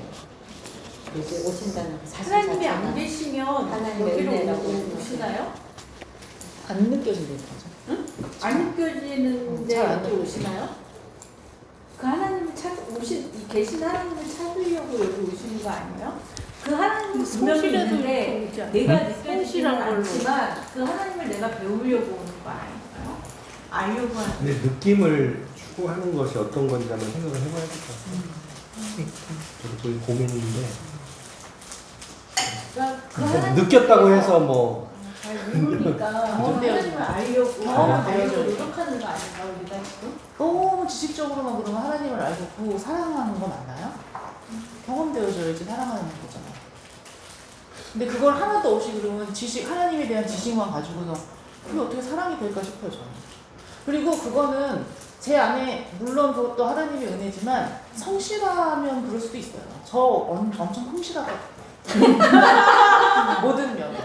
S11: 여기 오신다는 그 사실
S2: 하나님이
S11: 자체가
S2: 안 계시면
S11: 하나님의
S2: 여기로
S11: 은혜라고
S2: 오시나요?
S3: 안 느껴진다는 거죠.
S2: 응? 안 느껴지는데
S3: 잘안
S2: 여기 오시나요? 그 하나님을 계신 하나님을 찾으려고 여기 오시는 거 아니에요? 그 하나님이 분명히 있는데 내가 느껴지지는 않지만 그 하나님을 내가 배우려고 오는 거 아닌가요? 알려고 하는.
S4: 근데 느낌을 추구하는 것이 어떤 건지 한번 생각을 해봐야 될 것 같아요. 저도 그게 고민인데
S2: 그러니까 그 하나님
S4: 느꼈다고 해서 뭐
S2: 잘 모르니까 하나님을 알려고 노력하는 거 아닌가 우리가 지금?
S3: 너무 지식적으로만 그러면 하나님을 알고 사랑하는 건 맞나요? 경험되어져야지 사랑하는 거잖아요. 근데 그걸 하나도 없이 그러면 하나님에 대한 지식만 가지고서 그게 어떻게 사랑이 될까 싶어요, 저는. 그리고 그거는 제 안에 물론 그것도 하나님의 은혜지만 성실하면 그럴 수도 있어요. 저 엄청 성실하거든요. 모든 면에.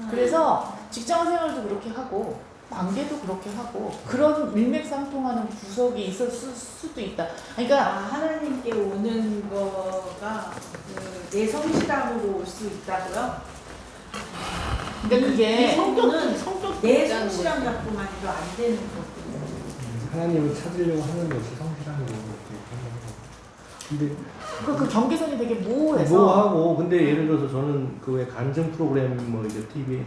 S3: 그래서 직장 생활도 그렇게 하고 관계도 그렇게 하고 그런 일맥상통하는 구석이 있을 수도 있다. 그러니까
S2: 하나님께 오는 거가 내 성실함으로 올 수 있다고요?
S3: 그러니까 그게
S2: 성격 내 성실함 갖고만도 안 되는 거거든요.
S4: 하나님을 찾으려고 하는 것이 성실한 거고. 근데
S3: 그 경계선이 되게 모호해서
S4: 뭐하고 근데 예를 들어서 저는 그 왜 간증 프로그램 뭐 이제 TV나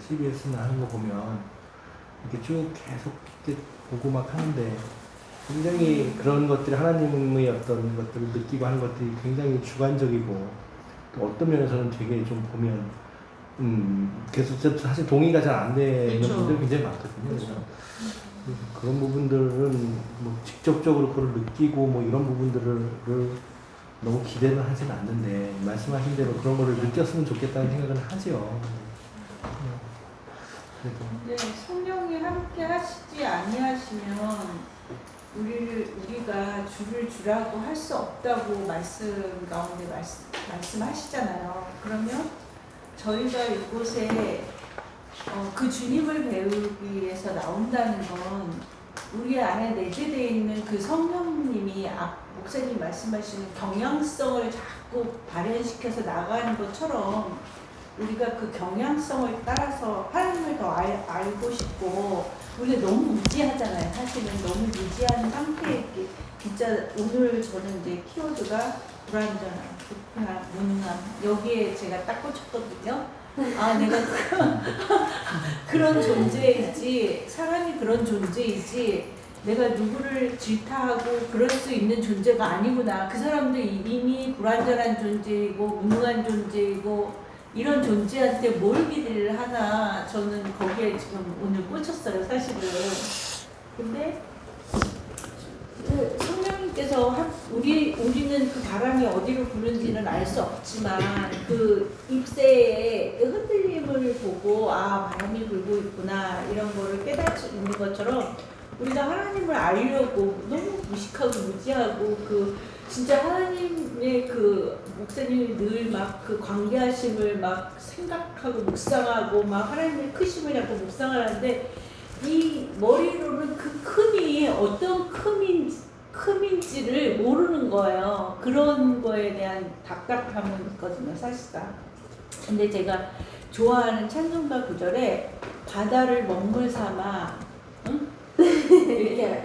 S4: CBS나 하는 거 보면 이렇게 쭉 계속 이렇게 보고 막 하는데 굉장히 그런 것들이 하나님의 어떤 것들을 느끼고 하는 것들이 굉장히 주관적이고 또 어떤 면에서는 되게 좀 보면 계속 사실 동의가 잘 안 되는
S3: 그렇죠.
S4: 분들이 굉장히 많거든요.
S3: 그렇죠.
S4: 그래서 그런 부분들은 뭐 직접적으로 그걸 느끼고 뭐 이런 부분들을 너무 기대는 하진 않는데 말씀하신 대로 그런 거를 느꼈으면 좋겠다는 생각은 하죠. 그래도
S2: 근데 성령이 함께 하시지 아니하시면 우리가 주를 주라고 할 수 없다고 말씀 가운데 말씀하시잖아요. 그러면 저희가 이곳에 그 주님을 배우기 위해서 나온다는 건 우리 안에 내재되어 있는 그 성령님이 목사님 말씀하시는 경향성을 자꾸 발현시켜서 나가는 것처럼 우리가 그 경향성을 따라서 하나님을 더 알고 싶고 우리가 너무 무지하잖아요. 사실은 너무 무지한 상태에 진짜 오늘 저는 이제 키워드가 불완전한, 불편한, 무능함 여기에 제가 딱 꽂혔거든요. 아 내가 그런 존재이지 사람이 그런 존재이지 내가 누구를 질타하고 그럴 수 있는 존재가 아니구나. 그 사람들 이미 불완전한 존재이고 무능한 존재이고 이런 존재한테 뭘 기대를 하나 저는 거기에 지금 오늘 꽂혔어요 사실은. 근데 그 성령님께서 우리는 그 바람이 어디로 부는지는 알 수 없지만 그 입새의 흔들림을 보고 아 바람이 불고 있구나 이런 거를 깨달을 수 있는 것처럼 우리가 하나님을 알려고 너무 무식하고 무지하고 그 진짜 하나님의 그 목사님이 늘 막 그 관계하심을 막 생각하고 묵상하고 막 하나님의 크심을 자꾸 묵상하는데 이 머리로는 그 큼이 어떤 큼인지를 모르는 거예요. 그런 거에 대한 답답함은 있거든요, 사실상. 근데 제가 좋아하는 찬송가 구절에 바다를 먹물 삼아, 응? 이렇게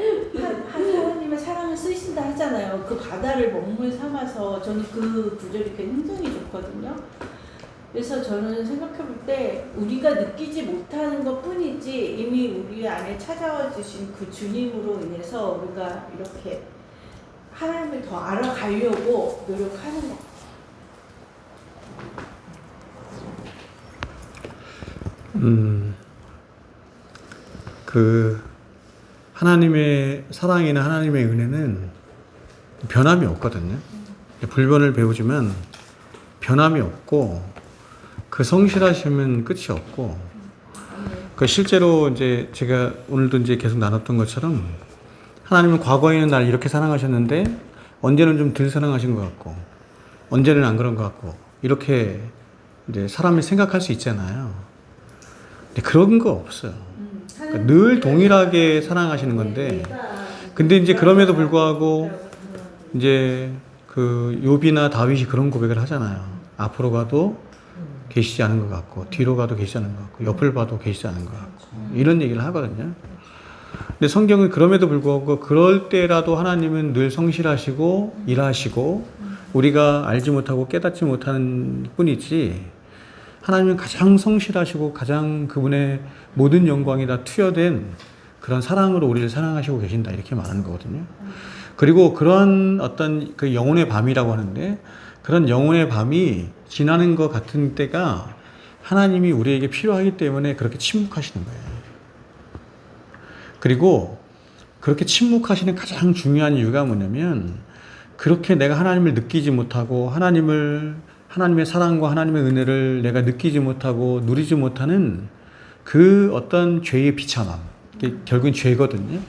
S2: 하나님의 사랑을 쓰신다 하잖아요. 그 바다를 먹물 삼아서 저는 그 구절이 굉장히 좋거든요. 그래서 저는 생각해볼 때 우리가 느끼지 못하는 것 뿐이지 이미 우리 안에 찾아와 주신 그 주님으로 인해서 우리가 이렇게 하나님을 더 알아가려고 노력하는 것 같아요.
S1: 그 하나님의 사랑이나 하나님의 은혜는 변함이 없거든요. 불변을 배우지만 변함이 없고 그 성실하심은 끝이 없고 그 실제로 이제 제가 오늘도 이제 계속 나눴던 것처럼 하나님은 과거에는 날 이렇게 사랑하셨는데 언제는 좀 덜 사랑하신 것 같고 언제는 안 그런 것 같고 이렇게 이제 사람이 생각할 수 있잖아요. 근데 그런 거 없어요. 그러니까 늘 동일하게 사랑하시는 건데 근데 이제 그럼에도 불구하고 이제 그 욥이나 다윗이 그런 고백을 하잖아요. 앞으로 가도 계시지 않은 것 같고 뒤로 가도 계시지 않은 것 같고 옆을 봐도 계시지 않은 것 같고 이런 얘기를 하거든요. 근데 성경은 그럼에도 불구하고 그럴 때라도 하나님은 늘 성실하시고 일하시고 우리가 알지 못하고 깨닫지 못하는 뿐이지 하나님은 가장 성실하시고 가장 그분의 모든 영광이 다 투여된 그런 사랑으로 우리를 사랑하시고 계신다 이렇게 말하는 거거든요. 그리고 그런 어떤 그 영혼의 밤이라고 하는데 그런 영혼의 밤이 지나는 것 같은 때가 하나님이 우리에게 필요하기 때문에 그렇게 침묵하시는 거예요. 그리고 그렇게 침묵하시는 가장 중요한 이유가 뭐냐면 그렇게 내가 하나님을 느끼지 못하고 하나님의 사랑과 하나님의 은혜를 내가 느끼지 못하고 누리지 못하는 그 어떤 죄의 비참함, 결국은 죄거든요.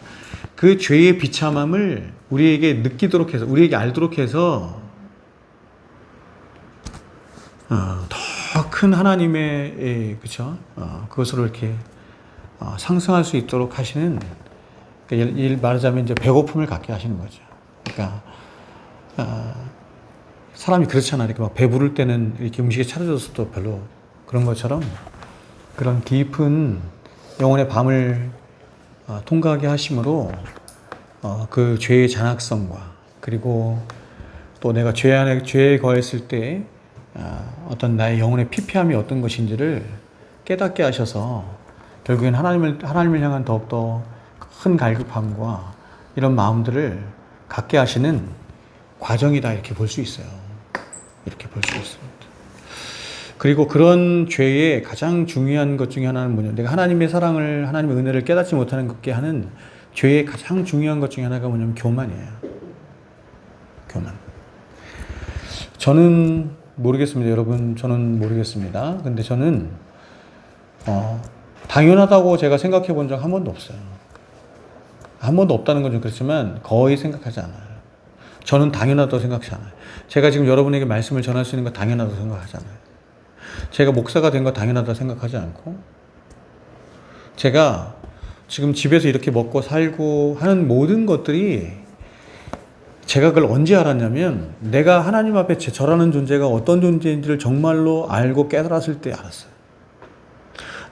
S1: 그 죄의 비참함을 우리에게 느끼도록 해서, 우리에게 알도록 해서 더 큰 하나님의 그쵸? 그것으로 이렇게 상승할 수 있도록 하시는, 그러니까 말하자면 이제 배고픔을 갖게 하시는 거죠. 그러니까 사람이 그렇잖아. 이렇게 막 배부를 때는 이렇게 음식이 차려져서도 별로 그런 것처럼 그런 깊은 영혼의 밤을 통과하게 하심으로 그 죄의 잔악성과 그리고 또 내가 죄에 거했을 때 어떤 나의 영혼의 피폐함이 어떤 것인지를 깨닫게 하셔서 결국엔 하나님을 향한 더욱더 큰 갈급함과 이런 마음들을 갖게 하시는 과정이다 이렇게 볼 수 있어요. 이렇게 볼 수 있습니다. 그리고 그런 죄의 가장 중요한 것 중에 하나는 뭐냐? 내가 하나님의 사랑을, 하나님의 은혜를 깨닫지 못하는 것게 하는 죄의 가장 중요한 것 중에 하나가 뭐냐면 교만이에요. 교만. 저는 모르겠습니다. 여러분, 저는 모르겠습니다. 근데 저는 당연하다고 제가 생각해 본 적 한 번도 없어요. 한 번도 없다는 건 좀 그렇지만 거의 생각하지 않아요. 저는 당연하다고 생각하지 않아요. 제가 지금 여러분에게 말씀을 전할 수 있는 거 당연하다고 생각하지 않아요. 제가 목사가 된 거 당연하다고 생각하지 않고 제가 지금 집에서 이렇게 먹고 살고 하는 모든 것들이 제가 그걸 언제 알았냐면 내가 하나님 앞에 저라는 존재가 어떤 존재인지를 정말로 알고 깨달았을 때 알았어요.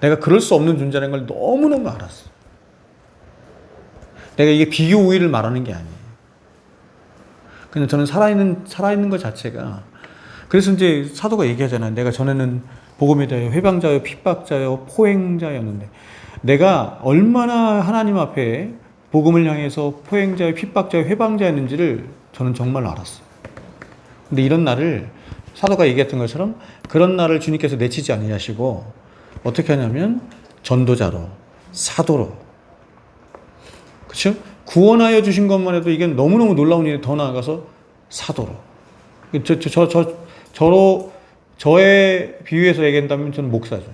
S1: 내가 그럴 수 없는 존재라는 걸 너무너무 알았어. 내가 이게 비교 우위를 말하는 게 아니에요. 그냥 저는 살아있는 것 자체가, 그래서 이제 사도가 얘기하잖아요. 내가 전에는 복음에 대해 회방자요, 핍박자요, 포행자였는데 내가 얼마나 하나님 앞에 복음을 향해서 포행자요, 핍박자요, 회방자였는지를 저는 정말 알았어요. 근데 이런 날을 사도가 얘기했던 것처럼 그런 날을 주님께서 내치지 아니하시고 어떻게 하냐면 전도자로, 사도로, 그렇죠? 구원하여 주신 것만 해도 이게 너무너무 놀라운 일이, 더 나아가서 사도로. 저의 비유해서 얘기한다면 저는 목사죠.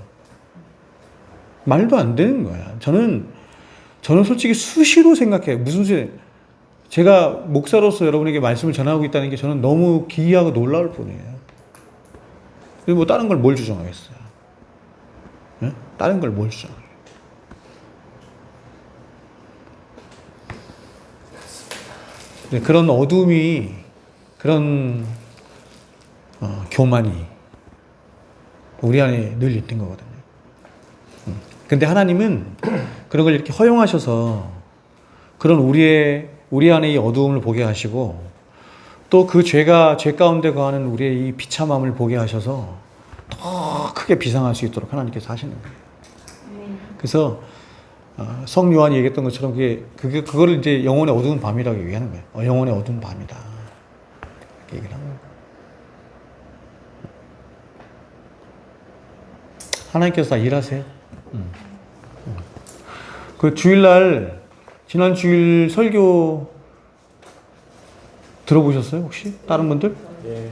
S1: 말도 안 되는 거야. 저는 솔직히 수시로 생각해요. 무슨 소리. 제가 목사로서 여러분에게 말씀을 전하고 있다는 게 저는 너무 기이하고 놀라울 뿐이에요. 뭐 다른 걸 뭘 주장하겠어요? 네? 다른 걸 뭘 주장하겠어요? 네, 그런 어둠이, 그런 교만이 우리 안에 늘 있는 거거든요. 근데 하나님은 그런 걸 이렇게 허용하셔서 그런 우리 안에 이 어두움을 보게 하시고 또 그 죄 가운데 거하는 우리의 이 비참함을 보게 하셔서 더 크게 비상할 수 있도록 하나님께서 하시는 거예요. 그래서 성 요한이 얘기했던 것처럼 그거를 이제 영혼의 어두운 밤이라고 얘기하는 거예요. 영혼의 어두운 밤이다. 이렇게 얘기를 하는 거예요. 하나님께서 다 일하세요. 그 주일날, 지난 주일 설교 들어보셨어요, 혹시? 다른 분들?
S4: 예.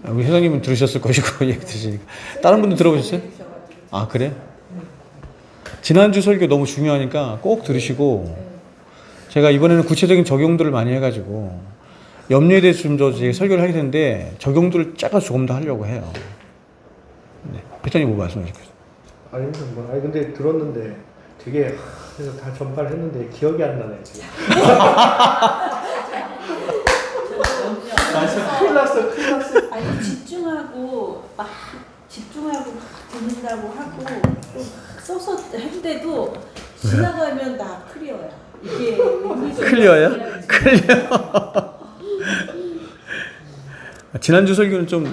S1: 우리 회장님은 들으셨을 것이고, 얘기 드시니까. 다른 분들 들어보셨어요? 아, 그래? 지난주 설교 너무 중요하니까 꼭 들으시고, 제가 이번에는 구체적인 적용들을 많이 해가지고, 염려에 대해서 좀 더 설교를 하게 되는데, 적용들을 조금 더 하려고 해요. 네. 회장님 뭐 말씀하실까요?
S4: 아닙니다. 아니 근데 들었는데 되게 그래서 다 전파를 했는데 기억이 안 나네 지금. 큰일 났어.
S2: 아니 집중하고 막 듣는다고 하고 또 써서 했는데도 지나가면 다 클리어야. 이게
S1: 클리어요? 클리어. 지난주 설교는 좀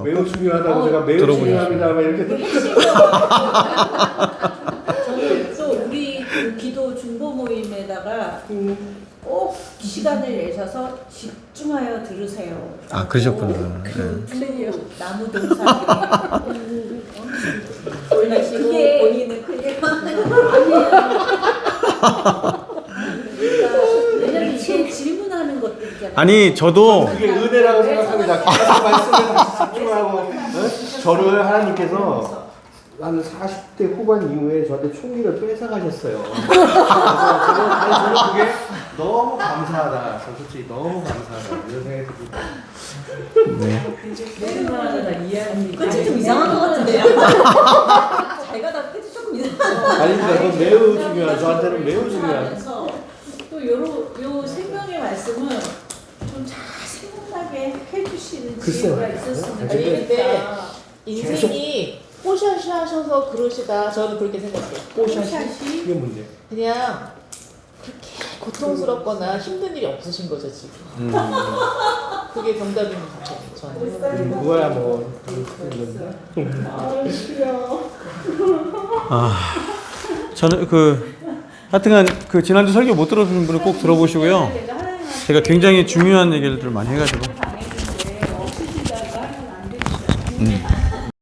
S4: 매우 중요하다고 제가 매우 중요합니다 이렇게
S2: 저는 또 우리 그 기도 중보 모임에다가 꼭 시간을 내셔서 집중하여 들으세요.
S1: 아, 그러셨구나.
S2: 그 나무 동산에 그게 본인은 클리어 왜냐면 이게 질문하는 것들이잖아요.
S1: 아니, 저도
S4: 그게 은혜라고 생각합니다. 계속 말씀에 다시 집중하고 저를 하나님께서 한 40대 후반 이후에 저한테 총기를 뺏어가셨어요. 그래서 저는 그게 너무 감사하다. 저 솔직히 너무 감사하다. 이런 생각이 듭니다.
S2: 끝이 좀 이상한 것 같은데요? 자기가 다 끝이 조금 이상한
S4: 아닙니다. 그건 매우 중요한, 저한테는 매우 중요한.
S2: 또 요 생명의 말씀은 좀 잘 생각나게 해주시는
S4: 글쎄요.
S2: 지혜가 있었으면
S3: 아니, 근데
S2: 좋겠다.
S3: 인생이 뽀샤시 하셔서 그러시다. 저는 그렇게 생각해요.
S4: 뽀샤시? 이게 문제.
S3: 그냥 그렇게 고통스럽거나 힘든 일이 없으신 거죠, 지금. 그게 정답인 것 같아요, 저는.
S4: 그거야 뭐.
S1: 저는 하여튼간 지난주 설교 못 들어주신 분은 꼭 들어보시고요. 제가 굉장히 중요한 얘기를 많이 해가지고.